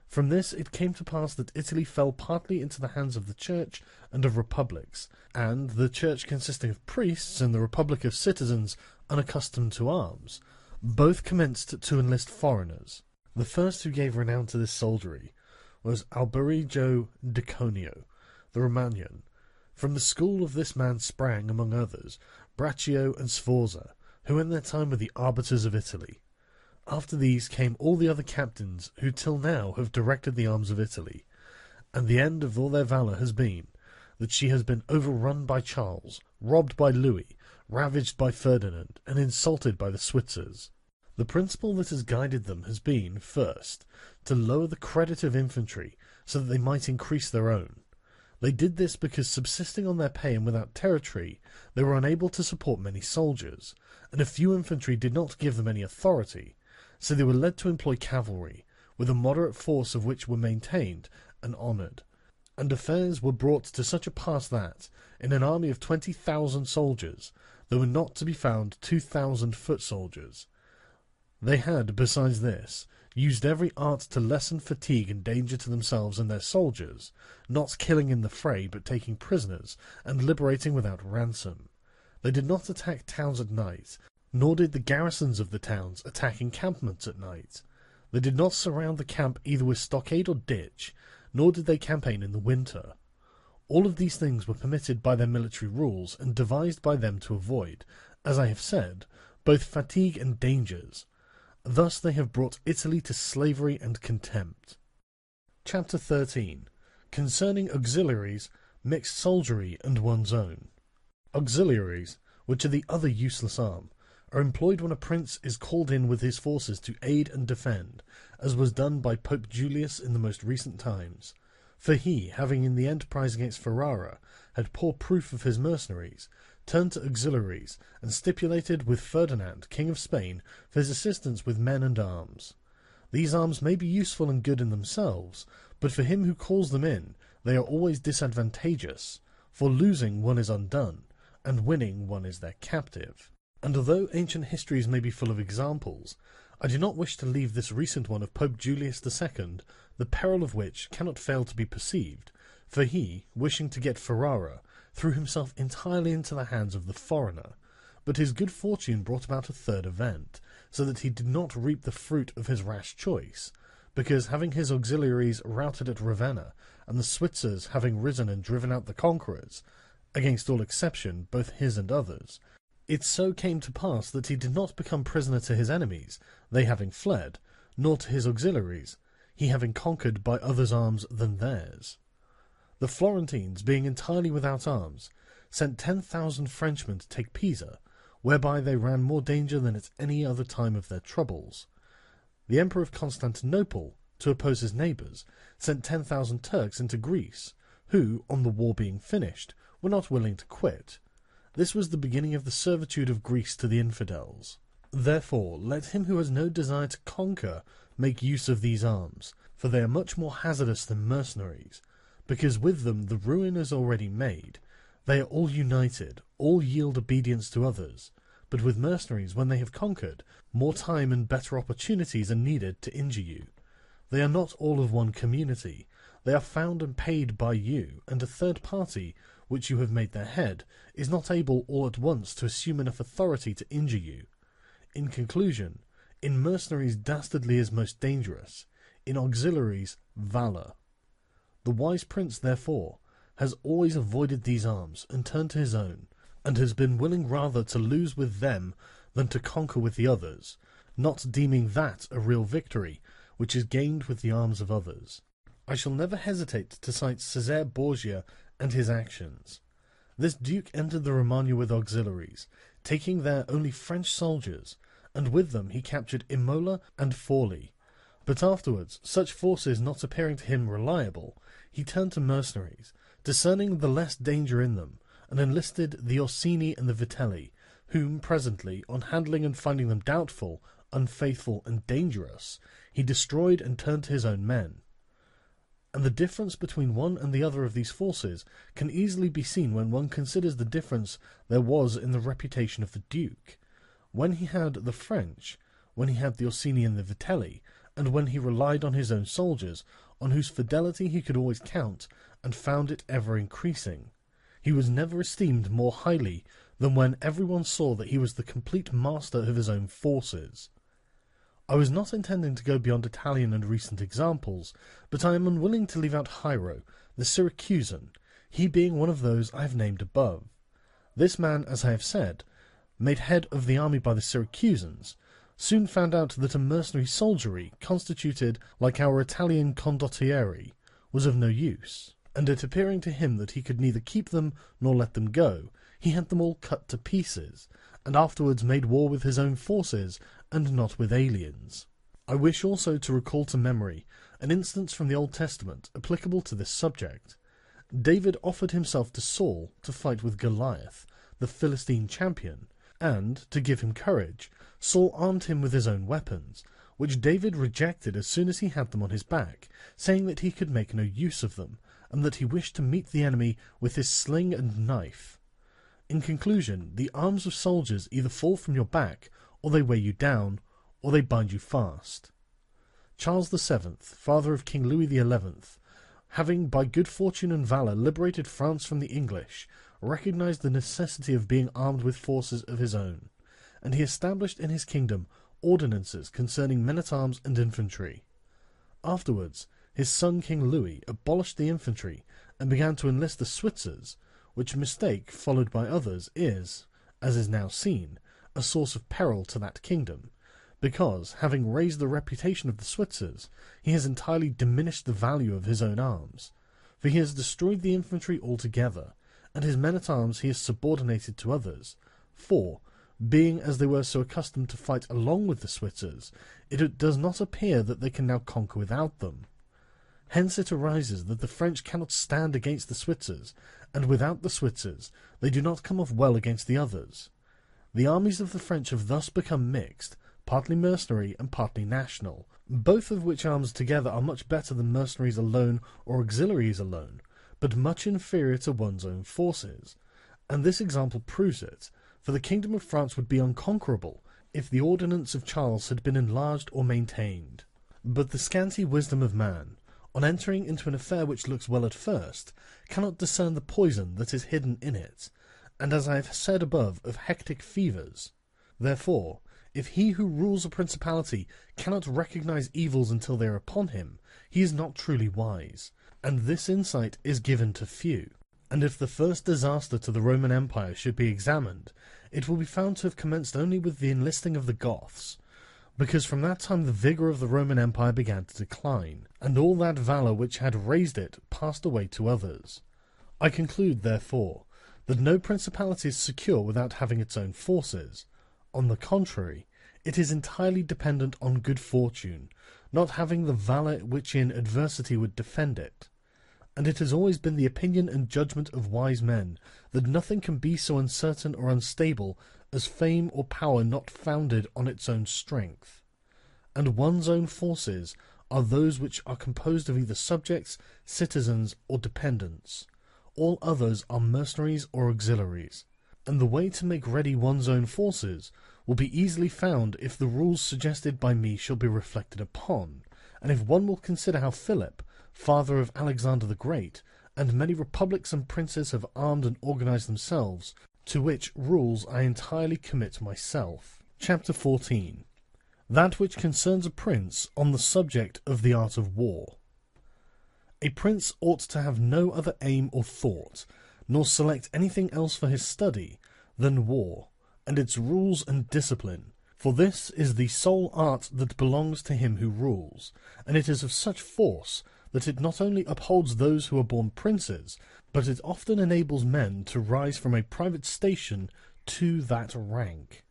From this it came to pass that Italy fell partly into the hands of the church and of republics, and the church consisting of priests and the republic of citizens unaccustomed to arms, both commenced to enlist foreigners. The first who gave renown to this soldiery was Alberigo de Conio, the Romagnan. From the school of this man sprang, among others, Braccio and Sforza, who in their time were the arbiters of Italy. After these came all the other captains who till now have directed the arms of Italy, and the end of all their valour has been that she has been overrun by Charles, robbed by Louis, ravaged by Ferdinand, and insulted by the Switzers. The principle that has guided them has been, first, to lower the credit of infantry so that they might increase their own. They did this because, subsisting on their pay and without territory, they were unable to support many soldiers, and a few infantry did not give them any authority, so they were led to employ cavalry, with a moderate force of which were maintained and honoured. And affairs were brought to such a pass that, in an army of 20,000 soldiers, there were not to be found 2,000 foot soldiers. They had, besides this, used every art to lessen fatigue and danger to themselves and their soldiers, not killing in the fray but taking prisoners, and liberating without ransom. They did not attack towns at night, nor did the garrisons of the towns attack encampments at night. They did not surround the camp either with stockade or ditch, nor did they campaign in the winter. All of these things were permitted by their military rules, and devised by them to avoid, as I have said, both fatigue and dangers. Thus they have brought Italy to slavery and contempt. Chapter 13. Concerning auxiliaries, mixed soldiery, and one's own. Auxiliaries, which are the other useless arm, are employed when a prince is called in with his forces to aid and defend, as was done by Pope Julius in the most recent times. For he, having in the enterprise against Ferrara had poor proof of his mercenaries, turned to auxiliaries, and stipulated with Ferdinand, King of Spain, for his assistance with men and arms. These arms may be useful and good in themselves, but for him who calls them in, they are always disadvantageous, for losing one is undone, and winning one is their captive. And although ancient histories may be full of examples, I do not wish to leave this recent one of Pope Julius II, the peril of which cannot fail to be perceived, for he, wishing to get Ferrara, threw himself entirely into the hands of the foreigner, but his good fortune brought about a third event, so that he did not reap the fruit of his rash choice, because having his auxiliaries routed at Ravenna, and the Switzers having risen and driven out the conquerors, against all exception, both his and others, it so came to pass that he did not become prisoner to his enemies, they having fled, nor to his auxiliaries, he having conquered by others' arms than theirs. The Florentines, being entirely without arms, sent 10,000 Frenchmen to take Pisa, whereby they ran more danger than at any other time of their troubles. The Emperor of Constantinople, to oppose his neighbours, sent 10,000 Turks into Greece, who, on the war being finished, were not willing to quit. This was the beginning of the servitude of Greece to the infidels. Therefore, let him who has no desire to conquer make use of these arms, for they are much more hazardous than mercenaries, because with them the ruin is already made. They are all united, all yield obedience to others, but with mercenaries, when they have conquered, more time and better opportunities are needed to injure you. They are not all of one community, they are found and paid by you, and a third party, which you have made their head, is not able all at once to assume enough authority to injure you. In conclusion, in mercenaries dastardly is most dangerous, in auxiliaries valour. The wise prince, therefore, has always avoided these arms, and turned to his own, and has been willing rather to lose with them than to conquer with the others, not deeming that a real victory, which is gained with the arms of others. I shall never hesitate to cite Cesare Borgia and his actions. This duke entered the Romagna with auxiliaries, taking there only French soldiers, and with them he captured Imola and Forli. But afterwards, such forces not appearing to him reliable, he turned to mercenaries, discerning the less danger in them, and enlisted the Orsini and the Vitelli, whom presently, on handling and finding them doubtful, unfaithful, and dangerous, he destroyed and turned to his own men. And the difference between one and the other of these forces can easily be seen when one considers the difference there was in the reputation of the Duke, when he had the French, when he had the Orsini and the Vitelli, and when he relied on his own soldiers, on whose fidelity he could always count, and found it ever increasing. He was never esteemed more highly than when everyone saw that he was the complete master of his own forces. I was not intending to go beyond Italian and recent examples, but I am unwilling to leave out Hiero, the Syracusan, he being one of those I have named above. This man, as I have said, made head of the army by the Syracusans, soon found out that a mercenary soldiery, constituted like our Italian condottieri, was of no use, and it appearing to him that he could neither keep them nor let them go, he had them all cut to pieces, and afterwards made war with his own forces, and not with aliens. I wish also to recall to memory an instance from the Old Testament applicable to this subject. David offered himself to Saul to fight with Goliath, the Philistine champion, and, to give him courage, Saul armed him with his own weapons, which David rejected as soon as he had them on his back, saying that he could make no use of them, and that he wished to meet the enemy with his sling and knife. In conclusion, the arms of soldiers either fall from your back, or they weigh you down, or they bind you fast. Charles VII, father of King Louis XI, having by good fortune and valour liberated France from the English, recognized the necessity of being armed with forces of his own, and he established in his kingdom ordinances concerning men-at-arms and infantry. Afterwards, his son King Louis abolished the infantry, and began to enlist the Switzers, which mistake, followed by others, is, as is now seen, a source of peril to that kingdom, because, having raised the reputation of the Switzers, he has entirely diminished the value of his own arms, for he has destroyed the infantry altogether, and his men-at-arms he has subordinated to others, for, being as they were so accustomed to fight along with the Switzers, it does not appear that they can now conquer without them. Hence it arises that the French cannot stand against the Switzers, and without the Switzers they do not come off well against the others. The armies of the French have thus become mixed, partly mercenary and partly national, both of which arms together are much better than mercenaries alone or auxiliaries alone, but much inferior to one's own forces. And this example proves it, for the kingdom of France would be unconquerable if the ordinance of Charles had been enlarged or maintained. But the scanty wisdom of man, on entering into an affair which looks well at first, cannot discern the poison that is hidden in it, and as I have said above of hectic fevers. Therefore, if he who rules a principality cannot recognize evils until they are upon him, he is not truly wise, and this insight is given to few. And if the first disaster to the Roman Empire should be examined, it will be found to have commenced only with the enlisting of the Goths, because from that time the vigour of the Roman Empire began to decline, and all that valour which had raised it passed away to others. I conclude, therefore, that no principality is secure without having its own forces. On the contrary, it is entirely dependent on good fortune, not having the valour which in adversity would defend it. And it has always been the opinion and judgment of wise men that nothing can be so uncertain or unstable as fame or power not founded on its own strength. And one's own forces are those which are composed of either subjects, citizens, or dependents. All others are mercenaries or auxiliaries. And the way to make ready one's own forces will be easily found if the rules suggested by me shall be reflected upon, and if one will consider how Philip, father of Alexander the Great, and many republics and princes have armed and organized themselves, to which rules I entirely commit myself. Chapter 14. That which concerns a prince on the subject of the art of war. A prince ought to have no other aim or thought, nor select anything else for his study, than war, and its rules and discipline, for this is the sole art that belongs to him who rules, and it is of such force that it not only upholds those who are born princes, but it often enables men to rise from a private station to that rank.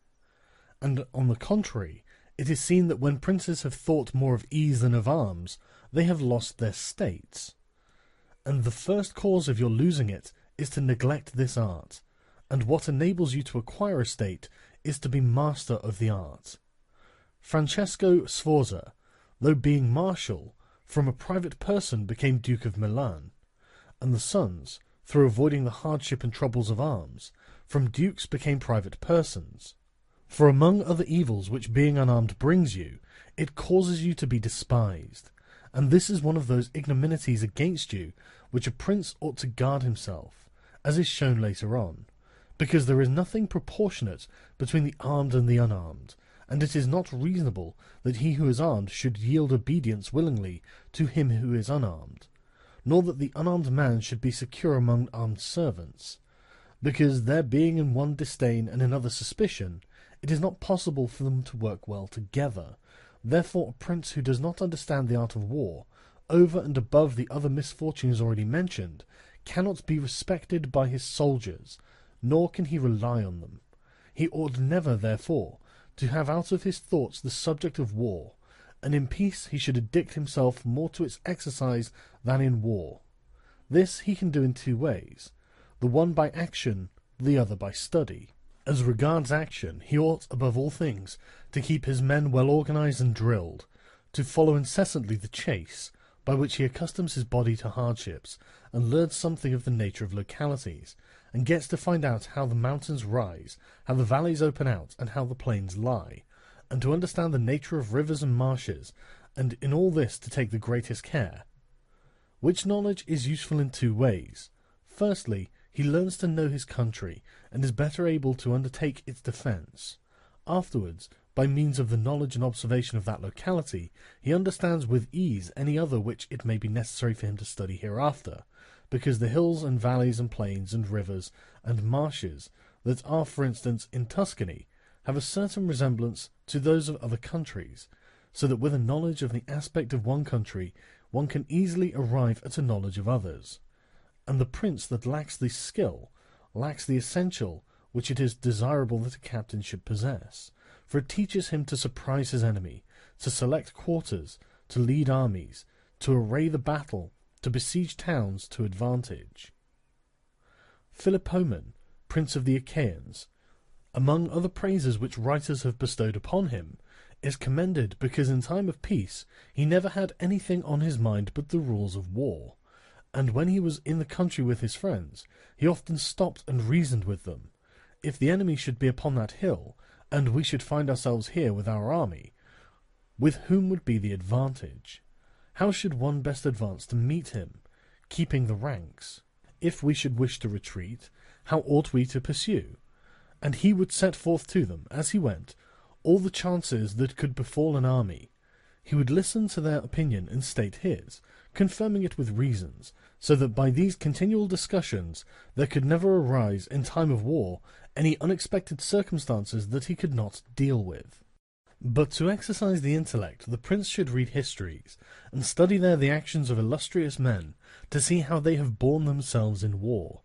And on the contrary, it is seen that when princes have thought more of ease than of arms, they have lost their states. And the first cause of your losing it is to neglect this art, and what enables you to acquire a state is to be master of the art. Francesco Sforza, though being marshal, from a private person became Duke of Milan, and the sons, through avoiding the hardship and troubles of arms, from dukes became private persons. For among other evils which being unarmed brings you, it causes you to be despised, and this is one of those ignominities against you which a prince ought to guard himself, as is shown later on, because there is nothing proportionate between the armed and the unarmed, and it is not reasonable that he who is armed should yield obedience willingly to him who is unarmed, nor that the unarmed man should be secure among armed servants, because there being in one disdain and another suspicion, it is not possible for them to work well together. Therefore a prince who does not understand the art of war, over and above the other misfortunes already mentioned, cannot be respected by his soldiers, nor can he rely on them. He ought never, therefore, to have out of his thoughts the subject of war, and in peace he should addict himself more to its exercise than in war. This he can do in two ways, the one by action, the other by study. As regards action, he ought, above all things, to keep his men well organized and drilled, to follow incessantly the chase, by which he accustoms his body to hardships, and learns something of the nature of localities, and gets to find out how the mountains rise, how the valleys open out, and how the plains lie, and to understand the nature of rivers and marshes, and in all this to take the greatest care. Which knowledge is useful in two ways. Firstly, he learns to know his country, and is better able to undertake its defence. Afterwards, by means of the knowledge and observation of that locality, he understands with ease any other which it may be necessary for him to study hereafter, because the hills and valleys and plains and rivers and marshes that are, for instance, in Tuscany, have a certain resemblance to those of other countries, so that with a knowledge of the aspect of one country one can easily arrive at a knowledge of others. And the prince that lacks this skill lacks the essential which it is desirable that a captain should possess, for it teaches him to surprise his enemy, to select quarters, to lead armies, to array the battle, to besiege towns to advantage. Philopoemen, prince of the Achaeans, among other praises which writers have bestowed upon him, is commended because in time of peace he never had anything on his mind but the rules of war, and when he was in the country with his friends, he often stopped and reasoned with them. If the enemy should be upon that hill, and we should find ourselves here with our army, with whom would be the advantage? How should one best advance to meet him, keeping the ranks? If we should wish to retreat, how ought we to pursue? And he would set forth to them, as he went, all the chances that could befall an army. He would listen to their opinion and state his, confirming it with reasons, so that by these continual discussions there could never arise in time of war any unexpected circumstances that he could not deal with. But to exercise the intellect the prince should read histories, and study there the actions of illustrious men, to see how they have borne themselves in war,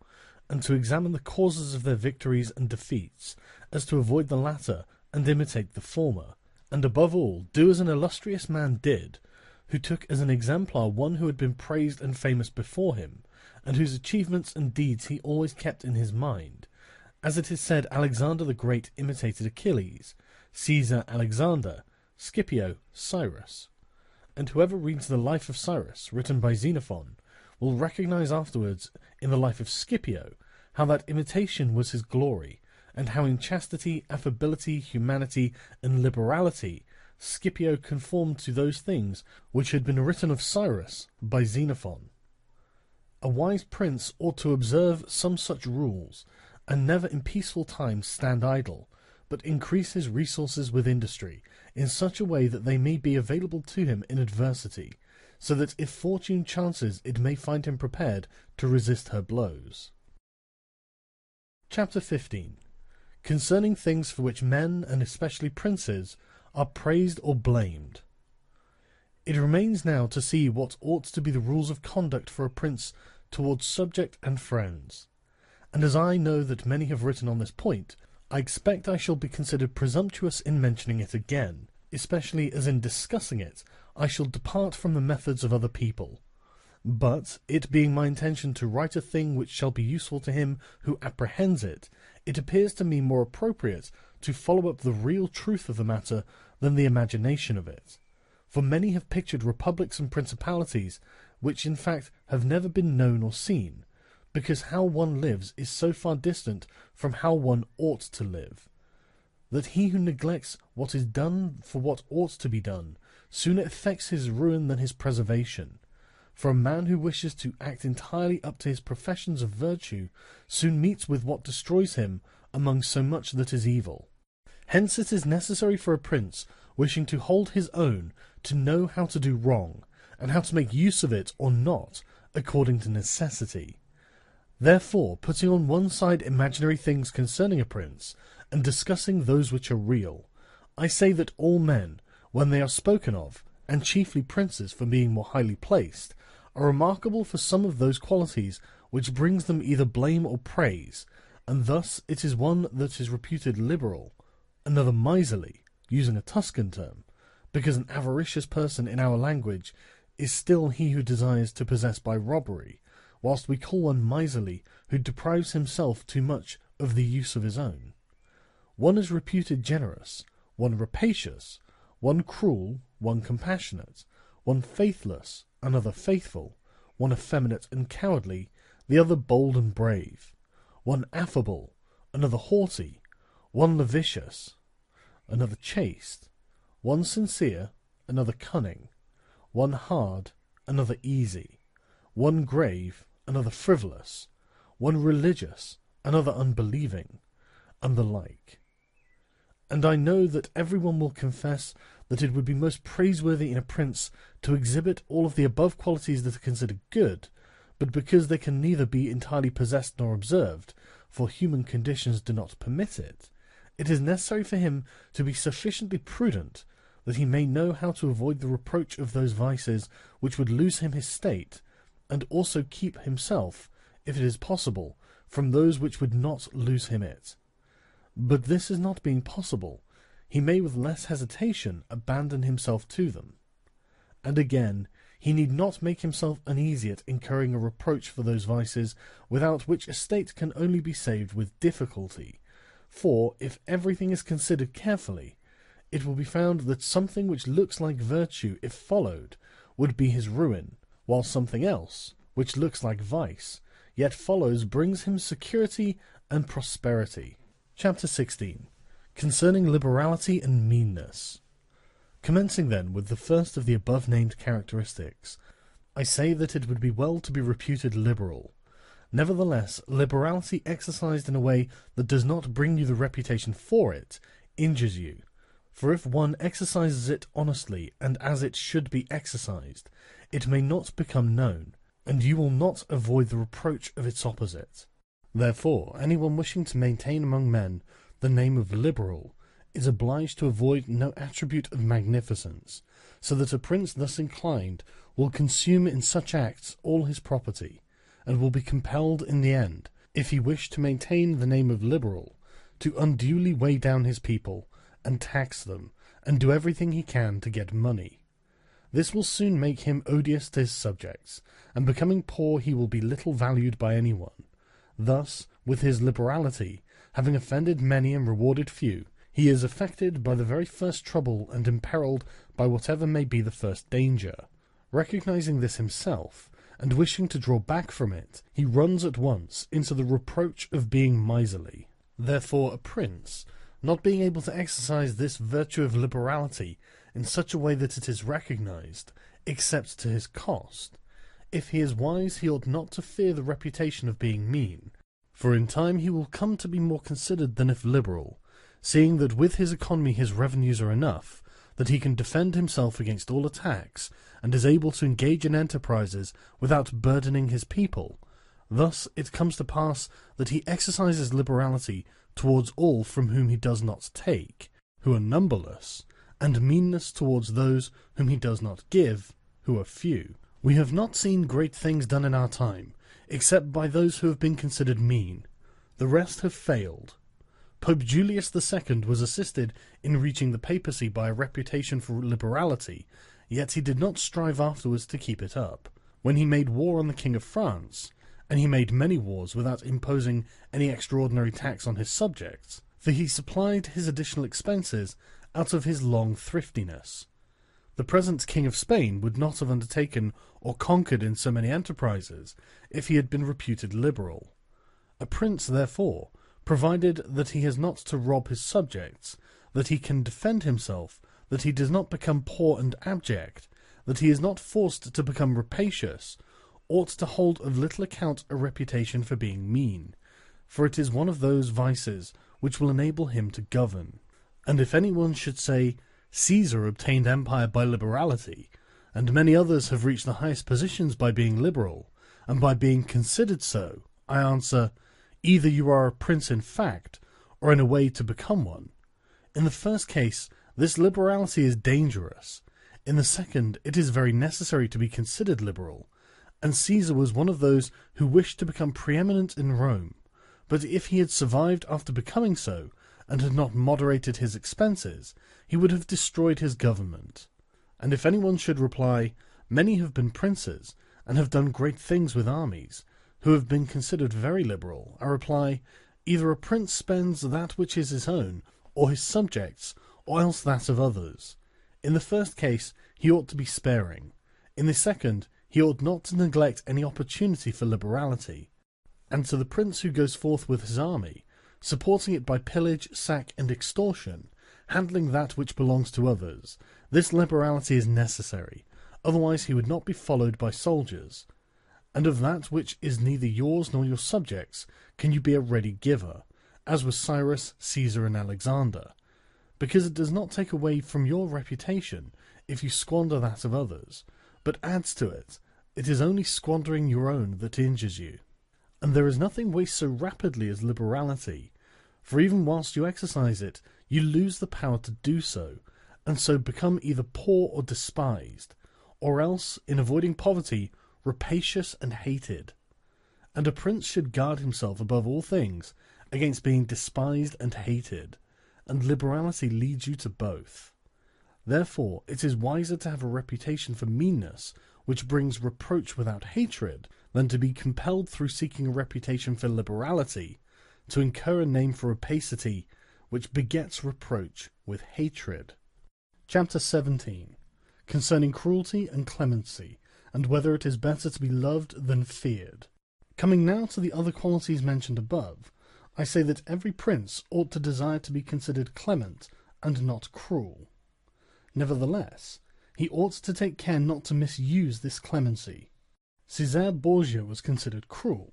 and to examine the causes of their victories and defeats, as to avoid the latter and imitate the former, and above all do as an illustrious man did, who took as an exemplar one who had been praised and famous before him, and whose achievements and deeds he always kept in his mind. As it is said, Alexander the Great imitated Achilles, Caesar Alexander, Scipio Cyrus. And whoever reads the Life of Cyrus, written by Xenophon, will recognize afterwards in the life of Scipio how that imitation was his glory, and how in chastity, affability, humanity, and liberality Scipio conformed to those things which had been written of Cyrus by Xenophon. A wise prince ought to observe some such rules, and never in peaceful times stand idle, but increase his resources with industry, in such a way that they may be available to him in adversity, so that if fortune chances it may find him prepared to resist her blows. Chapter 15. Concerning things for which men, and especially princes, are praised or blamed. It remains now to see what ought to be the rules of conduct for a prince towards subject and friends. And as I know that many have written on this point, I expect I shall be considered presumptuous in mentioning it again, especially as in discussing it I shall depart from the methods of other people. But, it being my intention to write a thing which shall be useful to him who apprehends it, it appears to me more appropriate to follow up the real truth of the matter than the imagination of it. For many have pictured republics and principalities, which in fact have never been known or seen, because how one lives is so far distant from how one ought to live, that he who neglects what is done for what ought to be done sooner effects his ruin than his preservation. For a man who wishes to act entirely up to his professions of virtue soon meets with what destroys him among so much that is evil. Hence it is necessary for a prince wishing to hold his own to know how to do wrong, and how to make use of it or not, according to necessity. Therefore, putting on one side imaginary things concerning a prince, and discussing those which are real, I say that all men, when they are spoken of, and chiefly princes for being more highly placed, are remarkable for some of those qualities which brings them either blame or praise, and thus it is one that is reputed liberal, another miserly, using a Tuscan term, because an avaricious person in our language is still he who desires to possess by robbery, whilst we call one miserly who deprives himself too much of the use of his own. One is reputed generous, one rapacious, one cruel, one compassionate, one faithless, another faithful, one effeminate and cowardly, the other bold and brave, one affable, another haughty, one lascivious, another chaste, one sincere, another cunning, one hard, another easy, one grave, another frivolous, one religious, another unbelieving, and the like. And I know that every one will confess that it would be most praiseworthy in a prince to exhibit all of the above qualities that are considered good, but because they can neither be entirely possessed nor observed, for human conditions do not permit it, it is necessary for him to be sufficiently prudent that he may know how to avoid the reproach of those vices which would lose him his state, and also keep himself, if it is possible, from those which would not lose him it. But this is not being possible, he may with less hesitation abandon himself to them. And again, he need not make himself uneasy at incurring a reproach for those vices, without which a state can only be saved with difficulty. For, if everything is considered carefully, it will be found that something which looks like virtue, if followed, would be his ruin, while something else, which looks like vice, yet follows, brings him security and prosperity. Chapter 16. Concerning liberality and meanness. Commencing then with the first of the above-named characteristics, I say that it would be well to be reputed liberal. Nevertheless, liberality exercised in a way that does not bring you the reputation for it, injures you. For if one exercises it honestly, and as it should be exercised, it may not become known, and you will not avoid the reproach of its opposite. Therefore, anyone wishing to maintain among men the name of liberal is obliged to avoid no attribute of magnificence, so that a prince thus inclined will consume in such acts all his property, and will be compelled in the end, if he wish to maintain the name of liberal, to unduly weigh down his people, and tax them, and do everything he can to get money. This will soon make him odious to his subjects, and becoming poor he will be little valued by any one. Thus, with his liberality, having offended many and rewarded few, he is affected by the very first trouble and imperilled by whatever may be the first danger. Recognizing this himself, and wishing to draw back from it, he runs at once into the reproach of being miserly. Therefore a prince, not being able to exercise this virtue of liberality in such a way that it is recognized, except to his cost, if he is wise, he ought not to fear the reputation of being mean, for in time he will come to be more considered than if liberal, seeing that with his economy his revenues are enough, that he can defend himself against all attacks, and is able to engage in enterprises without burdening his people. Thus it comes to pass that he exercises liberality towards all from whom he does not take, who are numberless, and meanness towards those whom he does not give, who are few. We have not seen great things done in our time, except by those who have been considered mean. The rest have failed. Pope Julius II was assisted in reaching the papacy by a reputation for liberality, yet he did not strive afterwards to keep it up. When he made war on the King of France, and he made many wars without imposing any extraordinary tax on his subjects, for he supplied his additional expenses out of his long thriftiness. The present King of Spain would not have undertaken or conquered in so many enterprises if he had been reputed liberal. A prince, therefore, provided that he has not to rob his subjects, that he can defend himself, that he does not become poor and abject, that he is not forced to become rapacious, ought to hold of little account a reputation for being mean, for it is one of those vices which will enable him to govern. And if anyone should say, Caesar obtained empire by liberality, and many others have reached the highest positions by being liberal, and by being considered so, I answer, either you are a prince in fact, or in a way to become one. In the first case, this liberality is dangerous. In the second, it is very necessary to be considered liberal, and Caesar was one of those who wished to become preeminent in Rome. But if he had survived after becoming so, and had not moderated his expenses, he would have destroyed his government. And if anyone should reply, many have been princes, and have done great things with armies, who have been considered very liberal, I reply, either a prince spends that which is his own, or his subjects, or else that of others. In the first case, he ought to be sparing. In the second, he ought not to neglect any opportunity for liberality. And to the prince who goes forth with his army, supporting it by pillage, sack, and extortion, handling that which belongs to others, this liberality is necessary, otherwise he would not be followed by soldiers. And of that which is neither yours nor your subjects can you be a ready giver, as was Cyrus, Caesar, and Alexander, because it does not take away from your reputation if you squander that of others, but adds to it. It is only squandering your own that injures you. And there is nothing wastes so rapidly as liberality, for even whilst you exercise it, you lose the power to do so, and so become either poor or despised, or else, in avoiding poverty, rapacious and hated. And a prince should guard himself above all things against being despised and hated, and liberality leads you to both. Therefore, it is wiser to have a reputation for meanness, which brings reproach without hatred, than to be compelled through seeking a reputation for liberality, to incur a name for rapacity, which begets reproach with hatred. Chapter 17. Concerning cruelty and clemency, and whether it is better to be loved than feared. Coming now to the other qualities mentioned above, I say that every prince ought to desire to be considered clement and not cruel. Nevertheless, he ought to take care not to misuse this clemency. Cesare Borgia was considered cruel.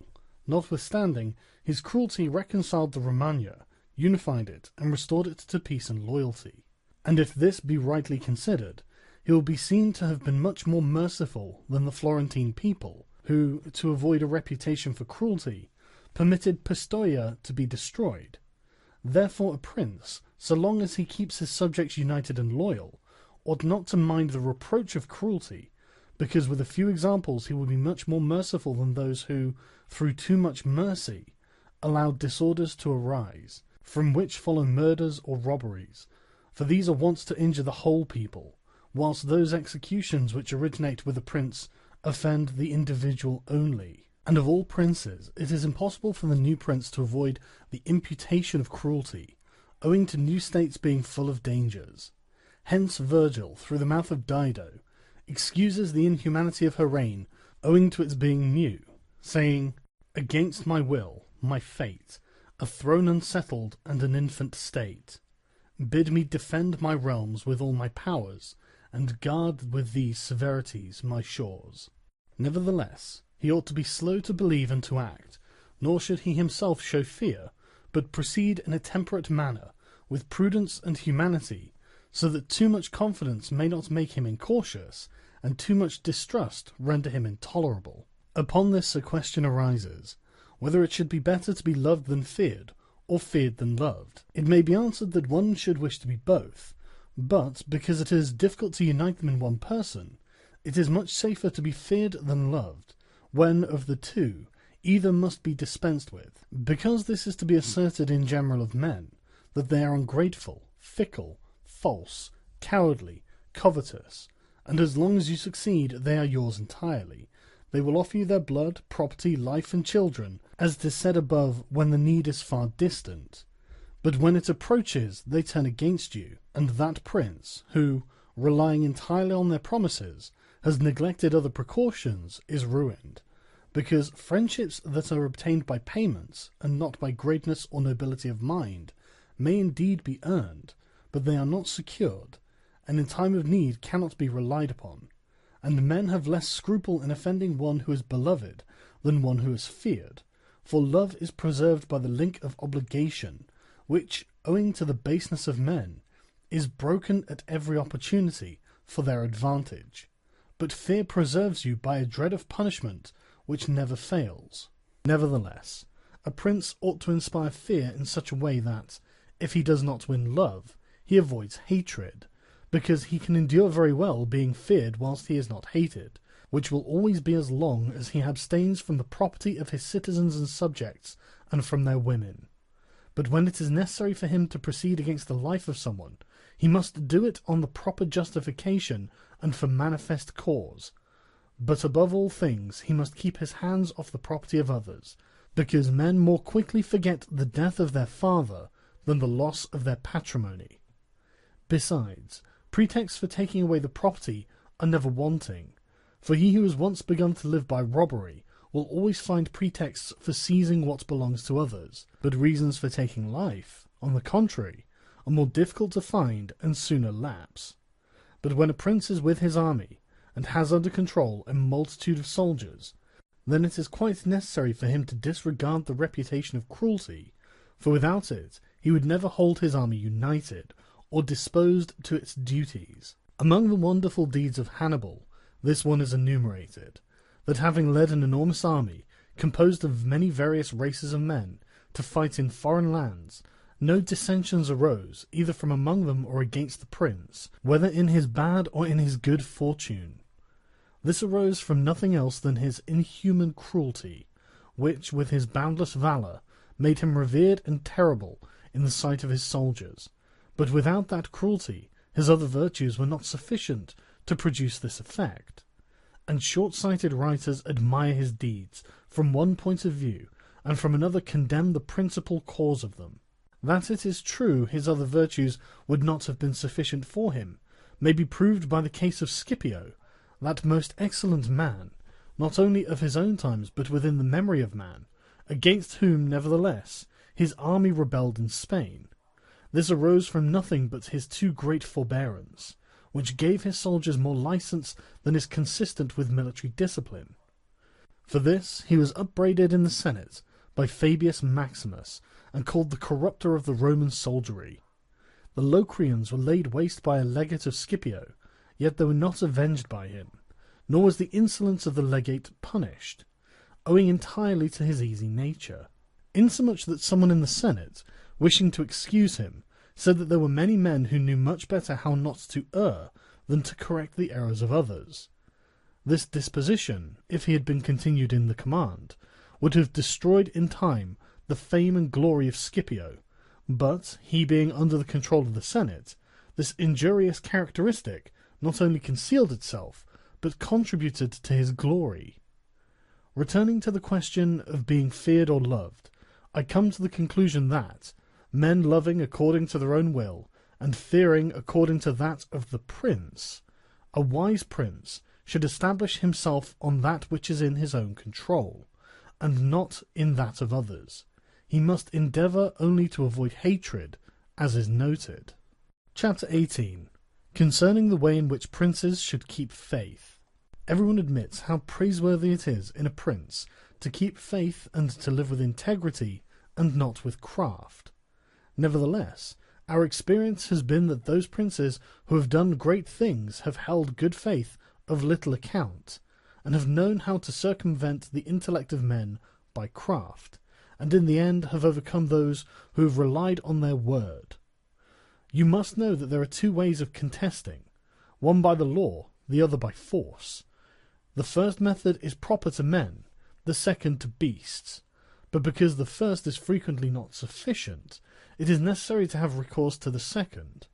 Notwithstanding, his cruelty reconciled the Romagna, unified it, and restored it to peace and loyalty. And if this be rightly considered, he will be seen to have been much more merciful than the Florentine people, who, to avoid a reputation for cruelty, permitted Pistoia to be destroyed. Therefore a prince, so long as he keeps his subjects united and loyal, ought not to mind the reproach of cruelty, because with a few examples he will be much more merciful than those who, through too much mercy, allow disorders to arise, from which follow murders or robberies, for these are wont to injure the whole people, whilst those executions which originate with a prince offend the individual only. And of all princes, it is impossible for the new prince to avoid the imputation of cruelty, owing to new states being full of dangers. Hence Virgil, through the mouth of Dido, excuses the inhumanity of her reign, owing to its being new, saying, "Against my will, my fate, a throne unsettled and an infant state, bid me defend my realms with all my powers, and guard with these severities my shores." Nevertheless, he ought to be slow to believe and to act, nor should he himself show fear, but proceed in a temperate manner, with prudence and humanity, so that too much confidence may not make him incautious, and too much distrust render him intolerable. Upon this a question arises, whether it should be better to be loved than feared, or feared than loved. It may be answered that one should wish to be both, but because it is difficult to unite them in one person, it is much safer to be feared than loved, when of the two, either must be dispensed with. Because this is to be asserted in general of men, that they are ungrateful, fickle, false, cowardly, covetous, and as long as you succeed they are yours entirely. They will offer you their blood, property, life, and children, as it is said above, when the need is far distant. But when it approaches, they turn against you, and that prince, who, relying entirely on their promises, has neglected other precautions, is ruined. Because friendships that are obtained by payments, and not by greatness or nobility of mind, may indeed be earned, but they are not secured, and in time of need cannot be relied upon. And men have less scruple in offending one who is beloved than one who is feared, for love is preserved by the link of obligation, which, owing to the baseness of men, is broken at every opportunity for their advantage. But fear preserves you by a dread of punishment which never fails. Nevertheless, a prince ought to inspire fear in such a way that, if he does not win love, he avoids hatred, because he can endure very well being feared whilst he is not hated, which will always be as long as he abstains from the property of his citizens and subjects, and from their women. But when it is necessary for him to proceed against the life of someone, he must do it on the proper justification and for manifest cause. But above all things he must keep his hands off the property of others, because men more quickly forget the death of their father than the loss of their patrimony. Besides, pretexts for taking away the property are never wanting, for he who has once begun to live by robbery will always find pretexts for seizing what belongs to others, but reasons for taking life, on the contrary, are more difficult to find and sooner lapse. But when a prince is with his army, and has under control a multitude of soldiers, then it is quite necessary for him to disregard the reputation of cruelty, for without it he would never hold his army united, or disposed to its duties. Among the wonderful deeds of Hannibal, this one is enumerated, that having led an enormous army, composed of many various races of men, to fight in foreign lands, no dissensions arose, either from among them or against the prince, whether in his bad or in his good fortune. This arose from nothing else than his inhuman cruelty, which, with his boundless valour, made him revered and terrible in the sight of his soldiers. But without that cruelty, his other virtues were not sufficient to produce this effect. And short-sighted writers admire his deeds from one point of view, and from another condemn the principal cause of them. That it is true his other virtues would not have been sufficient for him may be proved by the case of Scipio, that most excellent man, not only of his own times but within the memory of man, against whom, nevertheless, his army rebelled in Spain. This arose from nothing but his too great forbearance, which gave his soldiers more license than is consistent with military discipline. For this he was upbraided in the Senate by Fabius Maximus, and called the corrupter of the Roman soldiery. The Locrians were laid waste by a legate of Scipio, yet they were not avenged by him, nor was the insolence of the legate punished, owing entirely to his easy nature, insomuch that someone in the Senate, wishing to excuse him, said that there were many men who knew much better how not to err than to correct the errors of others. This disposition, if he had been continued in the command, would have destroyed in time the fame and glory of Scipio, but, he being under the control of the Senate, this injurious characteristic not only concealed itself, but contributed to his glory. Returning to the question of being feared or loved, I come to the conclusion that, men loving according to their own will, and fearing according to that of the prince, a wise prince should establish himself on that which is in his own control, and not in that of others. He must endeavour only to avoid hatred, as is noted. Chapter 18. Concerning the way in which princes should keep faith. Everyone admits how praiseworthy it is in a prince to keep faith and to live with integrity and not with craft. Nevertheless, our experience has been that those princes who have done great things have held good faith of little account, and have known how to circumvent the intellect of men by craft, and in the end have overcome those who have relied on their word. You must know that there are two ways of contesting, one by the law, the other by force. The first method is proper to men, the second to beasts. But because the first is frequently not sufficient, it is necessary to have recourse to the second.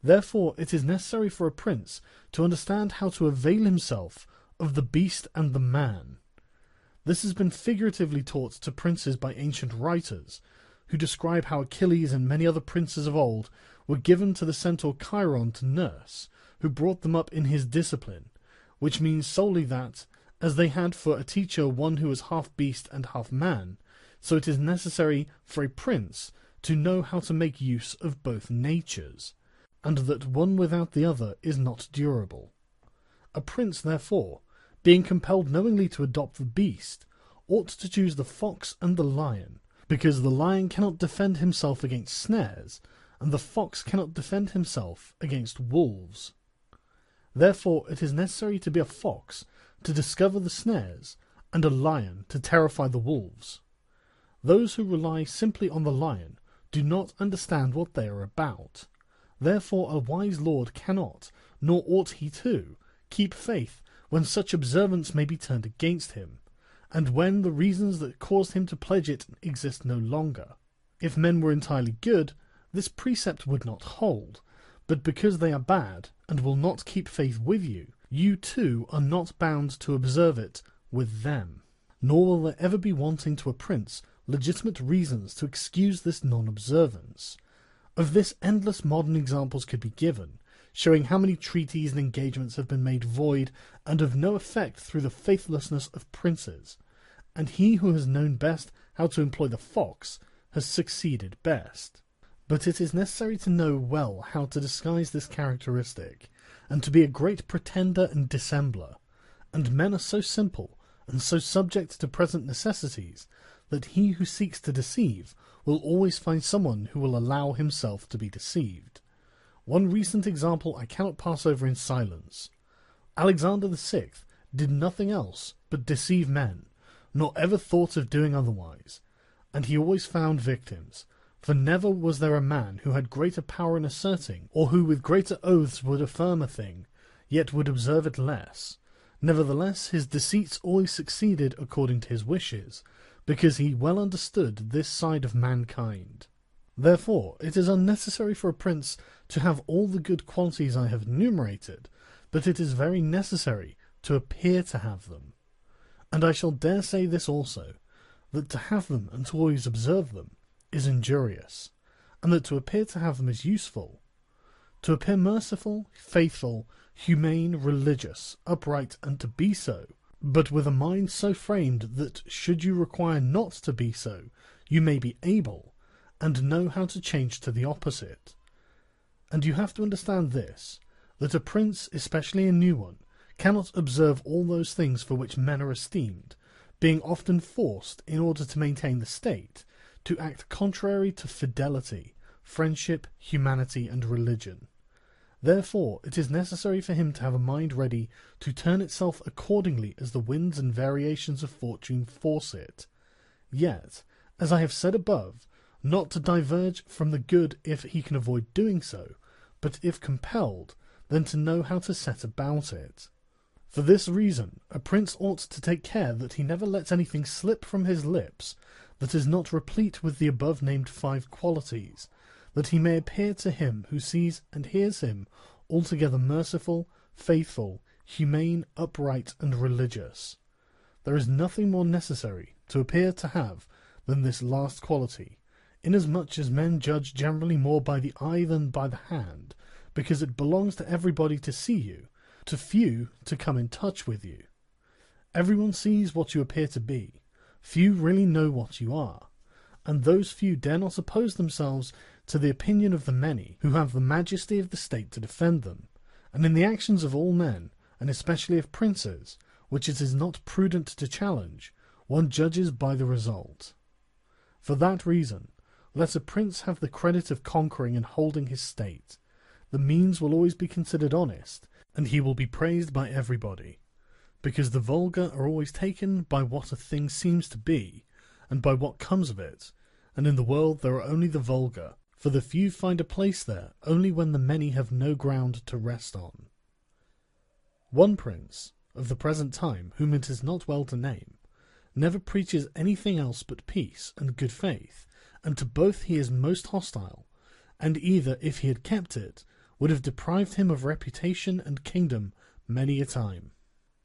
Therefore it is necessary for a prince to understand how to avail himself of the beast and the man. This has been figuratively taught to princes by ancient writers, who describe how Achilles and many other princes of old were given to the centaur Chiron to nurse, who brought them up in his discipline, which means solely that, as they had for a teacher one who was half beast and half man, so it is necessary for a prince to know how to make use of both natures, and that one without the other is not durable. A prince, therefore, being compelled knowingly to adopt the beast, ought to choose the fox and the lion, because the lion cannot defend himself against snares, and the fox cannot defend himself against wolves. Therefore it is necessary to be a fox to discover the snares, and a lion to terrify the wolves. Those who rely simply on the lion do not understand what they are about. Therefore a wise lord cannot, nor ought he to, keep faith when such observance may be turned against him, and when the reasons that caused him to pledge it exist no longer. If men were entirely good, this precept would not hold, but because they are bad, and will not keep faith with you, you too are not bound to observe it with them. Nor will there ever be wanting to a prince legitimate reasons to excuse this non-observance. Of this endless modern examples could be given, showing how many treaties and engagements have been made void and of no effect through the faithlessness of princes, and he who has known best how to employ the fox has succeeded best. But it is necessary to know well how to disguise this characteristic, and to be a great pretender and dissembler, and men are so simple and so subject to present necessities that he who seeks to deceive will always find someone who will allow himself to be deceived. One recent example I cannot pass over in silence. Alexander VI did nothing else but deceive men, nor ever thought of doing otherwise, and he always found victims, for never was there a man who had greater power in asserting, or who with greater oaths would affirm a thing, yet would observe it less. Nevertheless his deceits always succeeded according to his wishes, because he well understood this side of mankind. Therefore it is unnecessary for a prince to have all the good qualities I have enumerated, but it is very necessary to appear to have them. And I shall dare say this also, that to have them and to always observe them is injurious, and that to appear to have them is useful. To appear merciful, faithful, humane, religious, upright, and to be so, but with a mind so framed that, should you require not to be so, you may be able, and know how to change to the opposite. And you have to understand this, that a prince, especially a new one, cannot observe all those things for which men are esteemed, being often forced, in order to maintain the state, to act contrary to fidelity, friendship, humanity, and religion. Therefore it is necessary for him to have a mind ready to turn itself accordingly as the winds and variations of fortune force it, yet, as I have said above, not to diverge from the good if he can avoid doing so, but if compelled, then to know how to set about it. For this reason, a prince ought to take care that he never lets anything slip from his lips that is not replete with the above-named 5 qualities, that he may appear to him who sees and hears him altogether merciful, faithful, humane, upright, and religious. There is nothing more necessary to appear to have than this last quality, inasmuch as men judge generally more by the eye than by the hand, because it belongs to everybody to see you, to few to come in touch with you. Everyone sees what you appear to be, few really know what you are, and those few dare not oppose themselves to the opinion of the many, who have the majesty of the state to defend them, and in the actions of all men, and especially of princes, which it is not prudent to challenge, one judges by the result. For that reason, let a prince have the credit of conquering and holding his state. The means will always be considered honest, and he will be praised by everybody, because the vulgar are always taken by what a thing seems to be, and by what comes of it, and in the world there are only the vulgar, for the few find a place there only when the many have no ground to rest on. One prince, of the present time, whom it is not well to name, never preaches anything else but peace and good faith, and to both he is most hostile, and either, if he had kept it, would have deprived him of reputation and kingdom many a time.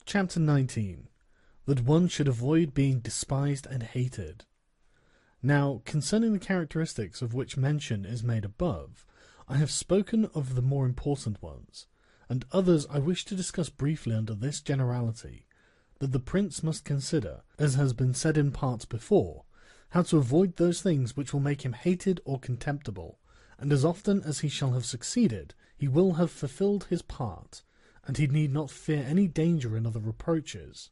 Chapter 19. That one should avoid being despised and hated. Now, concerning the characteristics of which mention is made above, I have spoken of the more important ones, and others I wish to discuss briefly under this generality, that the prince must consider, as has been said in parts before, how to avoid those things which will make him hated or contemptible, and as often as he shall have succeeded, he will have fulfilled his part, and he need not fear any danger in other reproaches.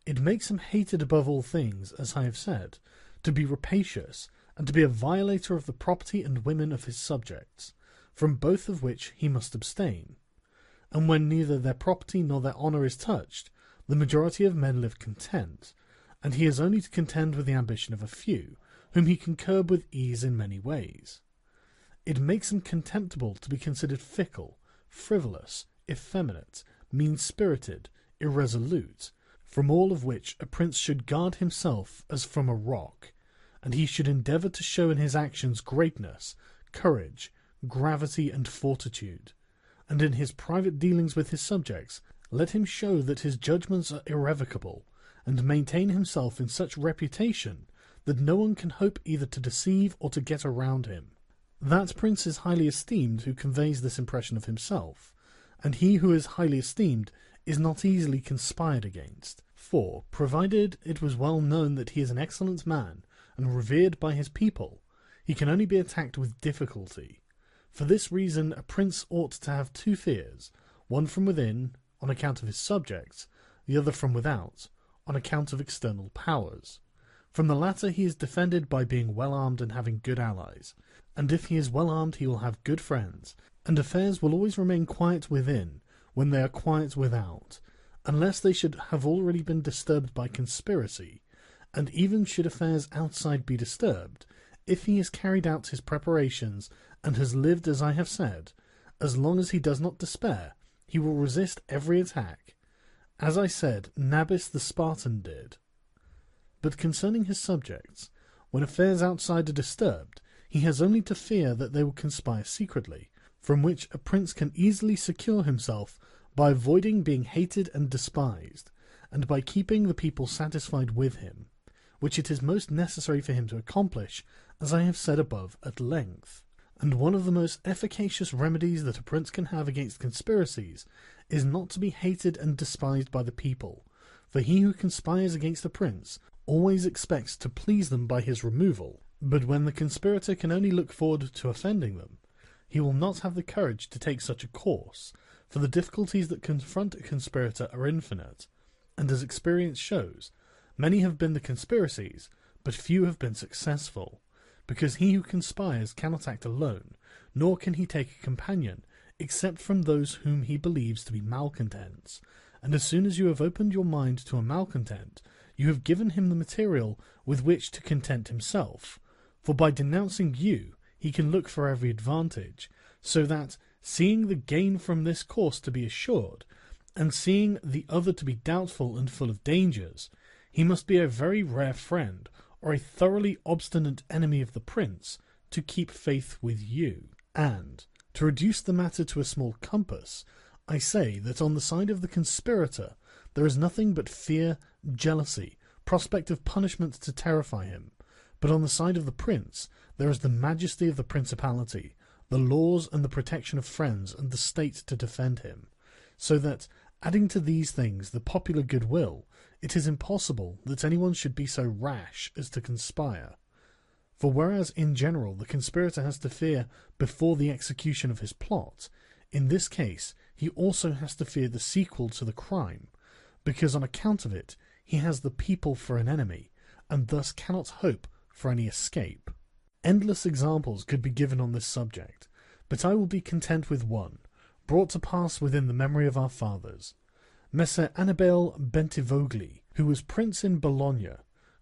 It makes him hated above all things, as I have said, to be rapacious, and to be a violator of the property and women of his subjects, from both of which he must abstain. And when neither their property nor their honour is touched, the majority of men live content, and he has only to contend with the ambition of a few, whom he can curb with ease in many ways. It makes him contemptible to be considered fickle, frivolous, effeminate, mean-spirited, irresolute, from all of which a prince should guard himself as from a rock, and he should endeavour to show in his actions greatness, courage, gravity, and fortitude, and in his private dealings with his subjects let him show that his judgments are irrevocable, and maintain himself in such reputation that no one can hope either to deceive or to get around him. That prince is highly esteemed who conveys this impression of himself, and he who is highly esteemed is not easily conspired against, for, provided it was well known that he is an excellent man, and revered by his people, he can only be attacked with difficulty. For this reason a prince ought to have two fears, one from within, on account of his subjects, the other from without, on account of external powers. From the latter he is defended by being well armed and having good allies, and if he is well armed he will have good friends, and affairs will always remain quiet within, when they are quiet without, unless they should have already been disturbed by conspiracy, and even should affairs outside be disturbed, if he has carried out his preparations and has lived as I have said, as long as he does not despair, he will resist every attack, as I said Nabis the Spartan did. But concerning his subjects, when affairs outside are disturbed, he has only to fear that they will conspire secretly, from which a prince can easily secure himself by avoiding being hated and despised, and by keeping the people satisfied with him, which it is most necessary for him to accomplish, as I have said above at length. And one of the most efficacious remedies that a prince can have against conspiracies is not to be hated and despised by the people, for he who conspires against a prince always expects to please them by his removal, but when the conspirator can only look forward to offending them, he will not have the courage to take such a course, for the difficulties that confront a conspirator are infinite, and as experience shows, many have been the conspiracies, but few have been successful, because he who conspires cannot act alone, nor can he take a companion, except from those whom he believes to be malcontents, and as soon as you have opened your mind to a malcontent, you have given him the material with which to content himself, for by denouncing you he can look for every advantage, so that, seeing the gain from this course to be assured, and seeing the other to be doubtful and full of dangers, he must be a very rare friend, or a thoroughly obstinate enemy of the prince, to keep faith with you. And, to reduce the matter to a small compass, I say that on the side of the conspirator there is nothing but fear, jealousy, prospect of punishment to terrify him, but on the side of the prince there is the majesty of the principality, the laws and the protection of friends and the state to defend him, so that, adding to these things the popular goodwill, it is impossible that anyone should be so rash as to conspire. For whereas in general the conspirator has to fear before the execution of his plot, in this case he also has to fear the sequel to the crime, because on account of it he has the people for an enemy, and thus cannot hope for any escape. Endless examples could be given on this subject, but I will be content with one, brought to pass within the memory of our fathers. Messer Annibale Bentivogli, who was prince in Bologna,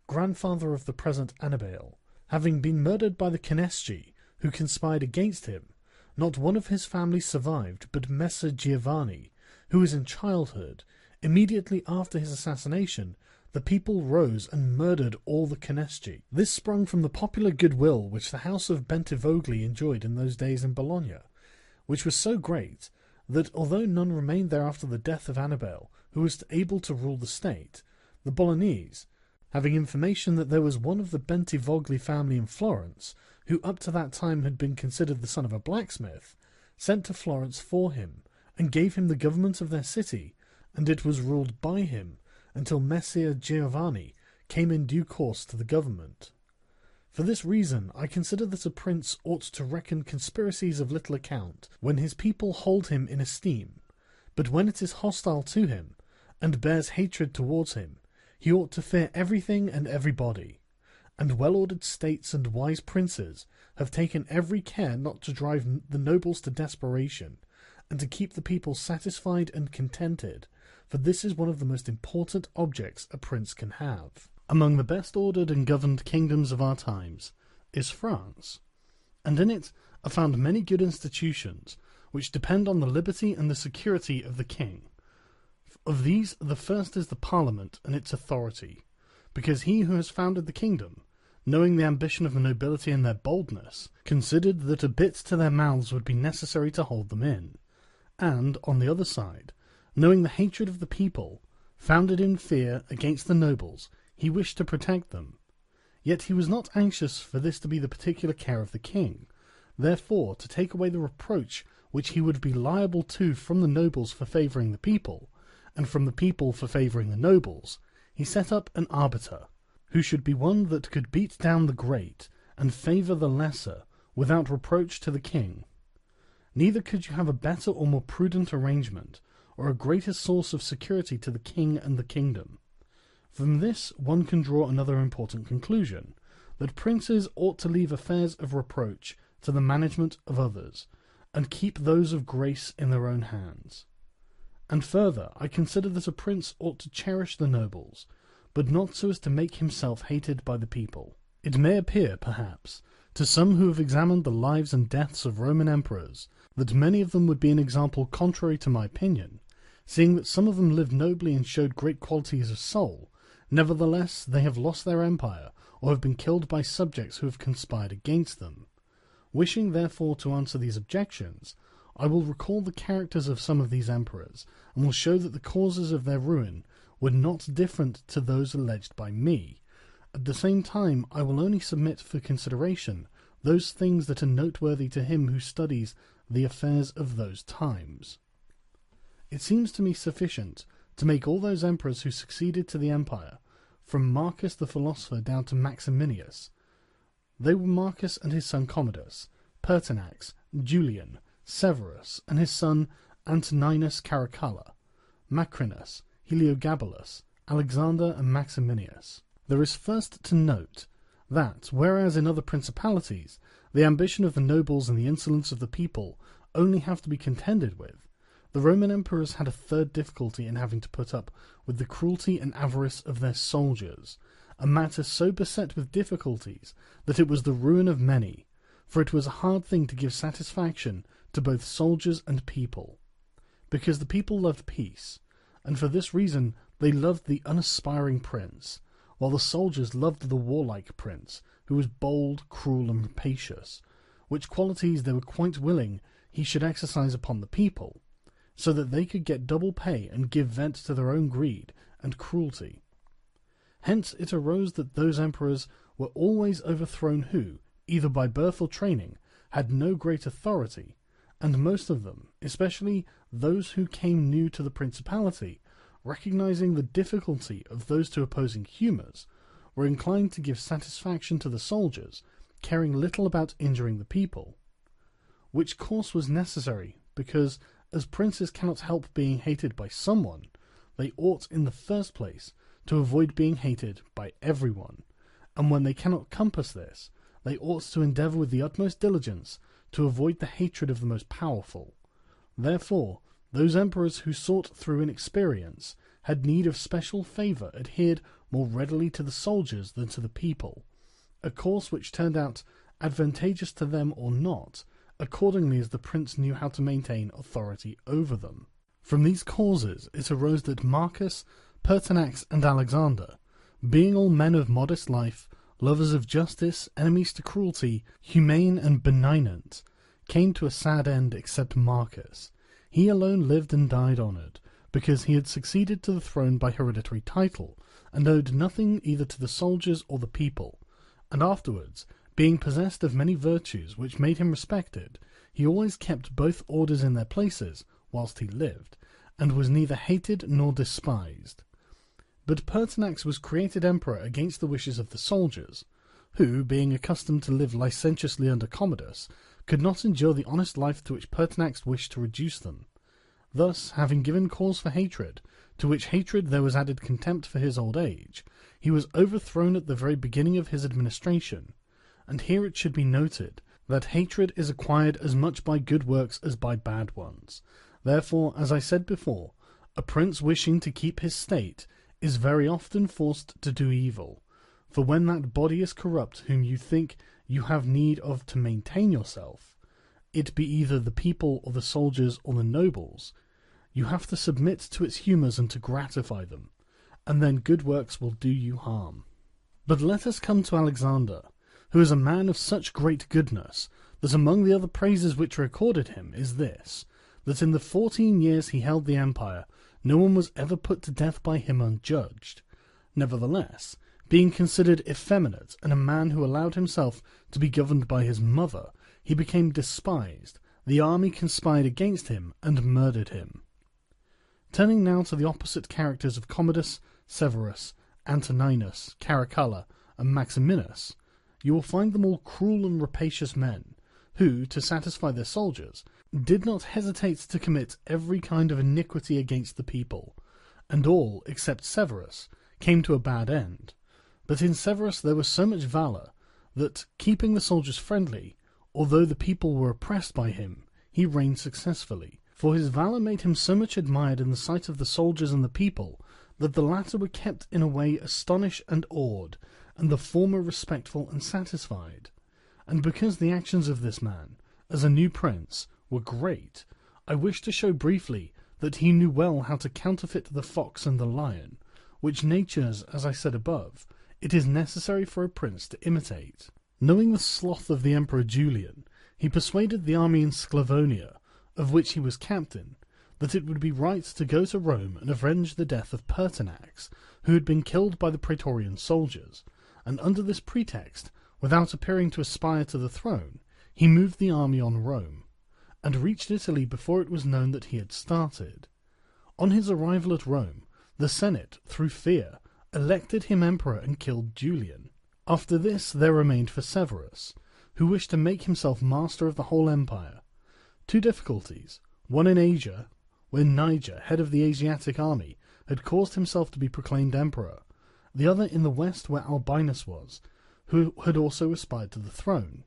grandfather of the present Annibale, having been murdered by the Canesci, who conspired against him, not one of his family survived, but Messer Giovanni, who was in childhood. Immediately after his assassination, the people rose and murdered all the Canesci. This sprung from the popular goodwill which the house of Bentivogli enjoyed in those days in Bologna, which was so great that although none remained there after the death of Annibale who was able to rule the state, the Bolognese, having information that there was one of the Bentivogli family in Florence, who up to that time had been considered the son of a blacksmith, sent to Florence for him, and gave him the government of their city, and it was ruled by him until Messer Giovanni came in due course to the government. For this reason I consider that a prince ought to reckon conspiracies of little account when his people hold him in esteem, but when it is hostile to him, and bears hatred towards him, he ought to fear everything and everybody. And well-ordered states and wise princes have taken every care not to drive the nobles to desperation, and to keep the people satisfied and contented, for this is one of the most important objects a prince can have. Among the best ordered and governed kingdoms of our times is France, and in it are found many good institutions, which depend on the liberty and the security of the king. Of these, the first is the Parliament and its authority, because he who has founded the kingdom, knowing the ambition of the nobility and their boldness, considered that a bit to their mouths would be necessary to hold them in, and, on the other side, knowing the hatred of the people, founded in fear against the nobles, he wished to protect them. Yet he was not anxious for this to be the particular care of the king. Therefore, to take away the reproach which he would be liable to from the nobles for favouring the people, and from the people for favouring the nobles, he set up an arbiter, who should be one that could beat down the great, and favour the lesser, without reproach to the king. Neither could you have a better or more prudent arrangement, or a greater source of security to the king and the kingdom. From this one can draw another important conclusion, that princes ought to leave affairs of reproach to the management of others, and keep those of grace in their own hands. And further, I consider that a prince ought to cherish the nobles, but not so as to make himself hated by the people. It may appear, perhaps, to some who have examined the lives and deaths of Roman emperors, that many of them would be an example contrary to my opinion, seeing that some of them lived nobly and showed great qualities of soul. Nevertheless, they have lost their empire, or have been killed by subjects who have conspired against them. Wishing, therefore, to answer these objections, I will recall the characters of some of these emperors, and will show that the causes of their ruin were not different to those alleged by me. At the same time, I will only submit for consideration those things that are noteworthy to him who studies the affairs of those times. It seems to me sufficient to make all those emperors who succeeded to the empire, from Marcus the philosopher down to Maximinius. They were Marcus and his son Commodus, Pertinax, Julian, Severus, and his son Antoninus Caracalla, Macrinus, Heliogabalus, Alexander, and Maximinius. There is first to note that, whereas in other principalities the ambition of the nobles and the insolence of the people only have to be contended with, the Roman emperors had a third difficulty in having to put up with the cruelty and avarice of their soldiers, a matter so beset with difficulties that it was the ruin of many, for it was a hard thing to give satisfaction to both soldiers and people, because the people loved peace, and for this reason they loved the unaspiring prince, while the soldiers loved the warlike prince, who was bold, cruel, and rapacious, which qualities they were quite willing he should exercise upon the people, so that they could get double pay and give vent to their own greed and cruelty. Hence it arose that those emperors were always overthrown who, either by birth or training, had no great authority, and most of them, especially those who came new to the principality, recognizing the difficulty of those two opposing humours, were inclined to give satisfaction to the soldiers, caring little about injuring the people. Which course was necessary, because, as princes cannot help being hated by someone, they ought in the first place to avoid being hated by everyone, and when they cannot compass this, they ought to endeavour with the utmost diligence to avoid the hatred of the most powerful. Therefore, those emperors who sought through inexperience had need of special favour adhered more readily to the soldiers than to the people, a course which turned out advantageous to them or not, accordingly as the prince knew how to maintain authority over them. From these causes it arose that Marcus, Pertinax, and Alexander, being all men of modest life, lovers of justice, enemies to cruelty, humane and benignant, came to a sad end except Marcus. He alone lived and died honoured, because he had succeeded to the throne by hereditary title, and owed nothing either to the soldiers or the people, and afterwards, being possessed of many virtues which made him respected, he always kept both orders in their places whilst he lived, and was neither hated nor despised. But Pertinax was created emperor against the wishes of the soldiers, who, being accustomed to live licentiously under Commodus, could not endure the honest life to which Pertinax wished to reduce them. Thus, having given cause for hatred, to which hatred there was added contempt for his old age, he was overthrown at the very beginning of his administration. And here it should be noted that hatred is acquired as much by good works as by bad ones. Therefore, as I said before, a prince wishing to keep his state is very often forced to do evil, for when that body is corrupt whom you think you have need of to maintain yourself, it be either the people or the soldiers or the nobles, you have to submit to its humours and to gratify them, and then good works will do you harm. But let us come to Alexander, who is a man of such great goodness, that among the other praises which are accorded him is this, that in the 14 years he held the empire, no one was ever put to death by him unjudged. Nevertheless, being considered effeminate and a man who allowed himself to be governed by his mother, he became despised, the army conspired against him, and murdered him. Turning now to the opposite characters of Commodus, Severus, Antoninus, Caracalla, and Maximinus, you will find them all cruel and rapacious men, who, to satisfy their soldiers, did not hesitate to commit every kind of iniquity against the people, and all, except Severus, came to a bad end. But in Severus there was so much valour, that, keeping the soldiers friendly, although the people were oppressed by him, he reigned successfully, for his valour made him so much admired in the sight of the soldiers and the people, that the latter were kept in a way astonished and awed, and the former respectful and satisfied. And because the actions of this man, as a new prince, were great, I wish to show briefly that he knew well how to counterfeit the fox and the lion, which natures, as I said above, it is necessary for a prince to imitate. Knowing the sloth of the Emperor Julian, he persuaded the army in Sclavonia, of which he was captain, that it would be right to go to Rome and avenge the death of Pertinax, who had been killed by the praetorian soldiers, and under this pretext, without appearing to aspire to the throne, he moved the army on Rome, and reached Italy before it was known that he had started. On his arrival at Rome, the Senate, through fear, elected him emperor and killed Julian. After this there remained for Severus, who wished to make himself master of the whole empire. Two difficulties, one in Asia, where Niger, head of the Asiatic army, had caused himself to be proclaimed emperor, the other in the west where Albinus was, who had also aspired to the throne.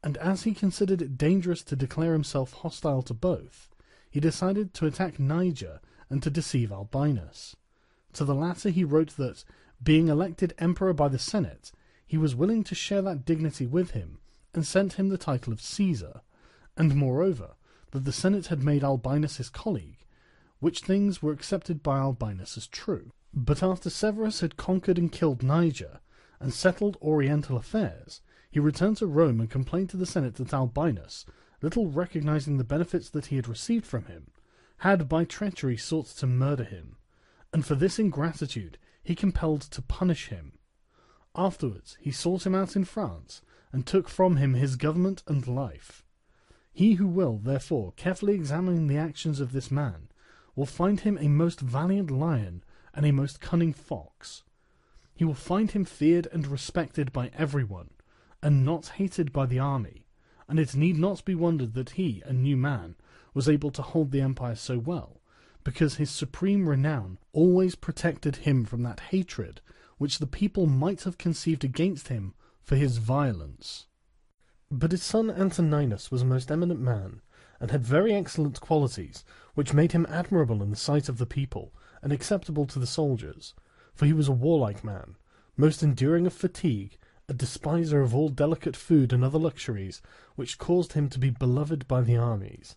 And as he considered it dangerous to declare himself hostile to both, he decided to attack Niger and to deceive Albinus. To the latter he wrote that, being elected emperor by the Senate, he was willing to share that dignity with him, and sent him the title of Caesar, and moreover, that the Senate had made Albinus his colleague, which things were accepted by Albinus as true. But after Severus had conquered and killed Niger, and settled oriental affairs, he returned to Rome and complained to the Senate that Albinus, little recognizing the benefits that he had received from him, had by treachery sought to murder him, and for this ingratitude he compelled to punish him. Afterwards he sought him out in France, and took from him his government and life. He who will, therefore, carefully examine the actions of this man, will find him a most valiant lion and a most cunning fox. He will find him feared and respected by everyone, and not hated by the army, and it need not be wondered that he, a new man, was able to hold the empire so well, because his supreme renown always protected him from that hatred which the people might have conceived against him for his violence. But his son Antoninus was a most eminent man, and had very excellent qualities, which made him admirable in the sight of the people, and acceptable to the soldiers, for he was a warlike man, most enduring of fatigue, a despiser of all delicate food and other luxuries, which caused him to be beloved by the armies.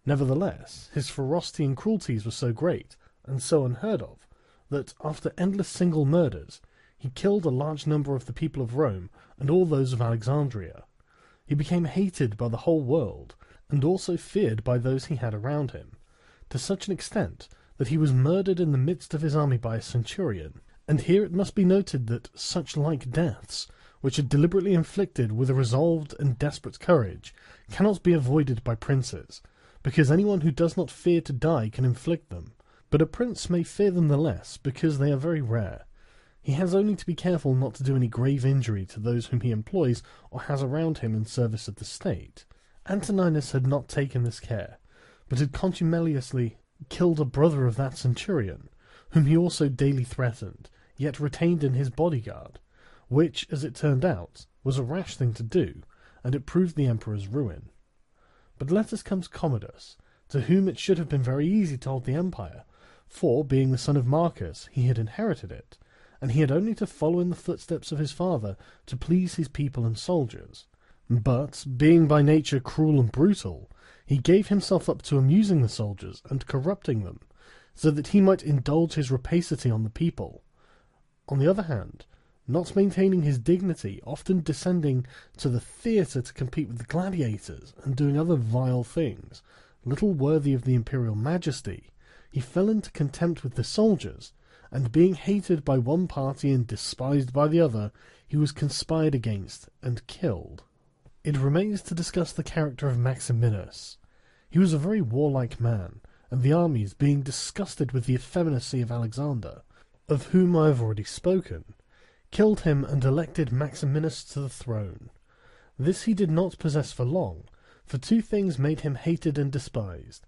Nevertheless, his ferocity and cruelties were so great, and so unheard of, that, after endless single murders, he killed a large number of the people of Rome and all those of Alexandria. He became hated by the whole world, and also feared by those he had around him, to such an extent that he was murdered in the midst of his army by a centurion. And here it must be noted that such like deaths, which are deliberately inflicted with a resolved and desperate courage, cannot be avoided by princes, because anyone who does not fear to die can inflict them. But a prince may fear them the less, because they are very rare. He has only to be careful not to do any grave injury to those whom he employs or has around him in service of the state. Antoninus had not taken this care, but had contumeliously killed a brother of that centurion, whom he also daily threatened, yet retained in his bodyguard, which, as it turned out, was a rash thing to do, and it proved the emperor's ruin. But let us come to Commodus, to whom it should have been very easy to hold the empire, for, being the son of Marcus, he had inherited it, and he had only to follow in the footsteps of his father to please his people and soldiers. But, being by nature cruel and brutal, he gave himself up to amusing the soldiers and corrupting them, so that he might indulge his rapacity on the people. On the other hand, not maintaining his dignity, often descending to the theatre to compete with the gladiators, and doing other vile things, little worthy of the imperial majesty, he fell into contempt with the soldiers, and being hated by one party and despised by the other, he was conspired against and killed. It remains to discuss the character of Maximinus. He was a very warlike man, and the armies, being disgusted with the effeminacy of Alexander, of whom I have already spoken, killed him and elected Maximinus to the throne. This he did not possess for long, for two things made him hated and despised.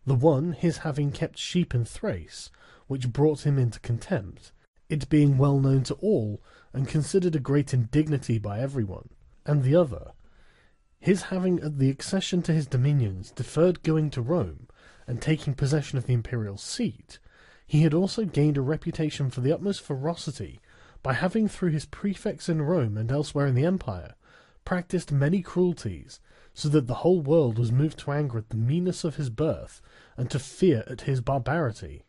The one, his having kept sheep in Thrace, which brought him into contempt, it being well known to all, and considered a great indignity by everyone, and the other, his having at the accession to his dominions deferred going to Rome, and taking possession of the imperial seat. He had also gained a reputation for the utmost ferocity, by having through his prefects in Rome and elsewhere in the empire, practised many cruelties, so that the whole world was moved to anger at the meanness of his birth, and to fear at his barbarity.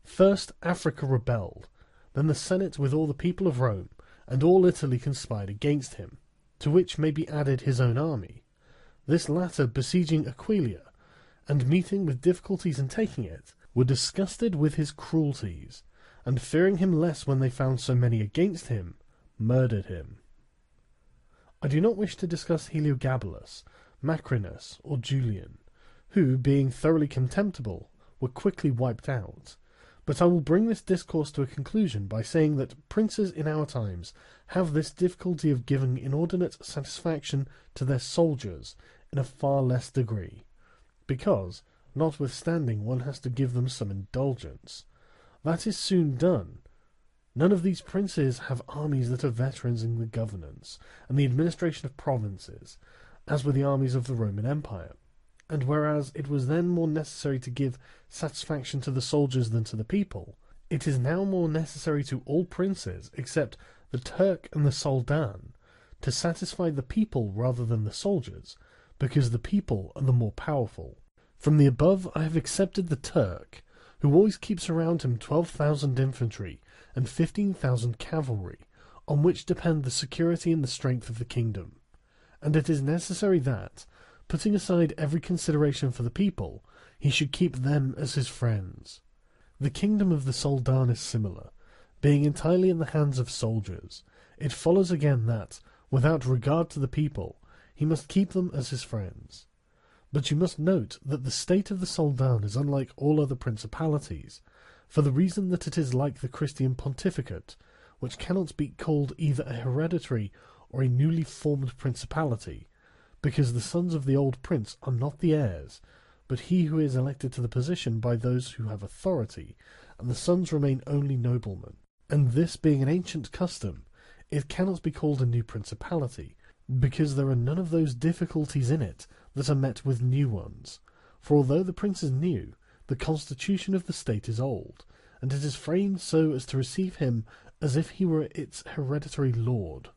First Africa rebelled, then the Senate with all the people of Rome, and all Italy conspired against him, to which may be added his own army, this latter besieging Aquileia, and meeting with difficulties in taking it, were disgusted with his cruelties, and fearing him less when they found so many against him, murdered him. I do not wish to discuss Heliogabalus, Macrinus, or Julian, who, being thoroughly contemptible, were quickly wiped out, but I will bring this discourse to a conclusion by saying that princes in our times have this difficulty of giving inordinate satisfaction to their soldiers in a far less degree, because, notwithstanding, one has to give them some indulgence. That is soon done. None of these princes have armies that are veterans in the governance and the administration of provinces, as were the armies of the Roman Empire. And whereas it was then more necessary to give satisfaction to the soldiers than to the people, it is now more necessary to all princes, except the Turk and the Soldan, to satisfy the people rather than the soldiers, because the people are the more powerful. From the above I have accepted the Turk, who always keeps around him 12,000 infantry and 15,000 cavalry, on which depend the security and the strength of the kingdom. And it is necessary that, putting aside every consideration for the people, he should keep them as his friends. The kingdom of the Soldan is similar, being entirely in the hands of soldiers. It follows again that, without regard to the people, he must keep them as his friends. But you must note that the state of the Soldan is unlike all other principalities, for the reason that it is like the Christian pontificate, which cannot be called either a hereditary or a newly formed principality, because the sons of the old prince are not the heirs, but he who is elected to the position by those who have authority, and the sons remain only noblemen. And this being an ancient custom, it cannot be called a new principality, because there are none of those difficulties in it that are met with new ones. For although the prince is new, the constitution of the state is old, and it is framed so as to receive him as if he were its hereditary lord.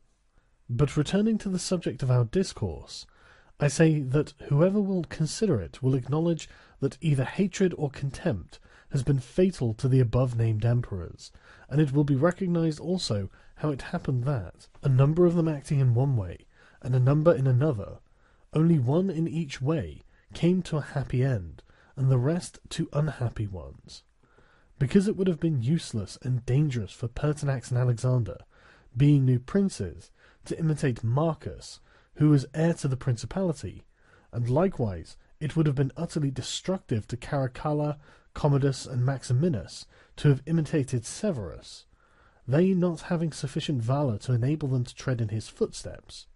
But returning to the subject of our discourse, I say that whoever will consider it will acknowledge that either hatred or contempt has been fatal to the above-named emperors, and it will be recognized also how it happened that, a number of them acting in one way, and a number in another, only one in each way came to a happy end, and the rest to unhappy ones. Because it would have been useless and dangerous for Pertinax and Alexander, being new princes, to imitate Marcus, who was heir to the principality, and likewise it would have been utterly destructive to Caracalla, Commodus, and Maximinus to have imitated Severus, they not having sufficient valour to enable them to tread in his footsteps.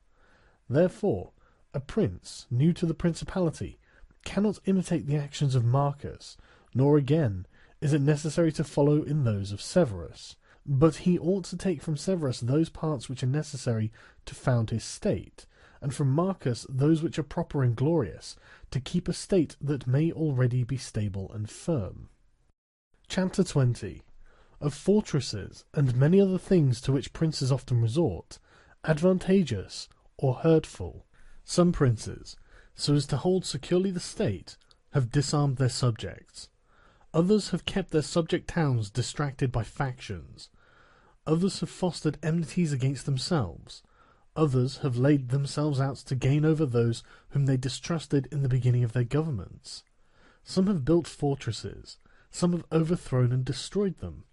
Therefore, a prince new to the principality cannot imitate the actions of Marcus, nor again is it necessary to follow in those of Severus, but he ought to take from Severus those parts which are necessary to found his state, and from Marcus those which are proper and glorious, to keep a state that may already be stable and firm. Chapter 20. Of fortresses, and many other things to which princes often resort, advantageous or hurtful. Some princes, so as to hold securely the state, have disarmed their subjects. Others have kept their subject towns distracted by factions. Others have fostered enmities against themselves. Others have laid themselves out to gain over those whom they distrusted in the beginning of their governments. Some have built fortresses, some have overthrown and destroyed them.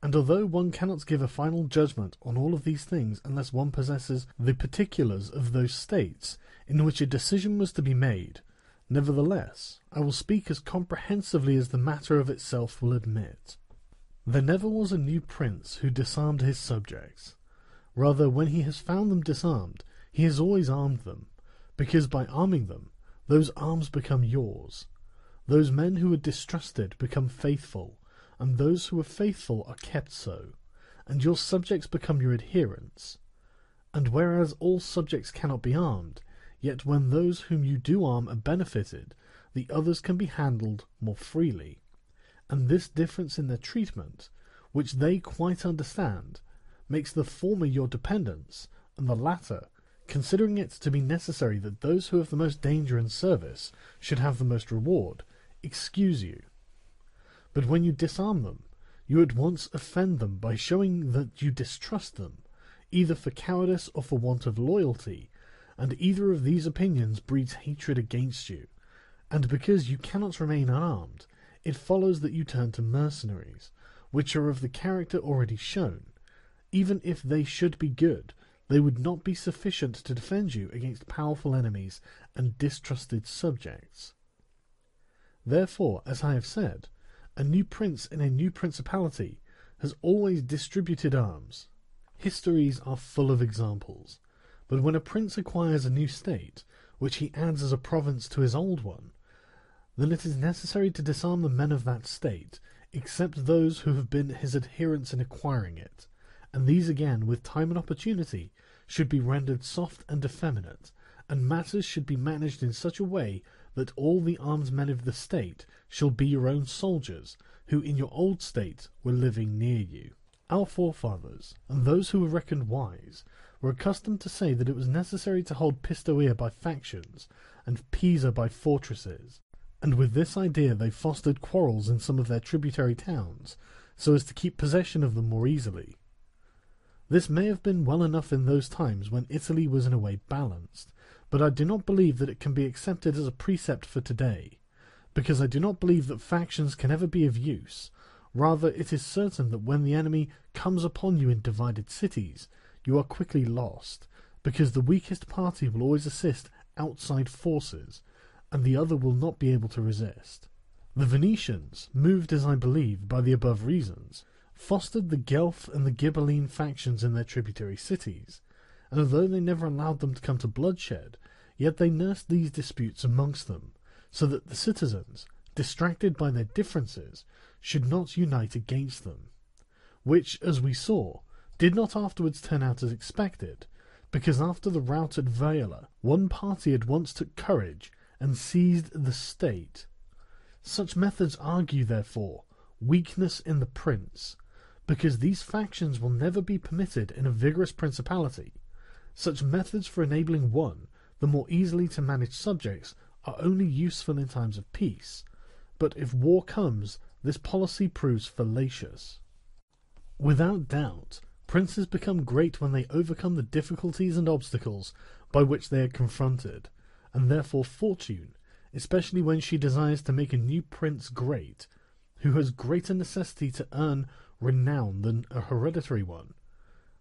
And although one cannot give a final judgment on all of these things unless one possesses the particulars of those states in which a decision was to be made, nevertheless, I will speak as comprehensively as the matter of itself will admit. There never was a new prince who disarmed his subjects. Rather, when he has found them disarmed, he has always armed them, because by arming them, those arms become yours. Those men who are distrusted become faithful, and those who are faithful are kept so, and your subjects become your adherents. And whereas all subjects cannot be armed, yet when those whom you do arm are benefited, the others can be handled more freely. And this difference in their treatment, which they quite understand, makes the former your dependents, and the latter, considering it to be necessary that those who have the most danger and service should have the most reward, excuse you. But when you disarm them, you at once offend them by showing that you distrust them, either for cowardice or for want of loyalty, and either of these opinions breeds hatred against you. And because you cannot remain unarmed, it follows that you turn to mercenaries, which are of the character already shown. Even if they should be good, they would not be sufficient to defend you against powerful enemies and distrusted subjects. Therefore, as I have said, a new prince in a new principality has always distributed arms. Histories are full of examples, but when a prince acquires a new state, which he adds as a province to his old one, then it is necessary to disarm the men of that state, except those who have been his adherents in acquiring it, and these again, with time and opportunity, should be rendered soft and effeminate, and matters should be managed in such a way that all the armed men of the state shall be your own soldiers, who in your old state were living near you. Our forefathers, and those who were reckoned wise, were accustomed to say that it was necessary to hold Pistoia by factions, and Pisa by fortresses, and with this idea they fostered quarrels in some of their tributary towns, so as to keep possession of them more easily. This may have been well enough in those times when Italy was in a way balanced, but I do not believe that it can be accepted as a precept for today, because I do not believe that factions can ever be of use. Rather, it is certain that when the enemy comes upon you in divided cities, you are quickly lost, because the weakest party will always assist outside forces, and the other will not be able to resist. The Venetians, moved as I believe by the above reasons, fostered the Guelph and the Ghibelline factions in their tributary cities, and although they never allowed them to come to bloodshed, yet they nursed these disputes amongst them, so that the citizens, distracted by their differences, should not unite against them, which, as we saw, did not afterwards turn out as expected, because after the rout at Vaila, one party at once took courage and seized the state. Such methods argue, therefore, weakness in the prince, because these factions will never be permitted in a vigorous principality. Such methods for enabling one the more easily to manage subjects are only useful in times of peace, but if war comes, this policy proves fallacious. Without doubt, princes become great when they overcome the difficulties and obstacles by which they are confronted, and therefore fortune, especially when she desires to make a new prince great, who has greater necessity to earn renown than a hereditary one,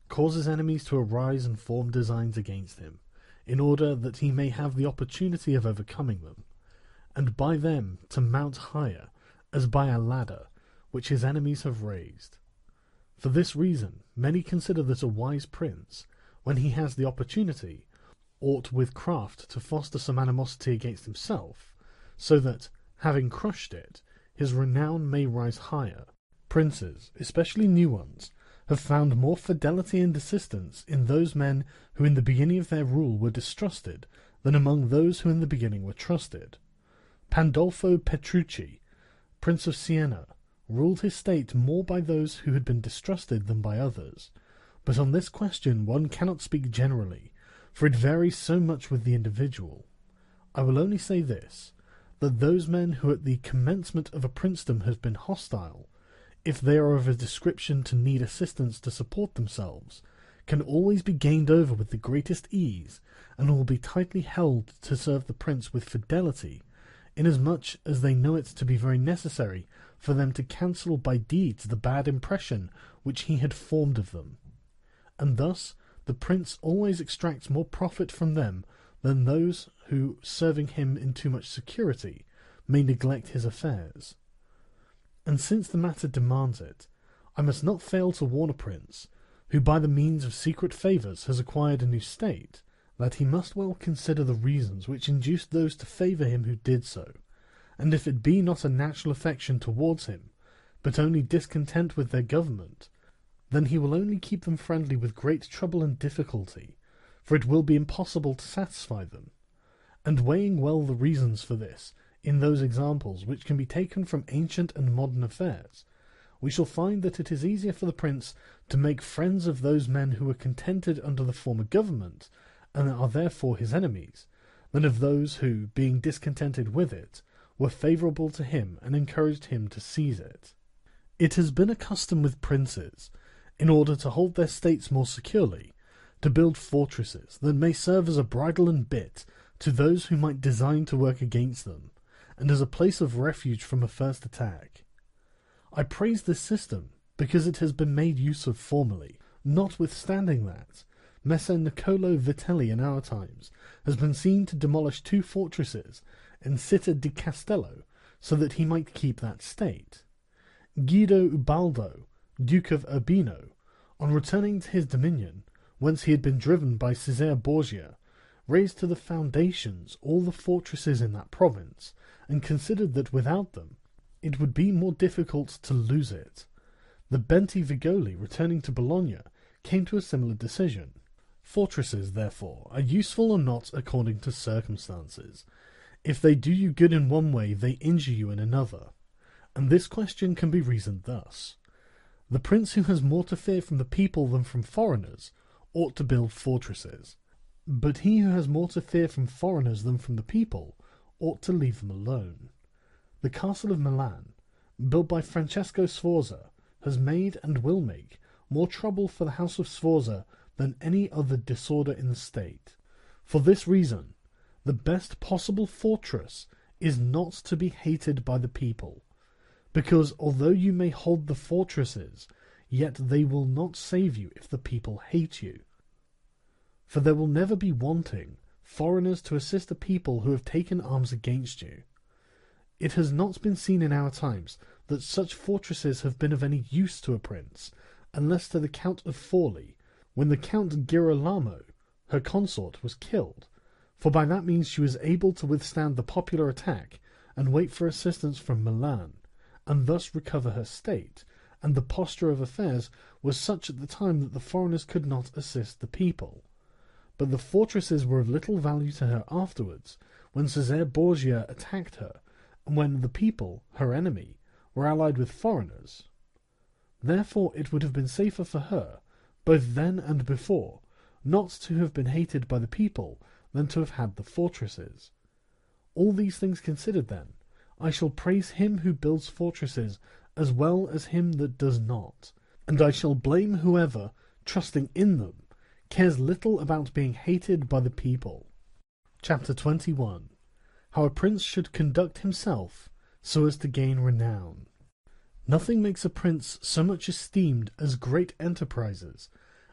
causes enemies to arise and form designs against him, in order that he may have the opportunity of overcoming them, and by them to mount higher, as by a ladder, which his enemies have raised. For this reason, many consider that a wise prince, when he has the opportunity, ought with craft to foster some animosity against himself, so that, having crushed it, his renown may rise higher. Princes, especially new ones, have found more fidelity and assistance in those men who in the beginning of their rule were distrusted than among those who in the beginning were trusted. Pandolfo Petrucci, Prince of Siena, ruled his state more by those who had been distrusted than by others, but on this question one cannot speak generally, for it varies so much with the individual. I will only say this, that those men who at the commencement of a princedom have been hostile, if they are of a description to need assistance to support themselves, can always be gained over with the greatest ease, and will be tightly held to serve the prince with fidelity, inasmuch as they know it to be very necessary for them to cancel by deeds the bad impression which he had formed of them. And thus the prince always extracts more profit from them than those who, serving him in too much security, may neglect his affairs. And since the matter demands it, I must not fail to warn a prince, who by the means of secret favours has acquired a new state, that he must well consider the reasons which induced those to favour him who did so, and if it be not a natural affection towards him, but only discontent with their government, then he will only keep them friendly with great trouble and difficulty, for it will be impossible to satisfy them. And weighing well the reasons for this, in those examples which can be taken from ancient and modern affairs, we shall find that it is easier for the prince to make friends of those men who were contented under the former government, and are therefore his enemies, than of those who, being discontented with it, were favourable to him and encouraged him to seize it. It has been a custom with princes, in order to hold their states more securely, to build fortresses that may serve as a bridle and bit to those who might design to work against them, and as a place of refuge from a first attack. I praise this system because it has been made use of formerly, notwithstanding that Messer Niccolo Vitelli in our times has been seen to demolish 2 fortresses in Città di Castello, so that he might keep that state. Guido Ubaldo, Duke of Urbino, on returning to his dominion, whence he had been driven by Cesare Borgia, raised to the foundations all the fortresses in that province, and considered that without them it would be more difficult to lose it. The Bentivogli, returning to Bologna, came to a similar decision. Fortresses, therefore, are useful or not according to circumstances. If they do you good in one way, they injure you in another. And this question can be reasoned thus. The prince who has more to fear from the people than from foreigners ought to build fortresses. But he who has more to fear from foreigners than from the people ought to leave them alone. The castle of Milan, built by Francesco Sforza, has made and will make more trouble for the house of Sforza than any other disorder in the state. For this reason, the best possible fortress is not to be hated by the people, because although you may hold the fortresses, yet they will not save you if the people hate you. For there will never be wanting foreigners to assist a people who have taken arms against you. It has not been seen in our times that such fortresses have been of any use to a prince, unless to the Count of Forli, when the Count Girolamo, her consort, was killed, for by that means she was able to withstand the popular attack and wait for assistance from Milan, and thus recover her state, and the posture of affairs was such at the time that the foreigners could not assist the people. But the fortresses were of little value to her afterwards, when Cesare Borgia attacked her, and when the people, her enemy, were allied with foreigners. Therefore it would have been safer for her, both then and before, not to have been hated by the people than to have had the fortresses. All these things considered, then, I shall praise him who builds fortresses as well as him that does not, and I shall blame whoever, trusting in them, cares little about being hated by the people. Chapter 21. How a prince should conduct himself so as to gain renown. Nothing makes a prince so much esteemed as great enterprises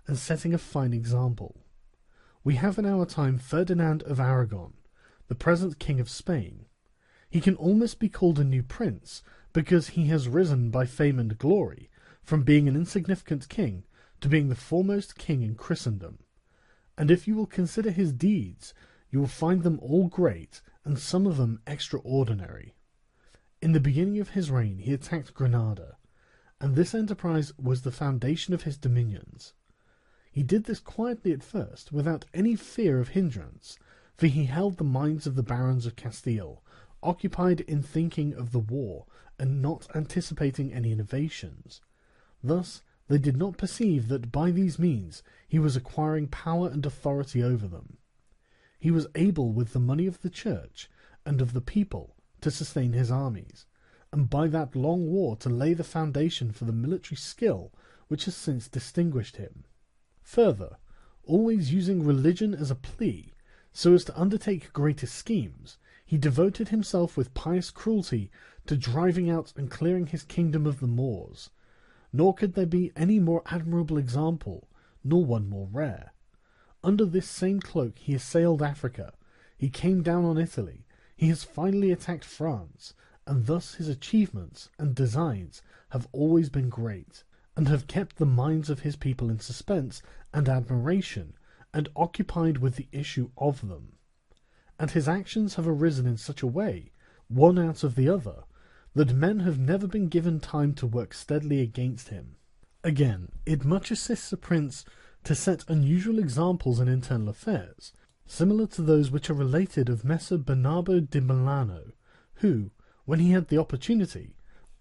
and setting a fine example. We have in our time Ferdinand of Aragon, the present King of Spain. He can almost be called a new prince, because he has risen by fame and glory from being an insignificant king to being the foremost king in Christendom. And if you will consider his deeds, you will find them all great, and some of them extraordinary. In the beginning of his reign he attacked Granada, and this enterprise was the foundation of his dominions. He did this quietly at first, without any fear of hindrance, for he held the minds of the barons of Castile occupied in thinking of the war and not anticipating any innovations. Thus they did not perceive that by these means he was acquiring power and authority over them. He was able with the money of the church and of the people to sustain his armies, and by that long war to lay the foundation for the military skill which has since distinguished him. Further, always using religion as a plea, so as to undertake greater schemes, he devoted himself with pious cruelty to driving out and clearing his kingdom of the Moors, nor could there be any more admirable example, nor one more rare. Under this same cloak he assailed Africa, he came down on Italy, he has finally attacked France, and thus his achievements and designs have always been great, and have kept the minds of his people in suspense and admiration, and occupied with the issue of them. And his actions have arisen in such a way, one out of the other, that men have never been given time to work steadily against him. Again, it much assists a prince to set unusual examples in internal affairs, similar to those which are related of Messer Bernardo di Milano, who, when he had the opportunity,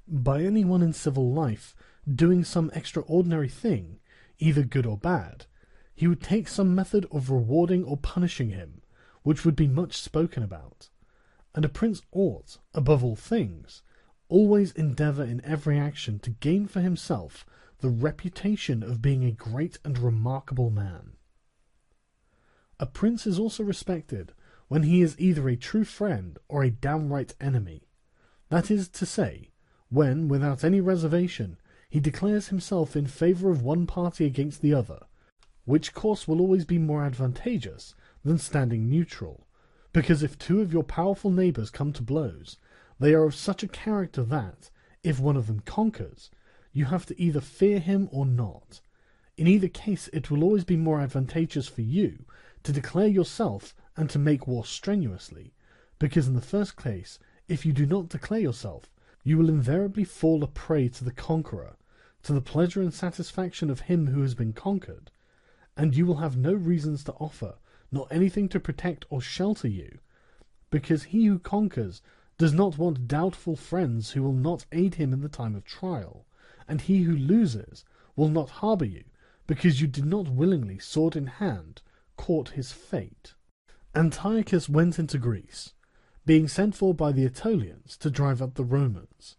by any one in civil life doing some extraordinary thing, either good or bad, he would take some method of rewarding or punishing him, which would be much spoken about. And a prince ought, above all things, always endeavour in every action to gain for himself the reputation of being a great and remarkable man. A prince is also respected when he is either a true friend or a downright enemy. That is to say, when, without any reservation, he declares himself in favour of one party against the other, which course will always be more advantageous than standing neutral, because if two of your powerful neighbours come to blows, they are of such a character that, if one of them conquers, you have to either fear him or not. In either case it will always be more advantageous for you to declare yourself and to make war strenuously, because in the first case, if you do not declare yourself, you will invariably fall a prey to the conqueror, to the pleasure and satisfaction of him who has been conquered, and you will have no reasons to offer, nor anything to protect or shelter you, because he who conquers does not want doubtful friends who will not aid him in the time of trial, and he who loses will not harbour you, because you did not willingly, sword in hand, court his fate. Antiochus went into Greece, being sent for by the Aetolians to drive out the Romans.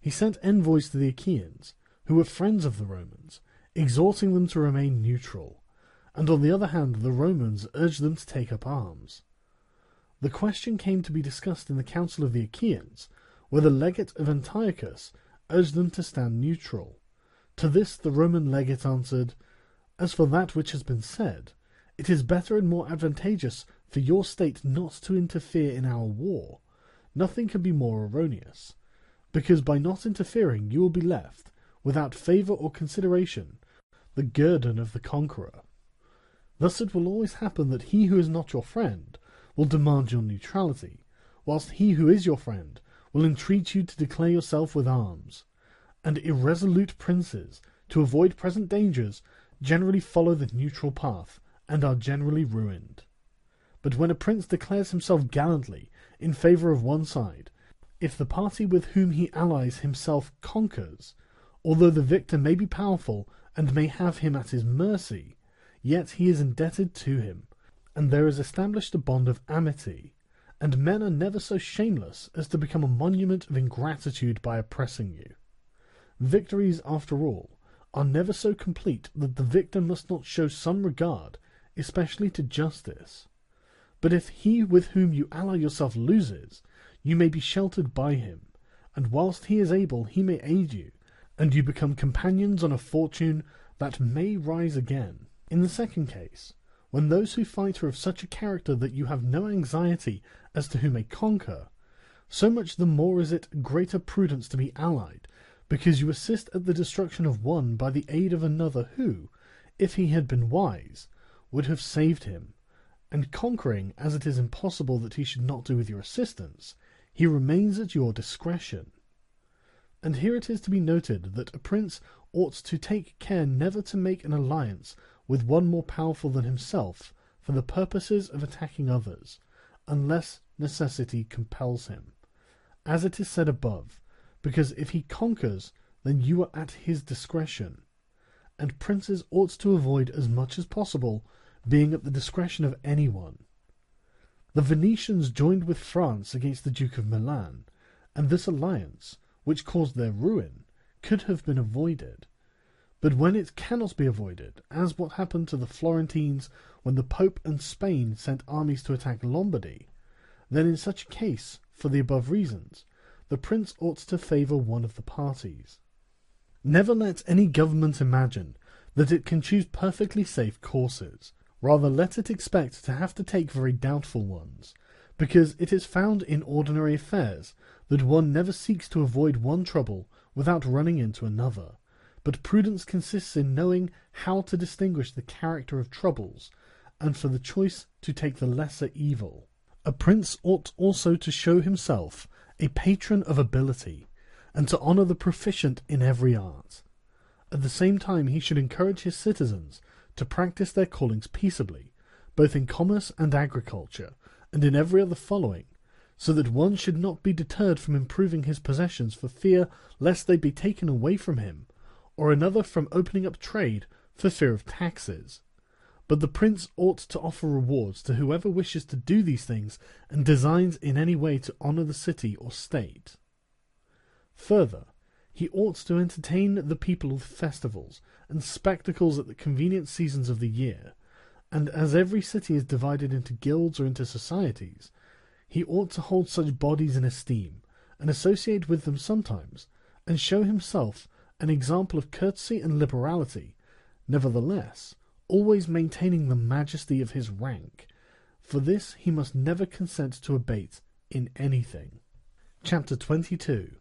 He sent envoys to the Achaeans, who were friends of the Romans, exhorting them to remain neutral, and on the other hand the Romans urged them to take up arms. The question came to be discussed in the council of the Achaeans, where the legate of Antiochus urged them to stand neutral. To this the Roman legate answered, "As for that which has been said, it is better and more advantageous for your state not to interfere in our war. Nothing can be more erroneous, because by not interfering you will be left, without favour or consideration, the guerdon of the conqueror. Thus it will always happen that he who is not your friend will demand your neutrality, whilst he who is your friend will entreat you to declare yourself with arms. And irresolute princes, to avoid present dangers, generally follow the neutral path, and are generally ruined. But when a prince declares himself gallantly in favour of one side, if the party with whom he allies himself conquers, although the victor may be powerful and may have him at his mercy, yet he is indebted to him, and there is established a bond of amity, and men are never so shameless as to become a monument of ingratitude by oppressing you. Victories, after all, are never so complete that the victor must not show some regard, especially to justice. But if he with whom you ally yourself loses, you may be sheltered by him, and whilst he is able he may aid you, and you become companions on a fortune that may rise again. In the second case, when those who fight are of such a character that you have no anxiety as to who may conquer, so much the more is it greater prudence to be allied, because you assist at the destruction of one by the aid of another who, if he had been wise, would have saved him, and conquering, as it is impossible that he should not do with your assistance, he remains at your discretion. And here it is to be noted that a prince ought to take care never to make an alliance with one more powerful than himself for the purposes of attacking others, unless necessity compels him, as it is said above, because if he conquers, then you are at his discretion, and princes ought to avoid as much as possible being at the discretion of anyone. The Venetians joined with France against the Duke of Milan, and this alliance, which caused their ruin, could have been avoided. But when it cannot be avoided, as what happened to the Florentines when the Pope and Spain sent armies to attack Lombardy, then in such a case, for the above reasons, the prince ought to favour one of the parties. Never let any government imagine that it can choose perfectly safe courses. Rather let it expect to have to take very doubtful ones, because it is found in ordinary affairs that one never seeks to avoid one trouble without running into another, but prudence consists in knowing how to distinguish the character of troubles, and for the choice to take the lesser evil. A prince ought also to show himself a patron of ability, and to honour the proficient in every art. At the same time he should encourage his citizens to practice their callings peaceably, both in commerce and agriculture, and in every other following, so that one should not be deterred from improving his possessions for fear lest they be taken away from him, or another from opening up trade for fear of taxes. But the prince ought to offer rewards to whoever wishes to do these things and designs in any way to honour the city or state. Further, he ought to entertain the people with festivals and spectacles at the convenient seasons of the year, and as every city is divided into guilds or into societies, he ought to hold such bodies in esteem, and associate with them sometimes, and show himself an example of courtesy and liberality, nevertheless, always maintaining the majesty of his rank. For this he must never consent to abate in anything. Chapter 22.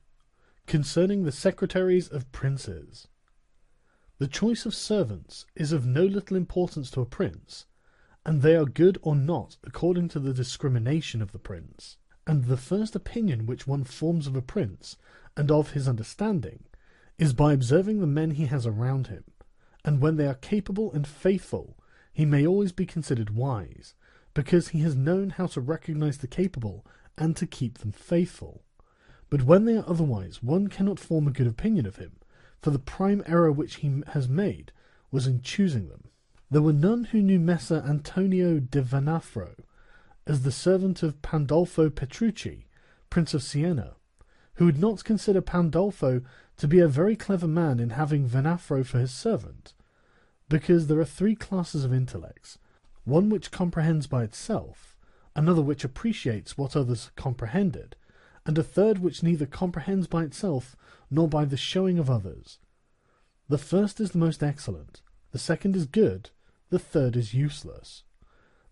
Concerning the secretaries of princes. The choice of servants is of no little importance to a prince, and they are good or not according to the discrimination of the prince. And the first opinion which one forms of a prince, and of his understanding, is by observing the men he has around him, and when they are capable and faithful, he may always be considered wise, because he has known how to recognize the capable and to keep them faithful. But when they are otherwise, one cannot form a good opinion of him, for the prime error which he has made was in choosing them. There were none who knew Messer Antonio de Venafro as the servant of Pandolfo Petrucci, Prince of Siena, who would not consider Pandolfo to be a very clever man in having Venafro for his servant, because there are three classes of intellects, one which comprehends by itself, another which appreciates what others comprehended, and a third which neither comprehends by itself nor by the showing of others. The first is the most excellent, the second is good, the third is useless.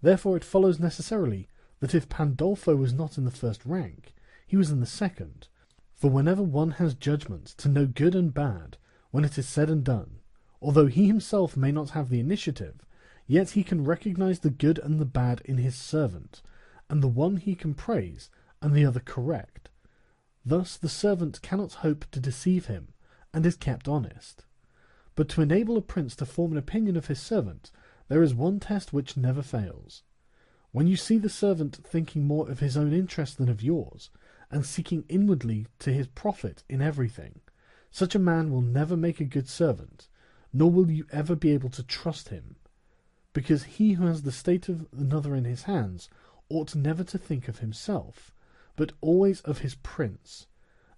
Therefore it follows necessarily that if Pandolfo was not in the first rank, he was in the second, for whenever one has judgment to know good and bad, when it is said and done, although he himself may not have the initiative, yet he can recognize the good and the bad in his servant, and the one he can praise, and the other correct. Thus the servant cannot hope to deceive him, and is kept honest. But to enable a prince to form an opinion of his servant, there is one test which never fails. When you see the servant thinking more of his own interest than of yours, and seeking inwardly to his profit in everything, such a man will never make a good servant, nor will you ever be able to trust him, because he who has the state of another in his hands ought never to think of himself, but always of his prince,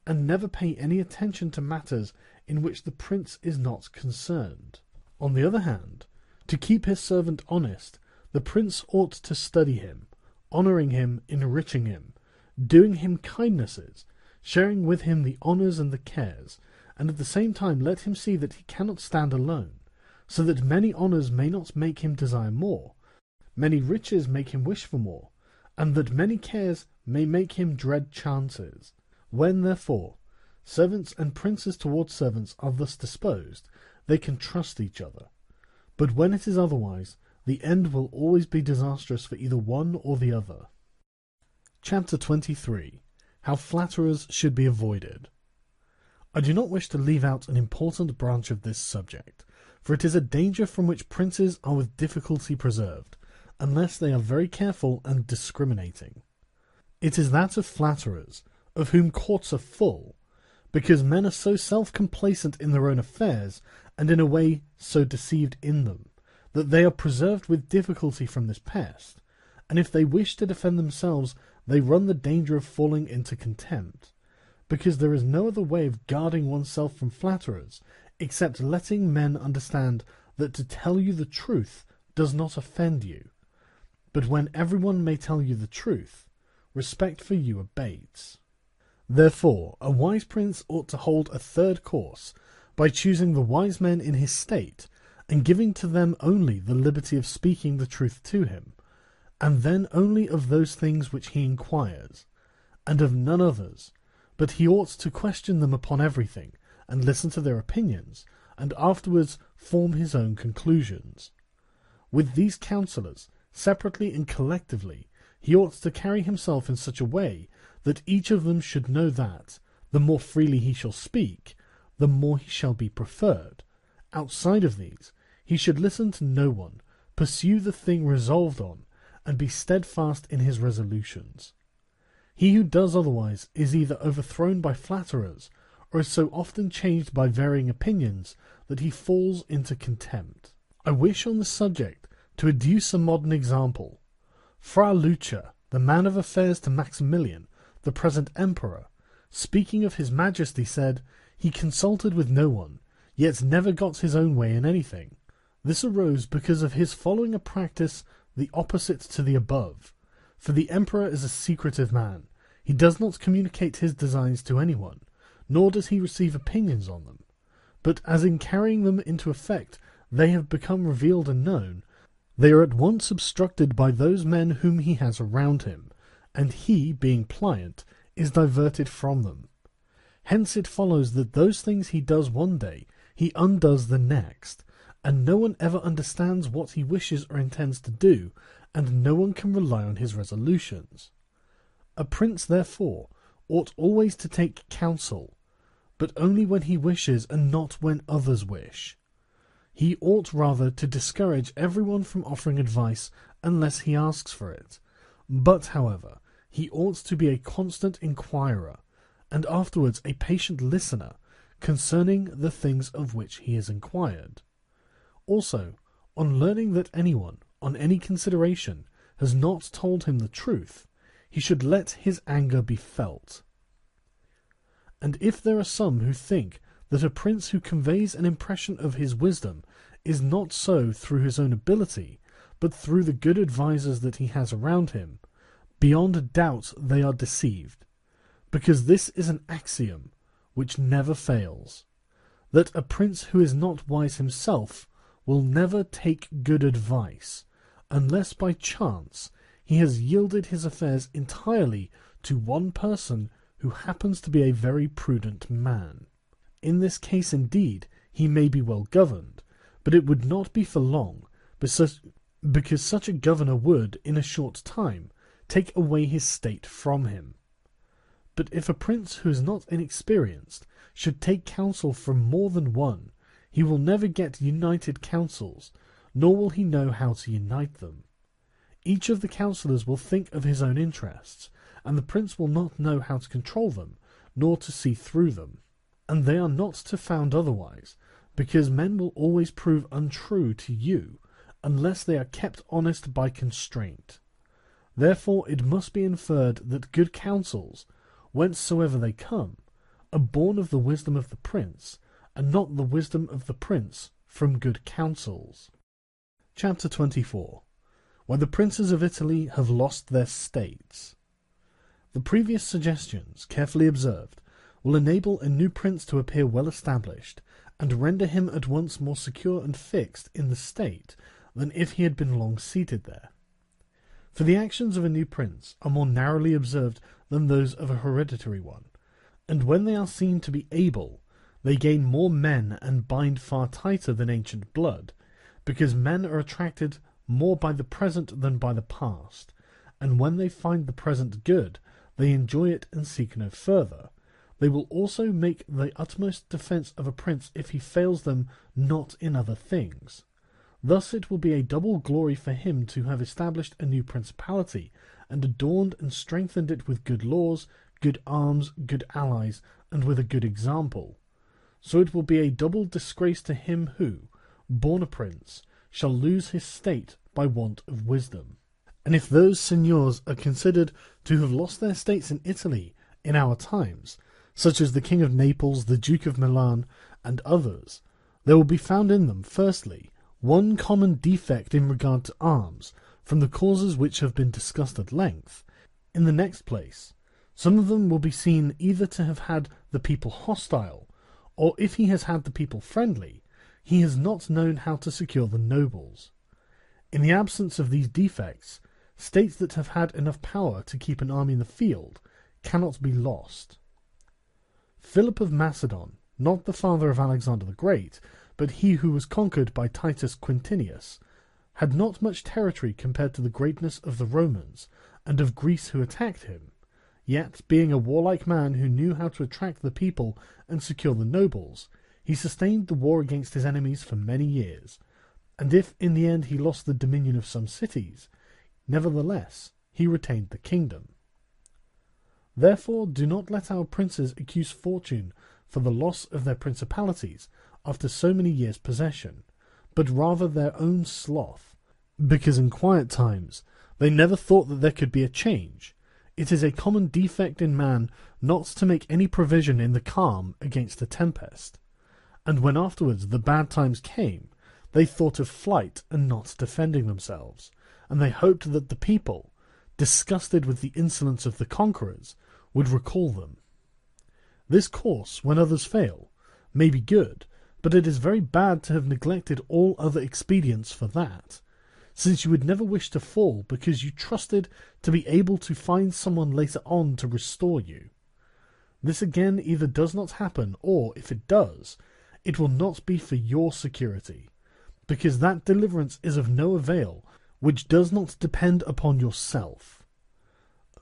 and never pay any attention to matters in which the prince is not concerned. On the other hand, to keep his servant honest, the prince ought to study him, honouring him, enriching him, doing him kindnesses, sharing with him the honours and the cares, and at the same time let him see that he cannot stand alone, so that many honours may not make him desire more, many riches make him wish for more, and that many cares may make him dread chances. When, therefore, servants and princes towards servants are thus disposed, they can trust each other. But when it is otherwise, the end will always be disastrous for either one or the other. Chapter 23. How Flatterers should be avoided. I do not wish to leave out an important branch of this subject, for it is a danger from which princes are with difficulty preserved, unless they are very careful and discriminating. It is that of flatterers, of whom courts are full, because men are so self-complacent in their own affairs, and in a way so deceived in them, that they are preserved with difficulty from this pest, and if they wish to defend themselves, they run the danger of falling into contempt, because there is no other way of guarding oneself from flatterers, except letting men understand that to tell you the truth does not offend you. But when everyone may tell you the truth, respect for you abates. Therefore, a wise prince ought to hold a third course, by choosing the wise men in his state, and giving to them only the liberty of speaking the truth to him, and then only of those things which he inquires, and of none others, but he ought to question them upon everything, and listen to their opinions, and afterwards form his own conclusions. With these counsellors, separately and collectively, he ought to carry himself in such a way that each of them should know that, the more freely he shall speak, the more he shall be preferred. Outside of these, he should listen to no one, pursue the thing resolved on, and be steadfast in his resolutions. He who does otherwise is either overthrown by flatterers, or is so often changed by varying opinions that he falls into contempt. I wish on this subject to adduce a modern example. Fra Lucia, the man of affairs to Maximilian, the present emperor, speaking of his majesty, said, he consulted with no one, yet never got his own way in anything. This arose because of his following a practice the opposite to the above. For the emperor is a secretive man. He does not communicate his designs to anyone, nor does he receive opinions on them. But as in carrying them into effect they have become revealed and known, they are at once obstructed by those men whom he has around him, and he, being pliant, is diverted from them. Hence it follows that those things he does one day, he undoes the next, and no one ever understands what he wishes or intends to do, and no one can rely on his resolutions. A prince, therefore, ought always to take counsel, but only when he wishes and not when others wish. He ought rather to discourage everyone from offering advice unless he asks for it. But, however, he ought to be a constant inquirer, and afterwards a patient listener concerning the things of which he is inquired. Also, on learning that anyone, on any consideration, has not told him the truth, he should let his anger be felt. And if there are some who think that a prince who conveys an impression of his wisdom is not so through his own ability, but through the good advisers that he has around him, beyond a doubt they are deceived, because this is an axiom which never fails, that a prince who is not wise himself will never take good advice, unless by chance he has yielded his affairs entirely to one person who happens to be a very prudent man. In this case, indeed, he may be well governed, but it would not be for long, because such a governor would, in a short time, take away his state from him. But if a prince who is not inexperienced should take counsel from more than one, he will never get united counsels, nor will he know how to unite them. Each of the counsellors will think of his own interests, and the prince will not know how to control them, nor to see through them. And they are not to found otherwise, because men will always prove untrue to you, unless they are kept honest by constraint. Therefore it must be inferred that good counsels, whencesoever they come, are born of the wisdom of the prince, and not the wisdom of the prince from good counsels. Chapter 24. When the princes of Italy have lost their states. The previous suggestions, carefully observed, will enable a new prince to appear well established, and render him at once more secure and fixed in the state than if he had been long seated there. For the actions of a new prince are more narrowly observed than those of a hereditary one, and when they are seen to be able, they gain more men and bind far tighter than ancient blood, because men are attracted more by the present than by the past, and when they find the present good, they enjoy it and seek no further. They will also make the utmost defence of a prince if he fails them not in other things. Thus it will be a double glory for him to have established a new principality, and adorned and strengthened it with good laws, good arms, good allies, and with a good example. So it will be a double disgrace to him who, born a prince, shall lose his state by want of wisdom. And if those seigneurs are considered to have lost their states in Italy in our times, such as the King of Naples, the Duke of Milan, and others, there will be found in them, firstly, one common defect in regard to arms, from the causes which have been discussed at length. In the next place, some of them will be seen either to have had the people hostile, or if he has had the people friendly, he has not known how to secure the nobles. In the absence of these defects, states that have had enough power to keep an army in the field cannot be lost. Philip of Macedon, not the father of Alexander the Great, but he who was conquered by Titus Quintinius, had not much territory compared to the greatness of the Romans, and of Greece who attacked him, yet, being a warlike man who knew how to attract the people and secure the nobles, he sustained the war against his enemies for many years, and if in the end he lost the dominion of some cities, nevertheless he retained the kingdom. Therefore do not let our princes accuse fortune for the loss of their principalities after so many years' possession, but rather their own sloth, because in quiet times they never thought that there could be a change. It is a common defect in man not to make any provision in the calm against a tempest, and when afterwards the bad times came, they thought of flight and not defending themselves, and they hoped that the people, disgusted with the insolence of the conquerors, would recall them. This course, when others fail, may be good, but it is very bad to have neglected all other expedients for that, since you would never wish to fall because you trusted to be able to find someone later on to restore you. This again either does not happen, or, if it does, it will not be for your security, because that deliverance is of no avail which does not depend upon yourself.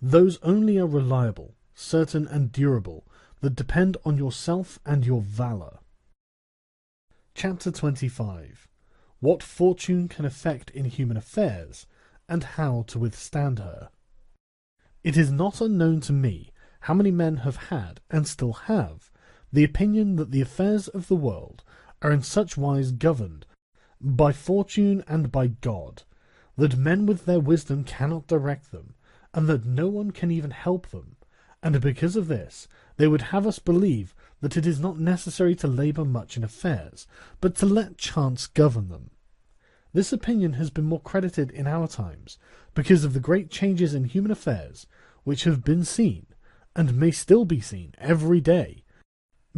Those only are reliable, certain, and durable that depend on yourself and your valour. Chapter 25. What fortune can effect in human affairs, and how to withstand her. It is not unknown to me how many men have had, and still have, the opinion that the affairs of the world are in such wise governed by fortune and by God, that men with their wisdom cannot direct them, and that no one can even help them, and because of this they would have us believe that it is not necessary to labour much in affairs, but to let chance govern them. This opinion has been more credited in our times, because of the great changes in human affairs which have been seen, and may still be seen every day,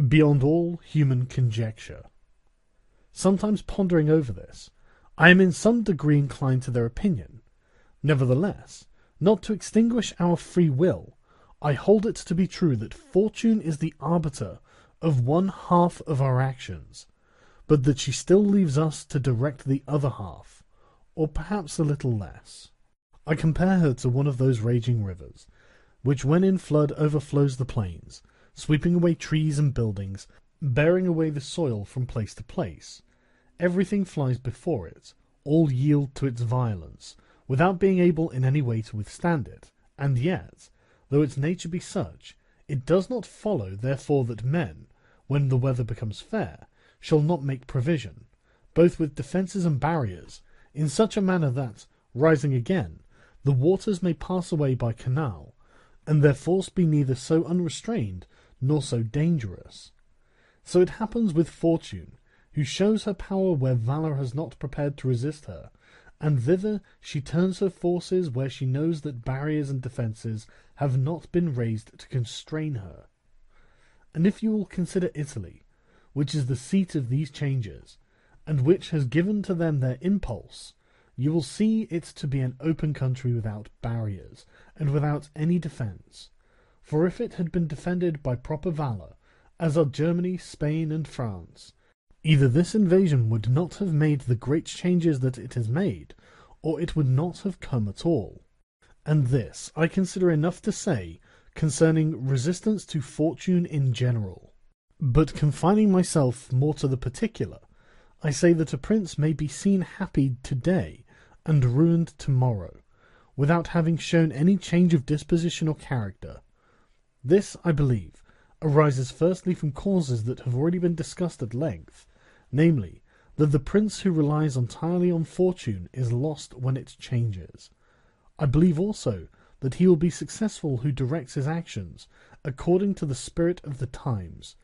beyond all human conjecture. Sometimes pondering over this, I am in some degree inclined to their opinion. Nevertheless, not to extinguish our free will, I hold it to be true that fortune is the arbiter of one half of our actions, but that she still leaves us to direct the other half, or perhaps a little less. I compare her to one of those raging rivers, which when in flood overflows the plains, sweeping away trees and buildings, bearing away the soil from place to place. Everything flies before it, all yield to its violence, without being able in any way to withstand it. And yet, though its nature be such, it does not follow therefore that men, when the weather becomes fair, shall not make provision, both with defences and barriers, in such a manner that, rising again, the waters may pass away by canal, and their force be neither so unrestrained nor so dangerous. So it happens with fortune, who shows her power where valour has not prepared to resist her, and thither she turns her forces where she knows that barriers and defences have not been raised to constrain her. And if you will consider Italy, which is the seat of these changes, and which has given to them their impulse, you will see it to be an open country without barriers, and without any defence. For if it had been defended by proper valour, as are Germany, Spain, and France, either this invasion would not have made the great changes that it has made, or it would not have come at all. And this I consider enough to say concerning resistance to fortune in general. But confining myself more to the particular, I say that a prince may be seen happy today and ruined tomorrow, without having shown any change of disposition or character. This, I believe, arises firstly from causes that have already been discussed at length, namely, that the prince who relies entirely on fortune is lost when it changes. I believe also that he will be successful who directs his actions according to the spirit of the times,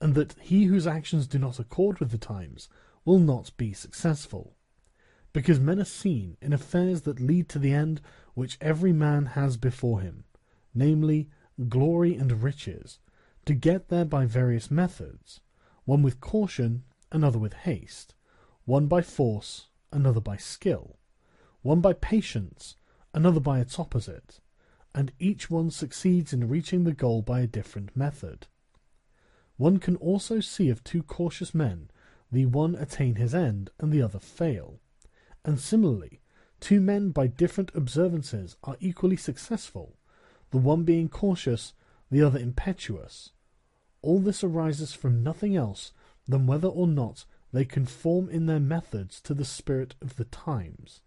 and that he whose actions do not accord with the times will not be successful. Because men are seen in affairs that lead to the end which every man has before him, namely, glory and riches, to get there by various methods, one with caution, another with haste, one by force, another by skill, one by patience, another by its opposite, and each one succeeds in reaching the goal by a different method. One can also see of two cautious men, the one attain his end and the other fail, and similarly, two men by different observances are equally successful, the one being cautious, the other impetuous. All this arises from nothing else than whether or not they conform in their methods to the spirit of the times.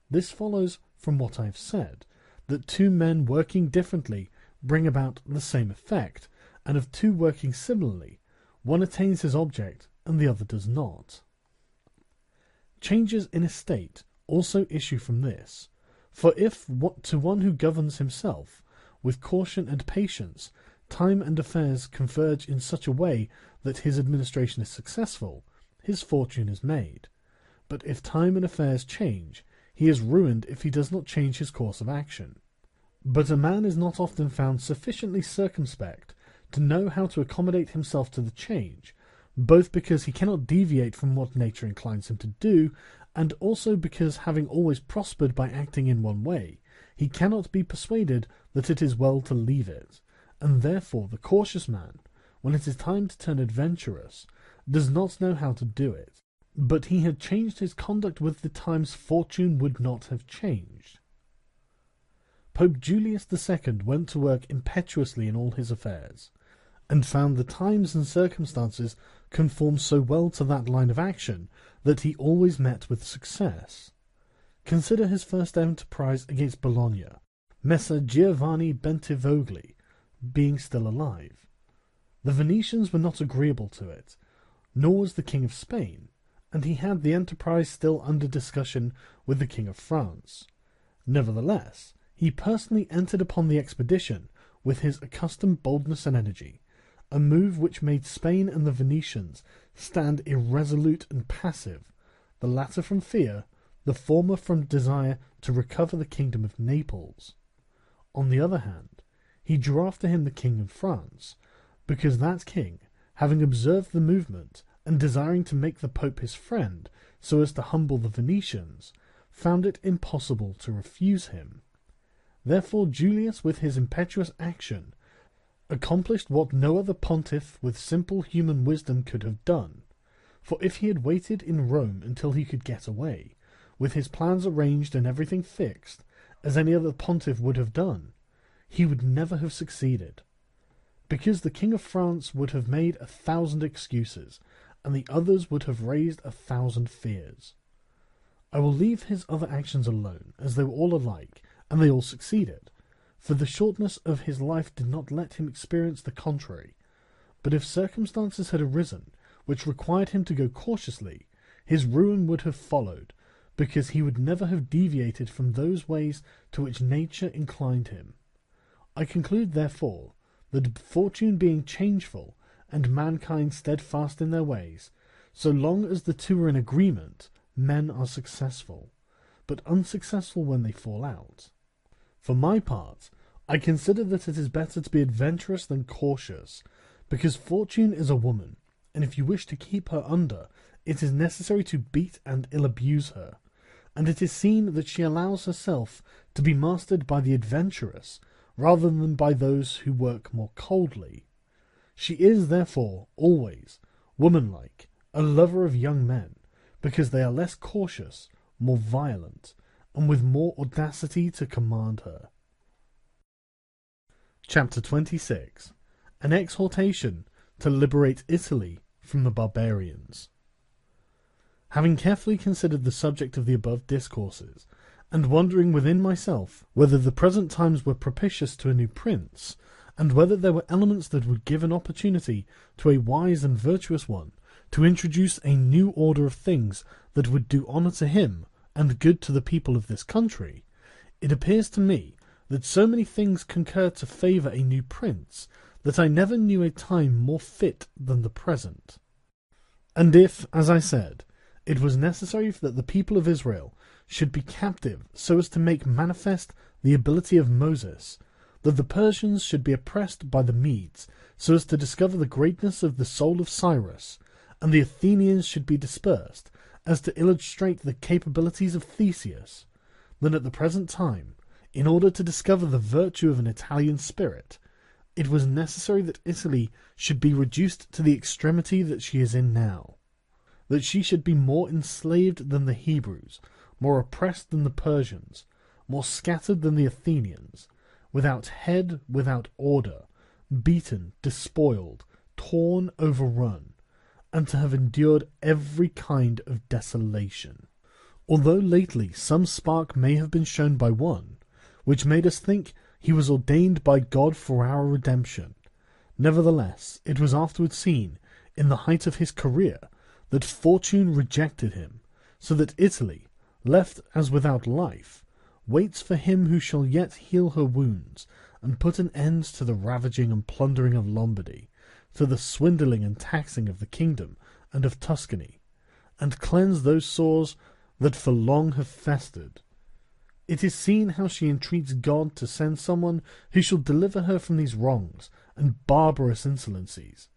This follows from what I have said, that two men working differently bring about the same effect, and of two working similarly, one attains his object and the other does not. Changes in a state also issue from this, for if to one who governs himself with caution and patience, time and affairs converge in such a way that his administration is successful, his fortune is made. But if time and affairs change, he is ruined if he does not change his course of action. But a man is not often found sufficiently circumspect to know how to accommodate himself to the change, both because he cannot deviate from what nature inclines him to do, and also because, having always prospered by acting in one way, he cannot be persuaded that it is well to leave it, and therefore the cautious man, when it is time to turn adventurous, does not know how to do it. But he had changed his conduct with the times fortune would not have changed. Pope Julius II went to work impetuously in all his affairs, and found the times and circumstances conform so well to that line of action that he always met with success. Consider his first enterprise against Bologna, Messer Giovanni Bentivogli being still alive. The Venetians were not agreeable to it, nor was the King of Spain, and he had the enterprise still under discussion with the King of France. Nevertheless, he personally entered upon the expedition with his accustomed boldness and energy, a move which made Spain and the Venetians stand irresolute and passive, the latter from fear, the former from desire to recover the kingdom of Naples. On the other hand, he drew after him the King of France, because that king, having observed the movement, and desiring to make the Pope his friend, so as to humble the Venetians, found it impossible to refuse him. Therefore Julius, with his impetuous action, accomplished what no other pontiff with simple human wisdom could have done. For if he had waited in Rome until he could get away, with his plans arranged and everything fixed, as any other pontiff would have done, he would never have succeeded, because the King of France would have made 1,000 excuses, and the others would have raised 1,000 fears. I will leave his other actions alone, as they were all alike, and they all succeeded, for the shortness of his life did not let him experience the contrary. But if circumstances had arisen which required him to go cautiously, his ruin would have followed, because he would never have deviated from those ways to which nature inclined him. I conclude, therefore, that fortune being changeful, and mankind steadfast in their ways, so long as the two are in agreement, men are successful, but unsuccessful when they fall out. For my part, I consider that it is better to be adventurous than cautious, because fortune is a woman, and if you wish to keep her under, it is necessary to beat and ill-abuse her, and it is seen that she allows herself to be mastered by the adventurous, rather than by those who work more coldly. She is, therefore, always, womanlike, a lover of young men, because they are less cautious, more violent, and with more audacity to command her. Chapter 26. An exhortation to liberate Italy from the barbarians. Having carefully considered the subject of the above discourses, and wondering within myself whether the present times were propitious to a new prince, and whether there were elements that would give an opportunity to a wise and virtuous one to introduce a new order of things that would do honour to him and good to the people of this country, it appears to me that so many things concur to favour a new prince that I never knew a time more fit than the present. And if, as I said, it was necessary that the people of Israel should be captive so as to make manifest the ability of Moses, that the Persians should be oppressed by the Medes so as to discover the greatness of the soul of Cyrus, and the Athenians should be dispersed as to illustrate the capabilities of Theseus, then at the present time, in order to discover the virtue of an Italian spirit, it was necessary that Italy should be reduced to the extremity that she is in now, that she should be more enslaved than the Hebrews, more oppressed than the Persians, more scattered than the Athenians, without head, without order, beaten, despoiled, torn, overrun, and to have endured every kind of desolation. Although lately some spark may have been shown by one, which made us think he was ordained by God for our redemption, nevertheless it was afterwards seen, in the height of his career, that fortune rejected him, so that Italy, left as without life, waits for him who shall yet heal her wounds, and put an end to the ravaging and plundering of Lombardy, to the swindling and taxing of the kingdom and of Tuscany, and cleanse those sores that for long have festered. It is seen how she entreats God to send someone who shall deliver her from these wrongs and barbarous insolencies.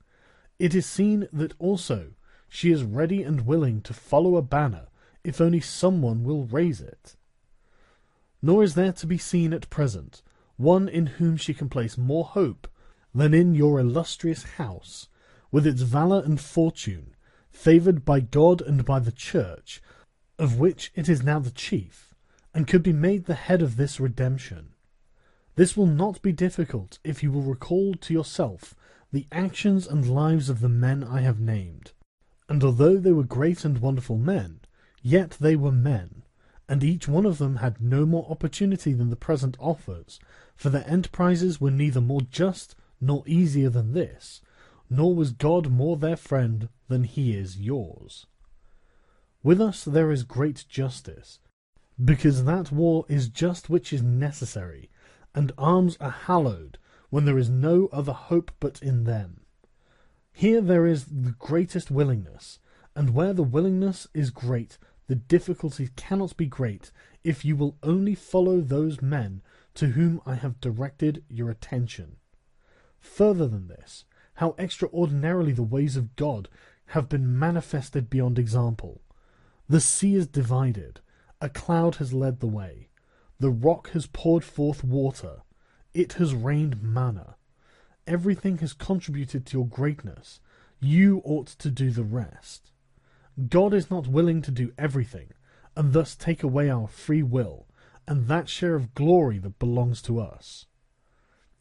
It is seen that also she is ready and willing to follow a banner if only someone will raise it. Nor is there to be seen at present one in whom she can place more hope than in your illustrious house, with its valour and fortune, favoured by God and by the Church, of which it is now the chief, and could be made the head of this redemption. This will not be difficult if you will recall to yourself the actions and lives of the men I have named, and although they were great and wonderful men, yet they were men, and each one of them had no more opportunity than the present offers, for their enterprises were neither more just nor easier than this, nor was God more their friend than he is yours. With us there is great justice, because that war is just which is necessary, and arms are hallowed when there is no other hope but in them. Here there is the greatest willingness, and where the willingness is great, the difficulty cannot be great if you will only follow those men to whom I have directed your attention. Further than this, how extraordinarily the ways of God have been manifested beyond example. The sea is divided, a cloud has led the way, the rock has poured forth water, it has rained manna. Everything has contributed to your greatness. You ought to do the rest. God is not willing to do everything, and thus take away our free will, and that share of glory that belongs to us.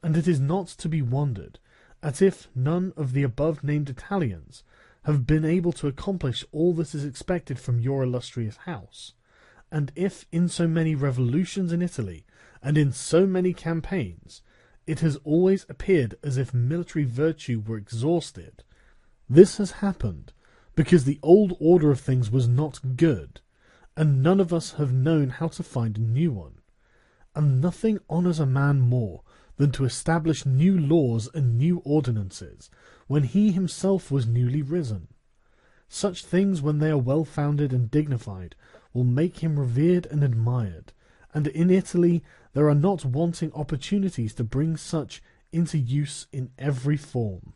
and it is not to be wondered at if none of the above-named Italians have been able to accomplish all that is expected from your illustrious house, and if in so many revolutions in Italy, and in so many campaigns, it has always appeared as if military virtue were exhausted. This has happened because the old order of things was not good, and none of us have known how to find a new one. And nothing honours a man more than to establish new laws and new ordinances, when he himself was newly risen. Such things, when they are well-founded and dignified, will make him revered and admired, and in Italy there are not wanting opportunities to bring such into use in every form.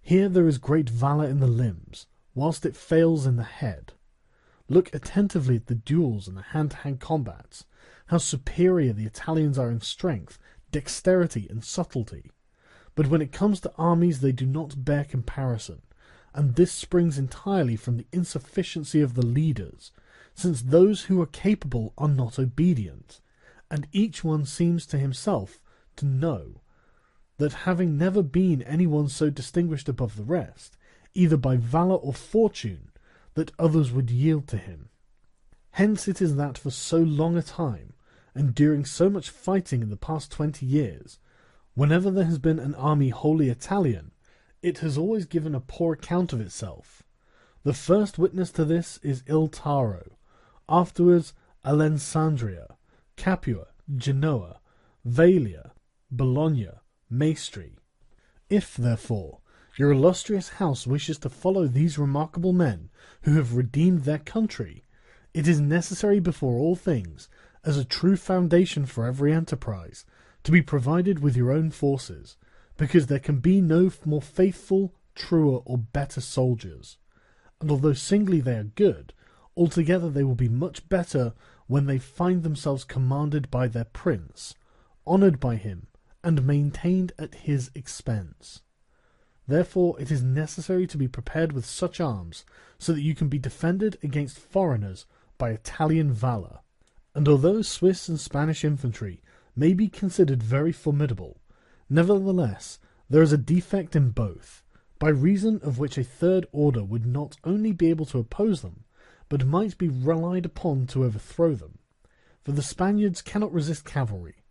Here there is great valour in the limbs, whilst it fails in the head. Look attentively at the duels and the hand-to-hand combats, how superior the Italians are in strength, dexterity, and subtlety. But when it comes to armies they do not bear comparison, and this springs entirely from the insufficiency of the leaders, since those who are capable are not obedient, and each one seems to himself to know that, having never been any one so distinguished above the rest, either by valour or fortune, that others would yield to him. Hence it is that for so long a time, and during so much fighting in the past 20 years, whenever there has been an army wholly Italian, it has always given a poor account of itself. The first witness to this is Il Taro, afterwards Alessandria, Capua, Genoa, Velia, Bologna, Maestri. If, therefore, your illustrious house wishes to follow these remarkable men who have redeemed their country, it is necessary before all things, as a true foundation for every enterprise, to be provided with your own forces, because there can be no more faithful, truer, or better soldiers. And although singly they are good, altogether they will be much better when they find themselves commanded by their prince, honoured by him, and maintained at his expense. Therefore it is necessary to be prepared with such arms, so that you can be defended against foreigners by Italian valour. And although Swiss and Spanish infantry may be considered very formidable, nevertheless there is a defect in both, by reason of which a third order would not only be able to oppose them, but might be relied upon to overthrow them. For the Spaniards cannot resist cavalry,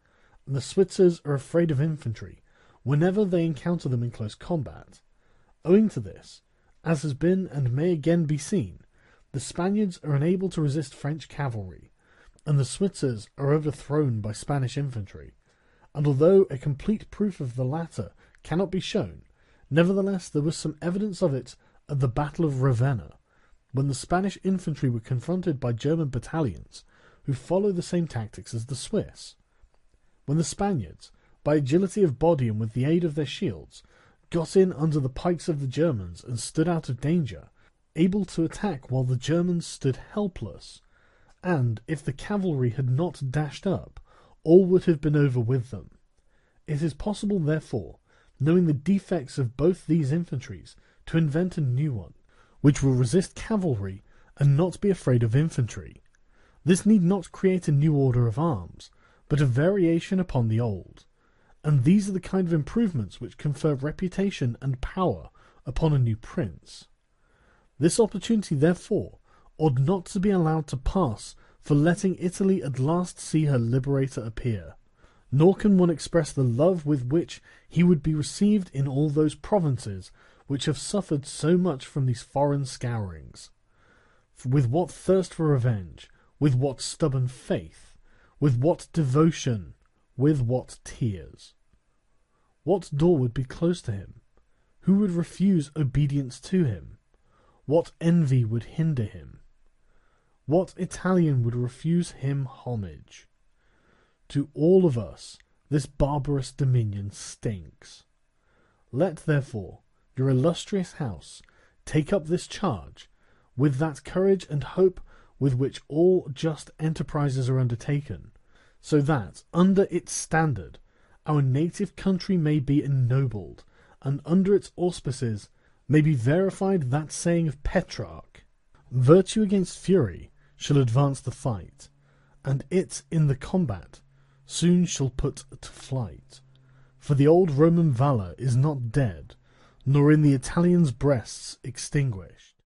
and the Switzers are afraid of infantry whenever they encounter them in close combat. Owing to this, as has been and may again be seen, the Spaniards are unable to resist French cavalry, and the Switzers are overthrown by Spanish infantry, and although a complete proof of the latter cannot be shown, nevertheless there was some evidence of it at the Battle of Ravenna, when the Spanish infantry were confronted by German battalions who follow the same tactics as the Swiss. When the Spaniards, by agility of body and with the aid of their shields, got in under the pikes of the Germans and stood out of danger, able to attack while the Germans stood helpless, and if the cavalry had not dashed up, all would have been over with them. It is possible, therefore, knowing the defects of both these infantries, to invent a new one, which will resist cavalry and not be afraid of infantry. This need not create a new order of arms, but a variation upon the old, and these are the kind of improvements which confer reputation and power upon a new prince. This opportunity, therefore, ought not to be allowed to pass for letting Italy at last see her liberator appear, nor can one express the love with which he would be received in all those provinces which have suffered so much from these foreign scourings. With what thirst for revenge, with what stubborn faith, with what devotion, with what tears. What door would be closed to him? Who would refuse obedience to him? What envy would hinder him? What Italian would refuse him homage? To all of us this barbarous dominion stinks. Let, therefore, your illustrious house take up this charge, with that courage and hope with which all just enterprises are undertaken, so that, under its standard, our native country may be ennobled, and under its auspices may be verified that saying of Petrarch, "Virtue against fury shall advance the fight, and it in the combat soon shall put to flight. For the old Roman valour is not dead, nor in the Italians' breasts extinguished.